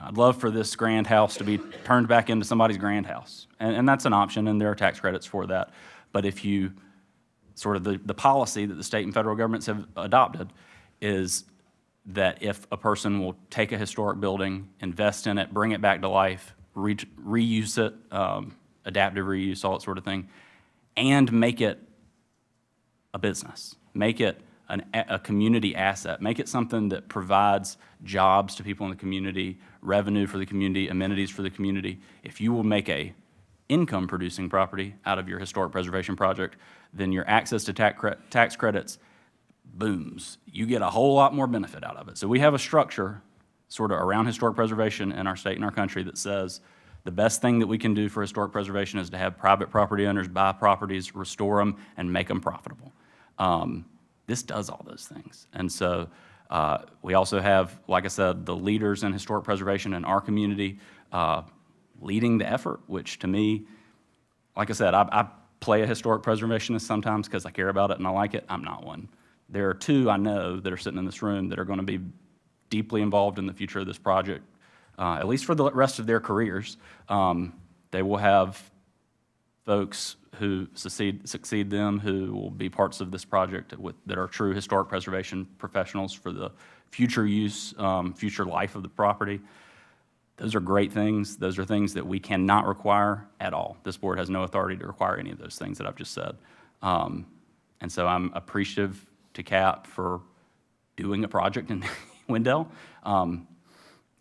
I'd love for this grand house to be turned back into somebody's grand house. And that's an option, and there are tax credits for that. But if you, sort of the policy that the state and federal governments have adopted is that if a person will take a historic building, invest in it, bring it back to life, reuse it, adaptive reuse, all that sort of thing, and make it a business, make it a community asset, make it something that provides jobs to people in the community, revenue for the community, amenities for the community. If you will make a income-producing property out of your historic preservation project, then your access to tax credits booms. You get a whole lot more benefit out of it. So we have a structure sort of around historic preservation in our state and our country that says the best thing that we can do for historic preservation is to have private property owners buy properties, restore them, and make them profitable. This does all those things. And so we also have, like I said, the leaders in historic preservation in our community leading the effort, which to me, like I said, I play a historic preservationist sometimes because I care about it and I like it. I'm not one. There are two I know that are sitting in this room that are going to be deeply involved in the future of this project, at least for the rest of their careers. They will have folks who succeed them who will be parts of this project that are true historic preservation professionals for the future use, future life of the property. Those are great things. Those are things that we cannot require at all. This board has no authority to require any of those things that I've just said. And so I'm appreciative to CAP for doing a project in Wendell. I'm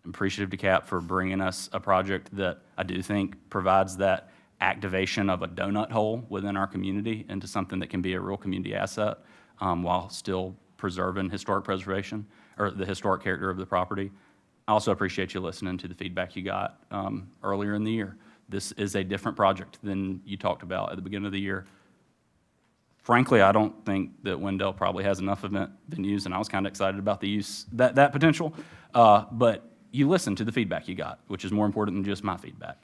appreciative to CAP for bringing us a project that I do think provides that activation of a donut hole within our community into something that can be a real community asset while still preserving historic preservation or the historic character of the property. I also appreciate you listening to the feedback you got earlier in the year. This is a different project than you talked about at the beginning of the year. Frankly, I don't think that Wendell probably has enough event venues, and I was kind of excited about the use, that potential. But you listened to the feedback you got, which is more important than just my feedback.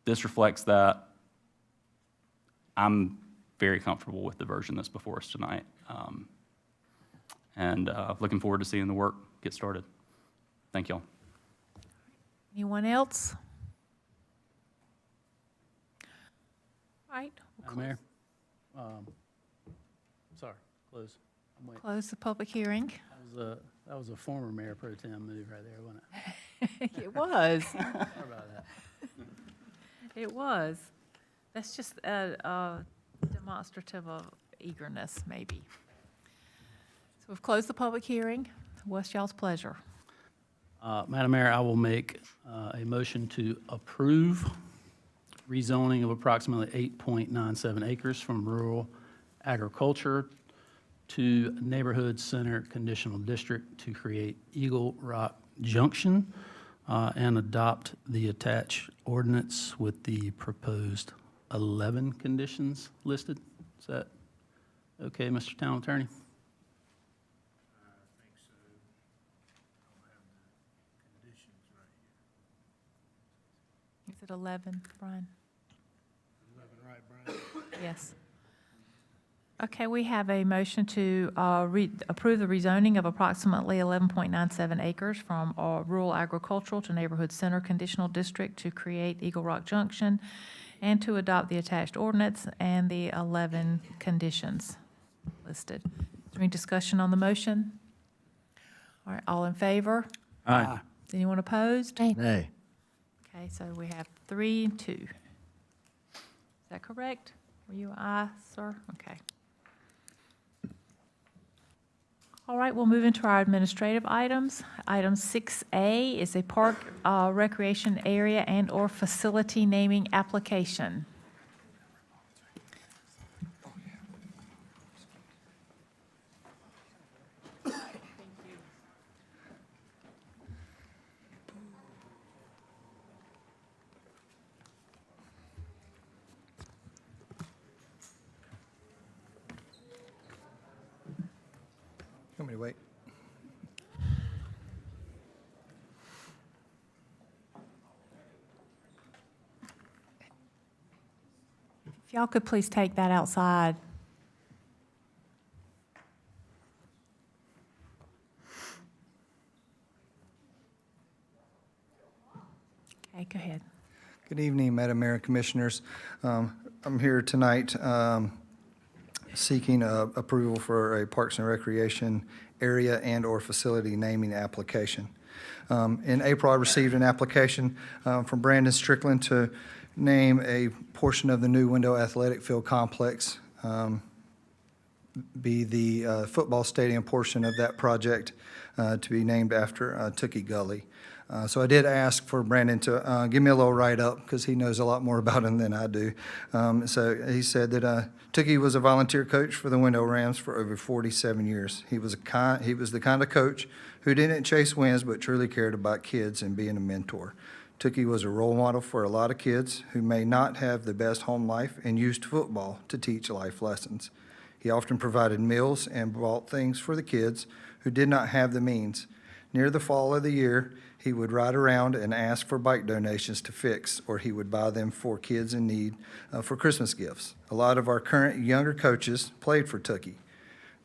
This reflects that. I'm very comfortable with the version that's before us tonight. And looking forward to seeing the work get started. Thank y'all. Anyone else? All right. Madam Mayor? Sorry, close. I'm waiting. Close the public hearing. That was a former Mayor Pro Tem move right there, wasn't it? It was. Sorry about that. It was. That's just a demonstrative of eagerness, maybe. So we've closed the public hearing. What's y'all's pleasure? Madam Mayor, I will make a motion to approve rezoning of approximately 8.97 acres from rural agriculture to neighborhood center conditional district to create Eagle Rock Junction and adopt the attached ordinance with the proposed 11 conditions listed. Is that okay, Mr. Town Attorney? Is it 11, Brian? 11, right, Brian? Yes. Okay, we have a motion to approve the rezoning of approximately 11.97 acres from rural agricultural to neighborhood center conditional district to create Eagle Rock Junction and to adopt the attached ordinance and the 11 conditions listed. Is there any discussion on the motion? All right, all in favor? Aye. Anyone opposed? Nay. Okay, so we have 3 and 2. Is that correct? Were you aye, sir? Okay. All right, we'll move into our administrative items. Item 6A is a park recreation area and/or facility naming application. Want me to wait? If y'all could please take that outside. Okay, go ahead. Good evening, Madam Mayor and Commissioners. I'm here tonight seeking approval for a Parks and Recreation area and/or facility naming application. In April, I received an application from Brandon Strickland to name a portion of the new Wendell Athletic Field Complex, be the football stadium portion of that project to be named after Tookie Gully. So I did ask for Brandon to give me a little write-up, because he knows a lot more about him than I do. So he said that Tookie was a volunteer coach for the Wendell Rams for over 47 years. He was the kind of coach who didn't chase wins, but truly cared about kids and being a mentor. Tookie was a role model for a lot of kids who may not have the best home life and used football to teach life lessons. He often provided meals and bought things for the kids who did not have the means. Near the fall of the year, he would ride around and ask for bike donations to fix, or he would buy them for kids in need for Christmas gifts. A lot of our current younger coaches played for Tookie.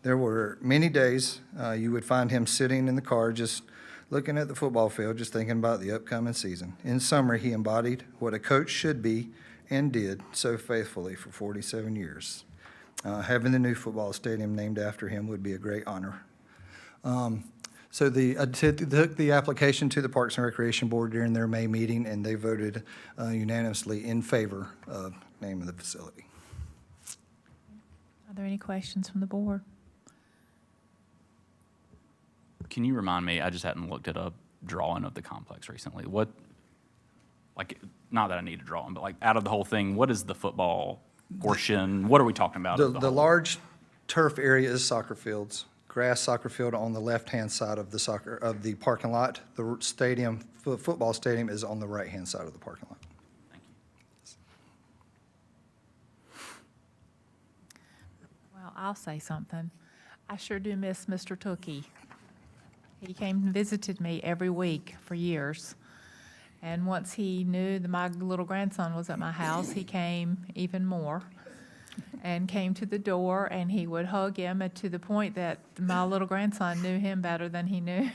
There were many days you would find him sitting in the car just looking at the football field, just thinking about the upcoming season. In summer, he embodied what a coach should be and did so faithfully for 47 years. Having the new football stadium named after him would be a great honor. So I took the application to the Parks and Recreation Board during their May meeting, and they voted unanimously in favor of naming the facility. Are there any questions from the board? Can you remind me, I just hadn't looked at a drawing of the complex recently. What, like, not that I need a drawing, but like out of the whole thing, what is the football portion? What are we talking about? The large turf area is soccer fields. Grass soccer field on the left-hand side of the parking lot. The stadium, football stadium, is on the right-hand side of the parking lot. Thank you. Well, I'll say something. I sure do miss Mr. Tookie. He came and visited me every week for years. And once he knew that my little grandson was at my house, he came even more and came to the door, and he would hug him, and to the point that my little grandson knew him better than he knew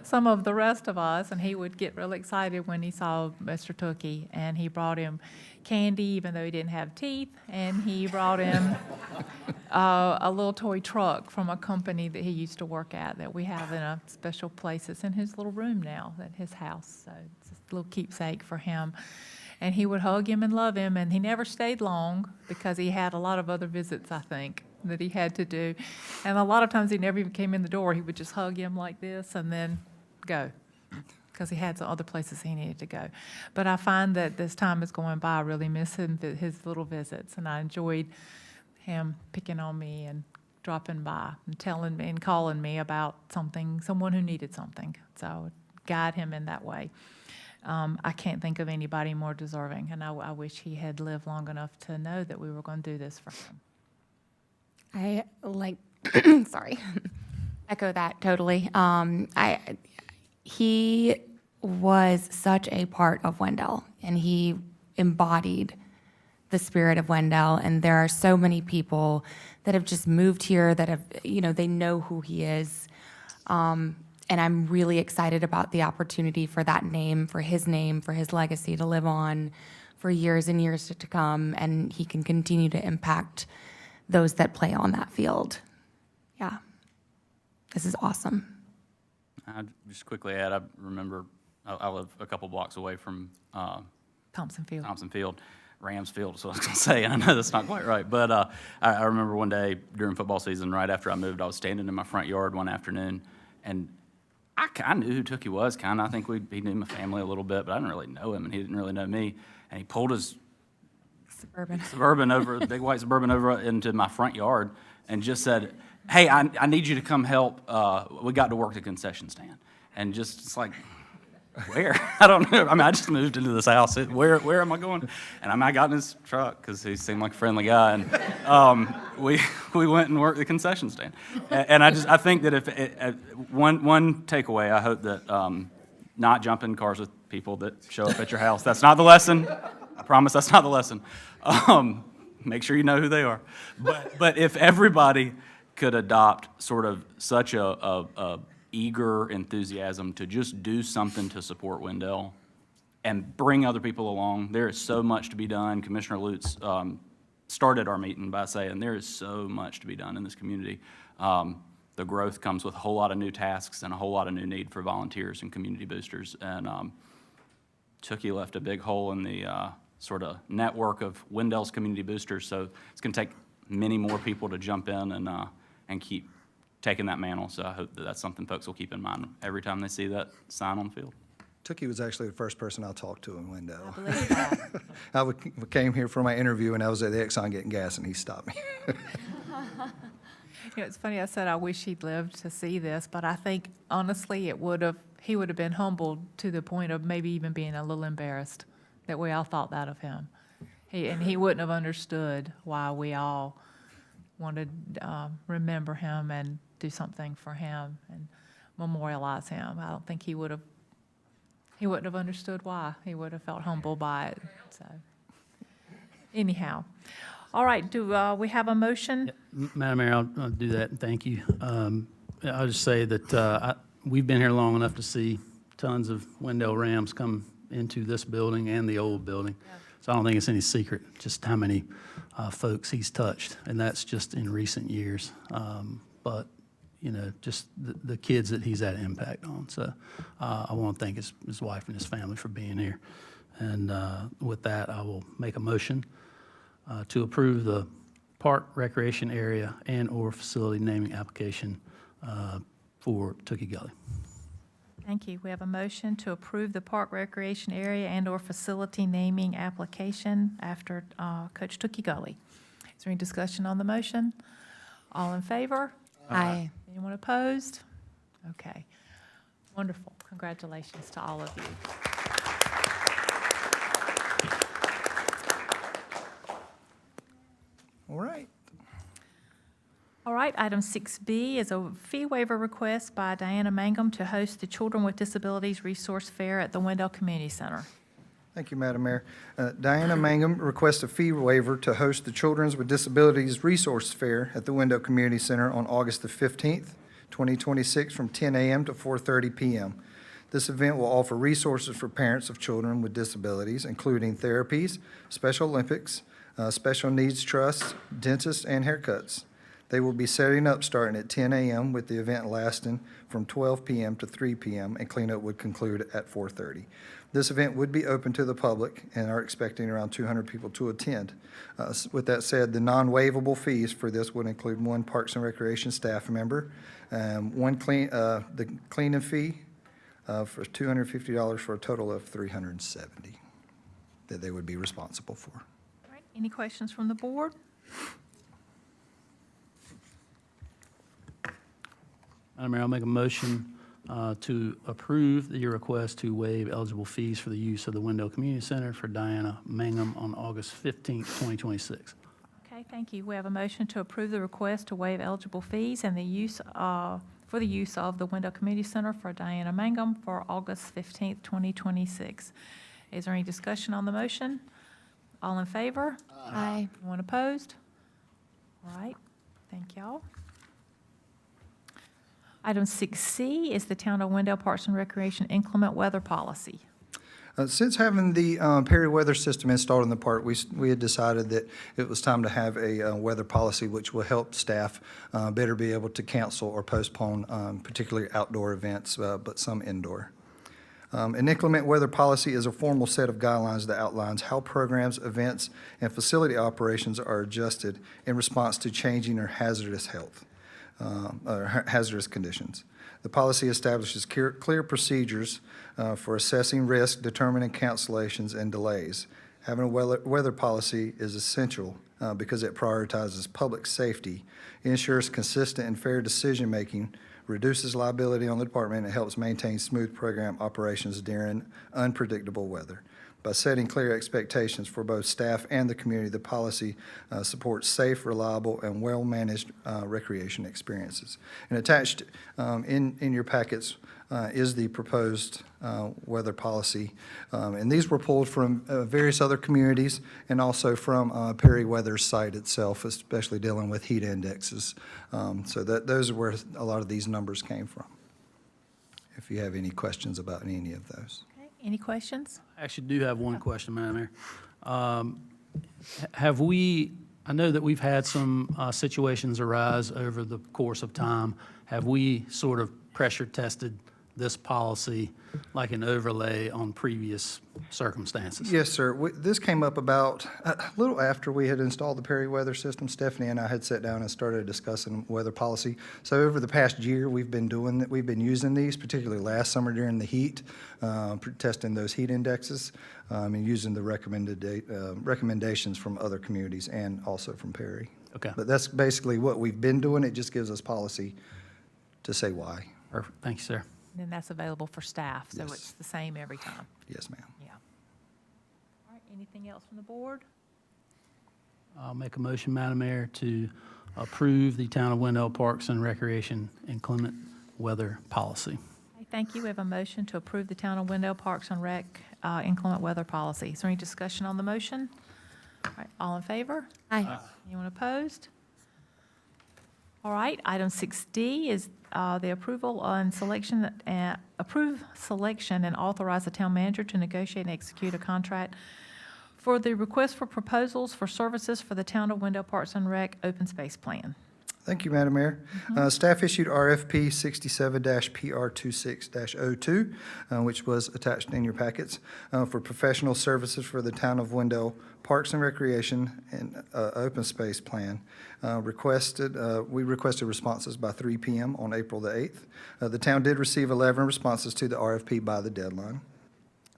some of the rest of us, and he would get really excited when he saw Mr. Tookie, and he brought him candy even though he didn't have teeth, and he brought him a little toy truck from a company that he used to work at that we have in a special place. It's in his little room now at his house, so it's a little keepsake for him. And he would hug him and love him, and he never stayed long because he had a lot of other visits, I think, that he had to do. And a lot of times he never even came in the door. He would just hug him like this and then go, because he had some other places he needed to go. But I find that this time is going by, I really miss his little visits, and I enjoyed him picking on me and dropping by and telling me and calling me about someone who needed something. So I would guide him in that way. I can't think of anybody more deserving, and I wish he had lived long enough to know that we were going to do this for him. Sorry, echo that totally. He was such a part of Wendell, and he embodied the spirit of Wendell, and there are so many people that have just moved here that have, they know who he is. And I'm really excited about the opportunity for that name, for his legacy to live on for years and years to come, and he can continue to impact those that play on that field. Yeah, this is awesome. I'd just quickly add, I remember I live a couple blocks away from Thompson Field. Rams Field is what I was going to say, and I know that's not quite right. But I remember one day during football season, right after I moved, I was standing in my front yard one afternoon, and I knew who Tookie was, kind of. I think he knew my family a little bit, but I didn't really know him, and he didn't really know me. And he pulled his Suburban over, big white Suburban over into my front yard and just said, "Hey, I need you to come help. We got to work the concession stand." And just, it's like, where? I don't know. I mean, I just moved into this house. Where am I going? And I got in his truck because he seemed like a friendly guy, and we went and worked the concession stand. And I think that if one takeaway, I hope that not jump in cars with people that show up at your house. That's not the lesson. I promise that's not the lesson. Make sure you know who they are. But if everybody could adopt sort of such a eager enthusiasm to just do something to support Wendell and bring other people along, there is so much to be done. Commissioner Lutz started our meeting by saying there is so much to be done in this community. The growth comes with a whole lot of new tasks and a whole lot of new need for volunteers and community boosters. And Tookie left a big hole in the sort of network of Wendell's community boosters. So it's going to take many more people to jump in and keep taking that mantle. So I hope that that's something folks will keep in mind every time they see that sign on the field. Tookie was actually the first person I talked to in Wendell. I believe that. I came here for my interview, and I was at the Exxon getting gas, and he stopped me. You know, it's funny, I said I wish he'd lived to see this, but I think honestly, he would have been humbled to the point of maybe even being a little embarrassed that we all thought that of him. He wouldn't have understood why we all wanted to remember him and do something for him and memorialize him. I don't think he wouldn't have understood why. He would have felt humbled by it. So anyhow. All right, do we have a motion? Madam Mayor, I'll do that, and thank you. I'll just say that we've been here long enough to see tons of Wendell Rams come into this building and the old building. Yeah. So I don't think it's any secret just how many folks he's touched, and that's just in recent years. But, you know, just the kids that he's had impact on. So I want to thank his wife and his family for being here. And with that, I will make a motion to approve the park recreation area and/or facility naming application for Tookie Gully. Thank you. We have a motion to approve the park recreation area and/or facility naming application after Coach Tookie Gully. Is there any discussion on the motion? All in favor? Aye. Anyone opposed? Okay. Wonderful. Congratulations to all of you. All right. All right, item 6B is a fee waiver request by Diana Mangum to host the Children with Disabilities Resource Fair at the Wendell Community Center. Thank you, Madam Mayor. Diana Mangum requests a fee waiver to host the Children's with Disabilities Resource Fair at the Wendell Community Center on August the 15th, 2026, from 10 a.m. to 4:30 p.m. This event will offer resources for parents of children with disabilities, including therapies, Special Olympics, special needs trusts, dentists, and haircuts. They will be setting up starting at 10 a.m. with the event lasting from 12 p.m. to 3 p.m. and cleanup would conclude at 4:30. This event would be open to the public and are expecting around 200 people to attend. With that said, the non-waivable fees for this would include one Parks and Recreation staff member, the cleaning fee for $250 for a total of $370 that they would be responsible for. All right, any questions from the board? Madam Mayor, I'll make a motion to approve your request to waive eligible fees for the use of the Wendell Community Center for Diana Mangum on August 15th, 2026. Okay, thank you. We have a motion to approve the request to waive eligible fees and the use for the use of the Wendell Community Center for Diana Mangum for August 15th, 2026. Is there any discussion on the motion? All in favor? Aye. Anyone opposed? All right, thank y'all. Item 6C is the Town of Wendell Parks and Recreation inclement weather policy. Since having the Perry weather system installed in the park, we had decided that it was time to have a weather policy which will help staff better be able to cancel or postpone particularly outdoor events, but some indoor. An inclement weather policy is a formal set of guidelines that outlines how programs, events, and facility operations are adjusted in response to changing or hazardous hazardous conditions. The policy establishes clear procedures for assessing risk, determining cancellations, and delays. Having a weather policy is essential because it prioritizes public safety, ensures consistent and fair decision-making, reduces liability on the department, and helps maintain smooth program operations during unpredictable weather. By setting clear expectations for both staff and the community, the policy supports safe, reliable, and well-managed recreation experiences. And attached in your packets is the proposed weather policy. And these were pulled from various other communities and also from Perry Weather's site itself, especially dealing with heat indexes. So those are where a lot of these numbers came from. If you have any questions about any of those. Okay, any questions? I actually do have one question, Madam Mayor. I know that we've had some situations arise over the course of time. Have we sort of pressure tested this policy like an overlay on previous circumstances? Yes, sir. This came up about a little after we had installed the Perry weather system. Stephanie and I had sat down and started discussing weather policy. So over the past year, we've been using these, particularly last summer during the heat, testing those heat indexes, and using the recommendations from other communities and also from Perry. Okay. But that's basically what we've been doing. It just gives us policy to say why. Perfect. Thank you, sir. And then that's available for staff, so Yes. it's the same every time. Yes, ma'am. Yeah. All right, anything else from the board? I'll make a motion, Madam Mayor, to approve the Town of Wendell Parks and Recreation inclement weather policy. Okay, thank you. We have a motion to approve the Town of Wendell Parks and Rec inclement weather policy. Is there any discussion on the motion? All right, all in favor? Aye. Anyone opposed? All right, item 6D is the approval on selection, approve selection and authorize the town manager to negotiate and execute a contract for the request for proposals for services for the Town of Wendell Parks and Rec Open Space Plan. Thank you, Madam Mayor. Staff issued RFP 67-PR26-02, which was attached in your packets, for professional services for the Town of Wendell Parks and Recreation and Open Space Plan. We requested responses by 3 p.m. on April the 8th. The town did receive 11 responses to the RFP by the deadline.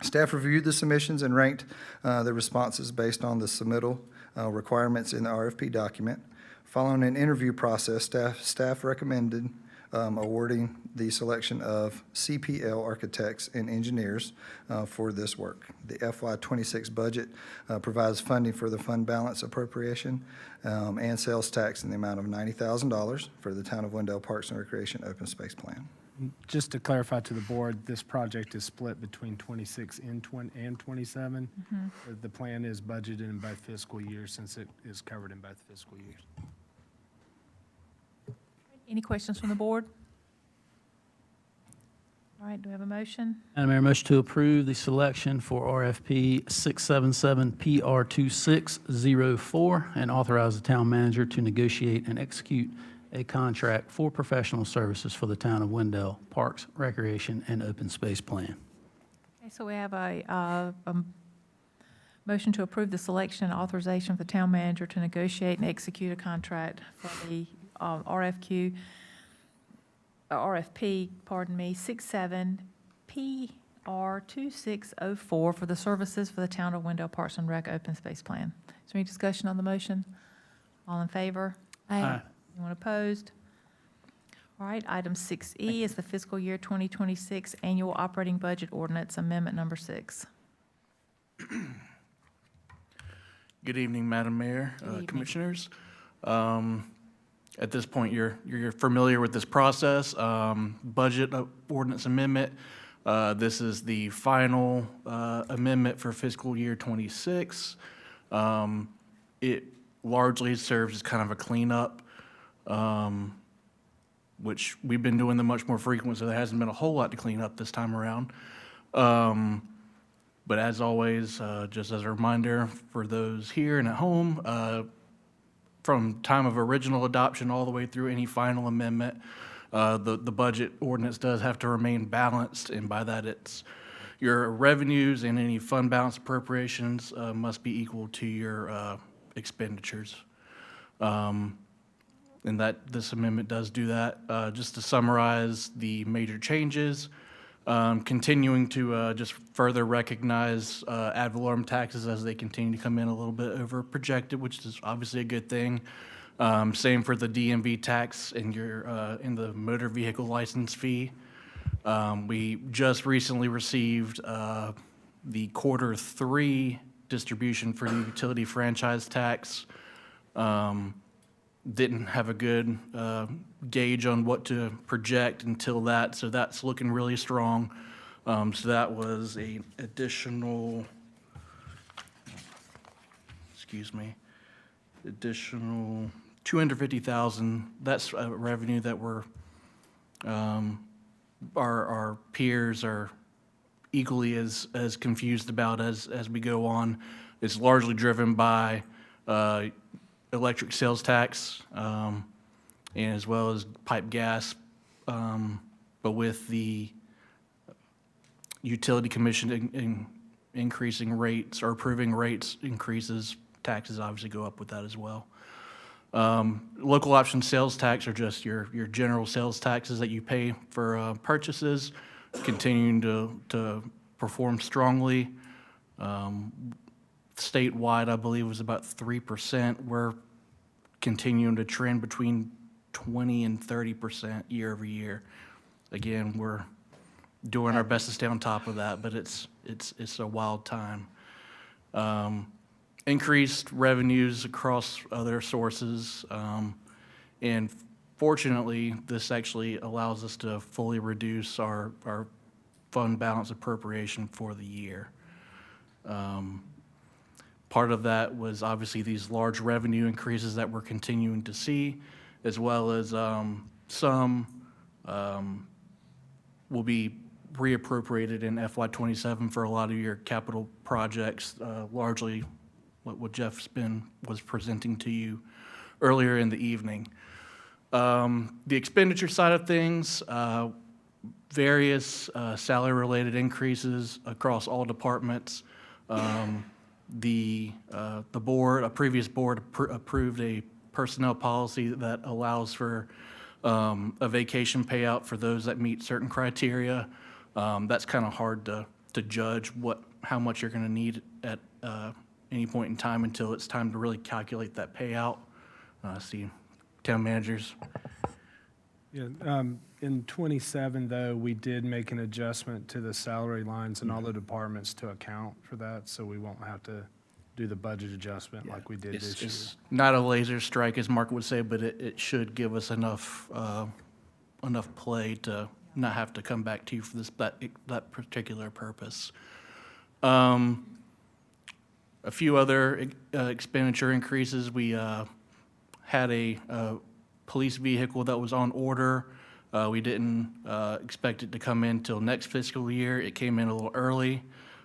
Staff reviewed the submissions and ranked the responses based on the submittal requirements in the RFP document. Following an interview process, staff recommended awarding the selection of CPL architects and engineers for this work. The FY26 budget provides funding for the fund balance appropriation and sales tax in the amount of $90,000 for the Town of Wendell Parks and Recreation Open Space Plan. Just to clarify to the board, this project is split between 26 and 27. The plan is budgeted in both fiscal years since it is covered in both fiscal years. Any questions from the board? All right, do we have a motion? Madam Mayor, motion to approve the selection for RFP 677-PR2604 and authorize the town manager to negotiate and execute a contract for professional services for the Town of Wendell Parks, Recreation, and Open Space Plan. Okay, so we have a motion to approve the selection and authorization of the town manager to negotiate and execute a contract for the RFP, 67-PR2604 for the services for the Town of Wendell Parks and Rec Open Space Plan. Is there any discussion on the motion? All in favor? Aye. Anyone opposed? All right, item 6E is the fiscal year 2026 annual operating budget ordinance amendment number 6. Good evening, Madam Mayor, evening. Commissioners. At this point, you're familiar with this process. Budget ordinance amendment. This is the final amendment for fiscal year 26. It largely serves as kind of a cleanup, which we've been doing them much more frequent, so there hasn't been a whole lot to clean up this time around. But as always, just as a reminder for those here and at home, from time of original adoption all the way through any final amendment, the budget ordinance does have to remain balanced, and by that it's your revenues and any fund balance appropriations must be equal to your expenditures. And that this amendment does do that. Just to summarize the major changes, continuing to just further recognize ad valorem taxes as they continue to come in a little bit over projected, which is obviously a good thing. Same for the DMV tax and in the motor vehicle license fee. We just recently received the quarter 3 distribution for the utility franchise tax didn't have a good gauge on what to project until that, so that's looking really strong. So that was an additional, additional 250,000. That's a revenue that we're, our peers are equally as confused about as we go on. It's largely driven by electric sales tax, and as well as pipe gas, but with the utility commission increasing rates or approving rates increases, taxes obviously go up with that as well. Local option sales tax are just your general sales taxes that you pay for purchases, continuing to perform strongly. Statewide, I believe, was about 3%. We're continuing to trend between 20 and 30% year over year. Again, we're doing our best to stay on top of that, but it's a wild time. Increased revenues across other sources, and fortunately, this actually allows us to fully reduce our fund balance appropriation for the year. Part of that was obviously these large revenue increases that we're continuing to see, as well as some will be reappropriated in FY27 for a lot of your capital projects, largely what Jeff was presenting to you earlier in the evening. The expenditure side of things, various salary-related increases across all departments. The board, a previous board approved a personnel policy that allows for a vacation payout for those that meet certain criteria. That's kind of hard to judge how much you're going to need at any point in time until it's time to really calculate that payout. See, town managers. Yeah, in 27, though, we did make an adjustment to the salary lines in all the departments to account for that, so we won't have to do the budget adjustment like we did this year. It's not a laser strike, as Mark would say, but it should give us enough play to not have to come back to you for that particular purpose. A few other expenditure increases. We had a police vehicle that was on order. We didn't expect it to come in till next fiscal year. It came in a little early.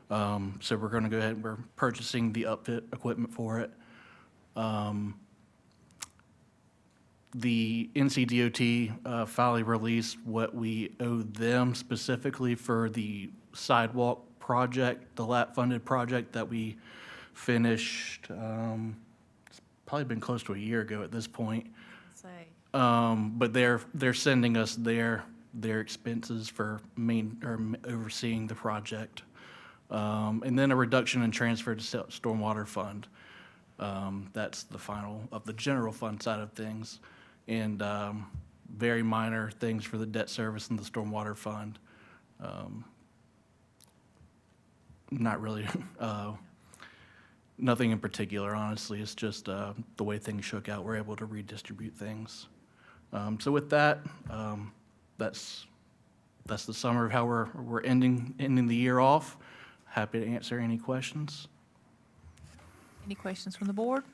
So we're going to go ahead and we're purchasing the upfit equipment for it. The NCDOT finally released what we owe them specifically for the sidewalk project, the LAP-funded project that we finished. It's probably been close to a year ago at this point. But they're sending us their expenses for overseeing the project. And then a reduction in transfer to stormwater fund. That's the final of the general fund side of things. And very minor things for the debt service and the stormwater fund. Not really, nothing in particular, honestly. It's just the way things shook out. We're able to redistribute things. So with that, that's the summary of how we're ending the year off. Happy to answer any questions. Any questions from the board?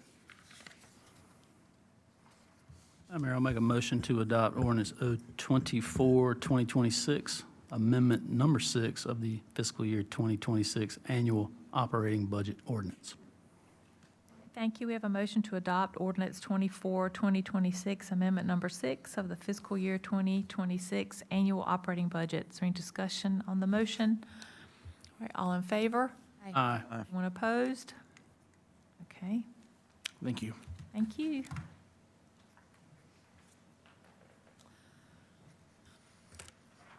Mayor, I'll make a motion to adopt ordinance 024-2026, amendment number 6 of the fiscal year 2026 annual operating budget ordinance. Thank you. We have a motion to adopt ordinance 24-2026, amendment number 6 of the fiscal year 2026 annual operating budget. Is there any discussion on the motion? All right, all in favor? Aye. Anyone opposed? Okay, Thank you. thank you.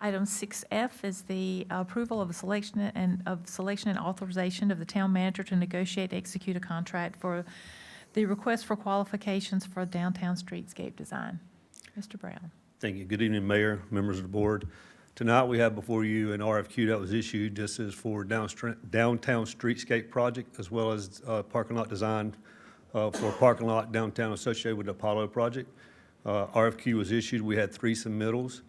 Item 6F is the approval of a selection and authorization of the town manager to negotiate, execute a contract for the request for qualifications for downtown streetscape design. Mr. Brown. Thank you. Good evening, Mayor, members of the board. Tonight, we have before you an RFQ that was issued. This is for downtown streetscape project, as well as parking lot design for a parking lot downtown associated with the Apollo project. RFQ was issued. We had 3 submittals.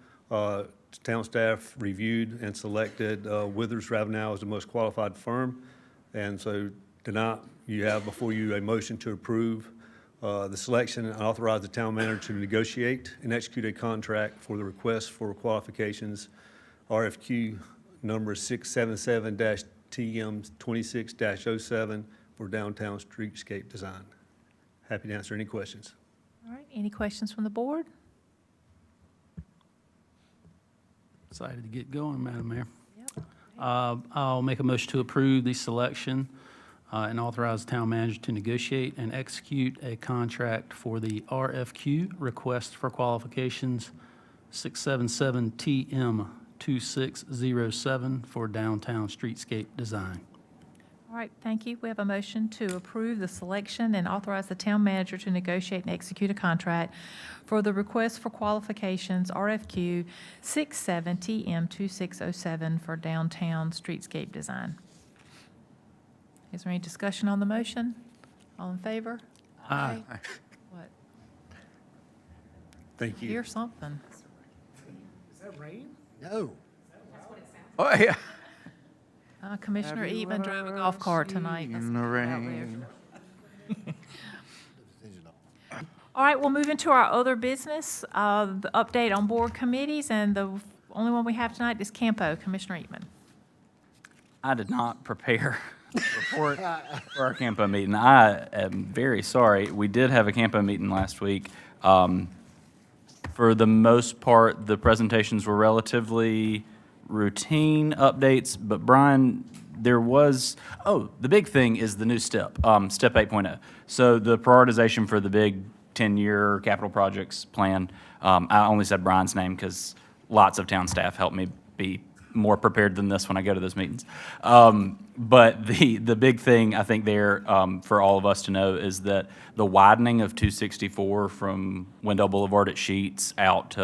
Town staff reviewed and selected Withers Ravenel as the most qualified firm. And so tonight, you have before you a motion to approve the selection and authorize the town manager to negotiate and execute a contract for the request for qualifications, RFQ number 677-TM26-07 for downtown streetscape design. Happy to answer any questions. All right, any questions from the board? Excited to get going, Madam Mayor. I'll make a motion to approve the selection and authorize the town manager to negotiate and execute a contract for the RFQ, request for qualifications, 677-TM26-07 for downtown streetscape design. All right, thank you. We have a motion to approve the selection and authorize the town manager to negotiate and execute a contract for the request for qualifications, RFQ 67TM2607 for downtown streetscape design. Is there any discussion on the motion? All in favor? Aye. What? Thank you. Hear something. Is that rain? No. Oh, yeah. Commissioner Eatman drove a golf cart tonight. In the rain. All right, we'll move into our other business, the update on board committees, and the only one we have tonight is Campo. Commissioner Eatman. I did not prepare a report for our Campo meeting. I am very sorry. We did have a Campo meeting last week. For the most part, the presentations were relatively routine updates, but Brian, there was, the big thing is the new step, step 8.0. So the prioritization for the big 10-year capital projects plan, I only said Brian's name because lots of town staff helped me be more prepared than this when I go to those meetings. But the big thing I think there for all of us to know is that the widening of 264 from Wendell Boulevard at Sheets out to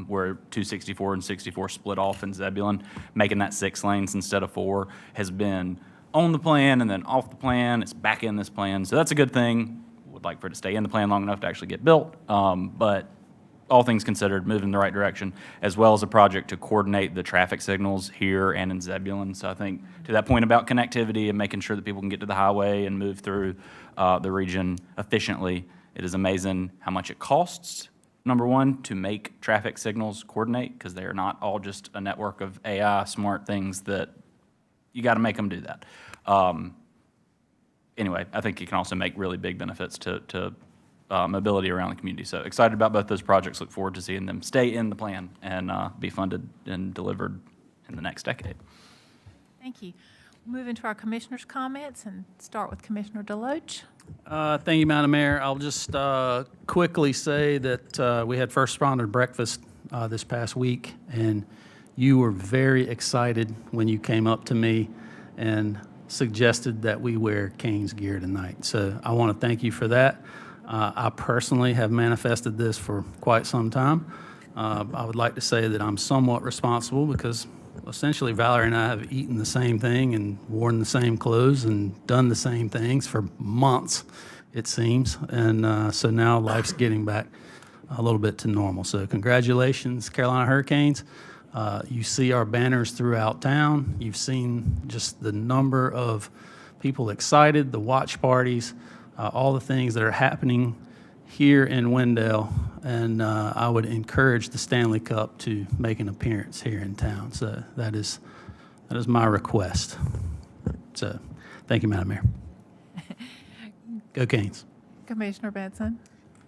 where 264 and 64 split off in Zebulon, making that 6 lanes instead of 4, has been on the plan and then off the plan. It's back in this plan. So that's a good thing. Would like for it to stay in the plan long enough to actually get built. But all things considered, moving in the right direction, as well as a project to coordinate the traffic signals here and in Zebulon. So I think to that point about connectivity and making sure that people can get to the highway and move through the region efficiently, it is amazing how much it costs, number one, to make traffic signals coordinate, because they are not all just a network of AI smart things that you got to make them do that. Anyway, I think it can also make really big benefits to mobility around the community. So excited about both those projects. Look forward to seeing them stay in the plan and be funded and delivered in the next decade. Thank you. We'll move into our commissioners' comments and start with Commissioner Deloach. Thank you, Madam Mayor. I'll just quickly say that we had first responder breakfast this past week, and you were very excited when you came up to me and suggested that we wear Canes gear tonight. So I want to thank you for that. I personally have manifested this for quite some time. I would like to say that I'm somewhat responsible because essentially Valerie and I have eaten the same thing and worn the same clothes and done the same things for months, it seems. And so now life's getting back a little bit to normal. So congratulations, Carolina Hurricanes. You see our banners throughout town. You've seen just the number of people excited, the watch parties, all the things that are happening here in Wendell, and I would encourage the Stanley Cup to make an appearance here in town. So that is my request. So thank you, Madam Mayor. Go Canes. Commissioner Benson.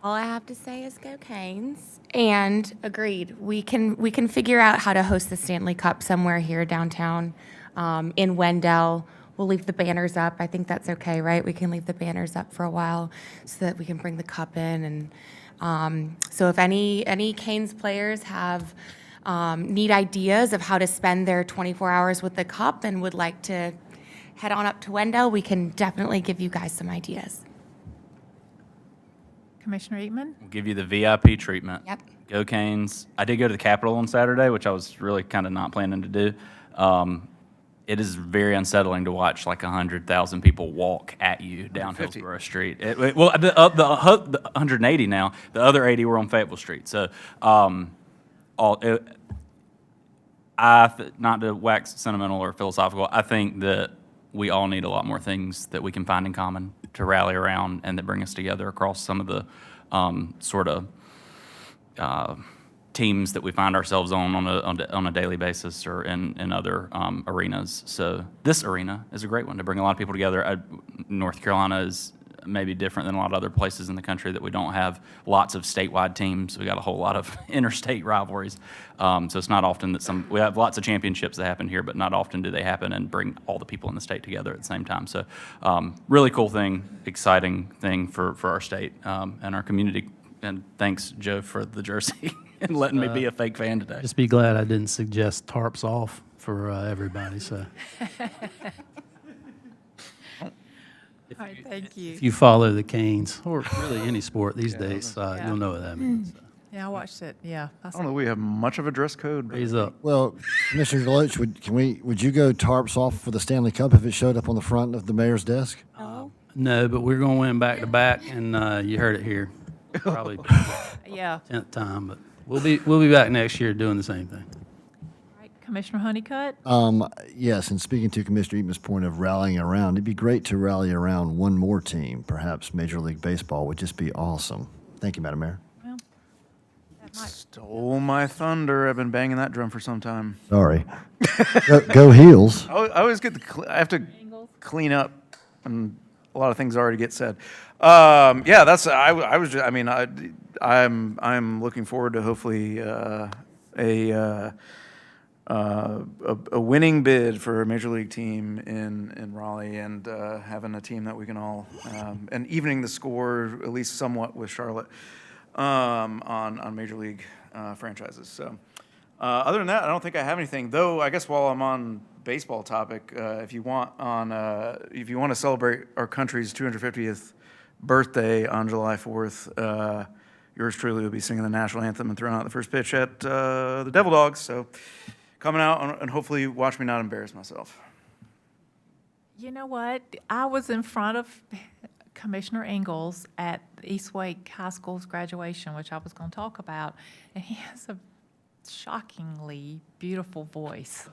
All I have to say is go Canes. And agreed, we can figure out how to host the Stanley Cup somewhere here downtown in Wendell. We'll leave the banners up. I think that's okay, right? We can leave the banners up for a while so that we can bring the cup in. And so if any Canes players have need ideas of how to spend their 24 hours with the cup and would like to head on up to Wendell, we can definitely give you guys some ideas. Commissioner Eatman. We'll give you the VIP treatment. Yep. Go Canes. I did go to the Capitol on Saturday, which I was really kind of not planning to do. It is very unsettling to watch like 100,000 people walk at you down Hillsborough Street. Well, the 180 now. The other 80 were on Fayetteville Street. So, not to wax sentimental or philosophical, I think that we all need a lot more things that we can find in common to rally around and that bring us together across some of the sort of teams that we find ourselves on a daily basis or in other arenas. So this arena is a great one to bring a lot of people together. North Carolina is maybe different than a lot of other places in the country that we don't have lots of statewide teams. We got a whole lot of interstate rivalries. So it's not often that we have lots of championships that happen here, but not often do they happen and bring all the people in the state together at the same time. So really cool thing, exciting thing for our state and our community. And thanks, Joe, for the jersey and letting me be a fake fan today. Just be glad I didn't suggest tarps off for everybody, so. All right, thank you. If you follow the Canes, or really any sport these days, you'll know what that means. Yeah, I watched it, yeah. I don't know, we have much of a dress code. Raise up. Well, Mr. Deloach, would you go tarps off for the Stanley Cup if it showed up on the front of the mayor's desk? No, but we're going to win back to back, and you heard it here. Probably Yeah. 10th time, but we'll be back next year doing the same thing. All right, Commissioner Honeycutt? Yes, and speaking to Commissioner Eatman's point of rallying around, it'd be great to rally around one more team. Perhaps Major League Baseball would just be awesome. Thank you, Madam Mayor. Well, that might. Stole my thunder. I've been banging that drum for some time. Sorry. Go Heels. I always get I have to clean up, and a lot of things already get said. Yeah, that's. I was. I mean, I'm looking forward to hopefully a winning bid for a major league team in Raleigh, and having a team that we can all and evening the score at least somewhat with Charlotte on major league franchises. So other than that, I don't think I have anything. Though I guess while I'm on baseball topic, if you want to celebrate our country's 250th birthday on July 4th, yours truly will be singing the national anthem and throwing out the first pitch at the Devil Dogs. So coming out and hopefully watch me not embarrass myself. You know what? I was in front of Commissioner Ingalls at East Wake High School's graduation, which I was going to talk about, and he has a shockingly beautiful voice.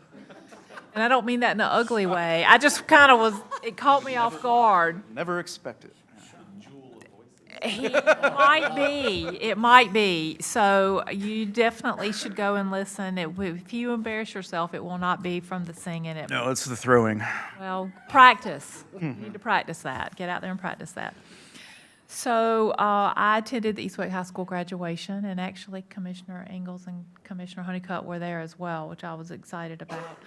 And I don't mean that in an ugly way. I just kind of it caught me off guard. Never expected. It might be. So you definitely should go and listen. If you embarrass yourself, it will not be from the singing. No, it's the throwing. Well, practice. You need to practice that. Get out there and practice that. So I attended the Eastwick High School graduation, and actually Commissioner Ingalls and Commissioner Honeycutt were there as well, which I was excited about.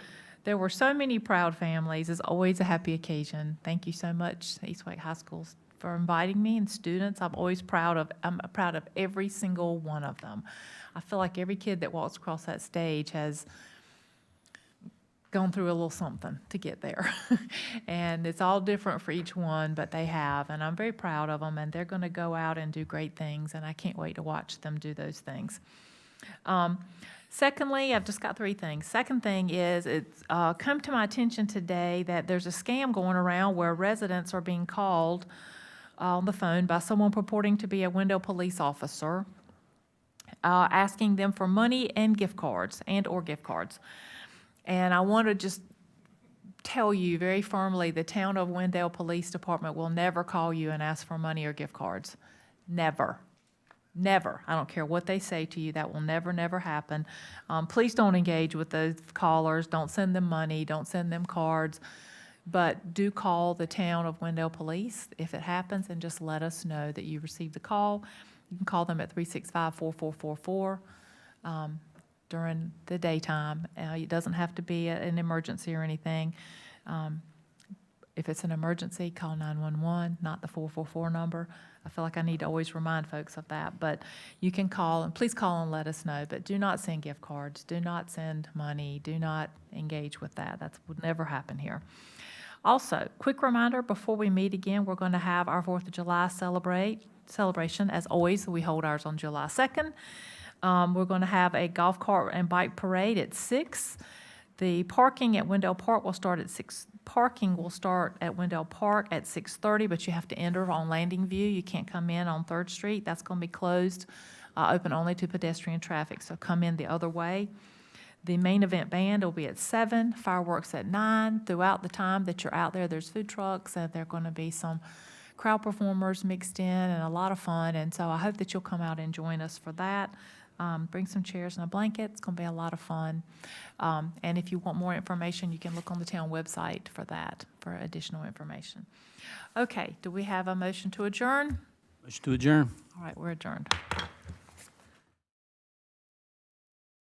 There were so many proud families. It's always a happy occasion. Thank you so much, Eastwick High School, for inviting me, and students. I'm proud of every single one of them. I feel like every kid that walks across that stage has gone through a little something to get there. And it's all different for each one, but they have, and I'm very proud of them, and they're going to go out and do great things, and I can't wait to watch them do those things. Secondly, I've just got three things. Second thing is, it's come to my attention today that there's a scam going around where residents are being called on the phone by someone purporting to be a Wendell police officer, asking them for money and gift cards, or gift cards. And I want to just tell you very firmly, the town of Wendell Police Department will never call you and ask for money or gift cards. Never. Never. I don't care what they say to you. That will never, never happen. Please don't engage with those callers. Don't send them money. Don't send them cards. But do call the town of Wendell Police if it happens, and just let us know that you received the call. You can call them at 365-4444 during the daytime. It doesn't have to be an emergency or anything. If it's an emergency, call 911, not the 444 number. I feel like I need to always remind folks of that. But you can call, and please call and let us know. But do not send gift cards. Do not send money. Do not engage with that. That would never happen here. Also, quick reminder, before we meet again, we're going to have our 4th of July celebration. As always, we hold ours on July 2nd. We're going to have a golf cart and bike parade at 6. The parking at Wendell Park will start at 6. Parking will start at Wendell Park at 6:30, but you have to enter on Landing View. You can't come in on 3rd Street. That's going to be closed, open only to pedestrian traffic, so come in the other way. The main event band will be at 7, fireworks at 9. Throughout the time that you're out there, there's food trucks, and there are going to be some crowd performers mixed in and a lot of fun. And so I hope that you'll come out and join us for that. Bring some chairs and a blanket. It's going to be a lot of fun. And if you want more information, you can look on the town website for that, for additional information. Okay, do we have a motion to adjourn? Motion to adjourn. All right, we're adjourned.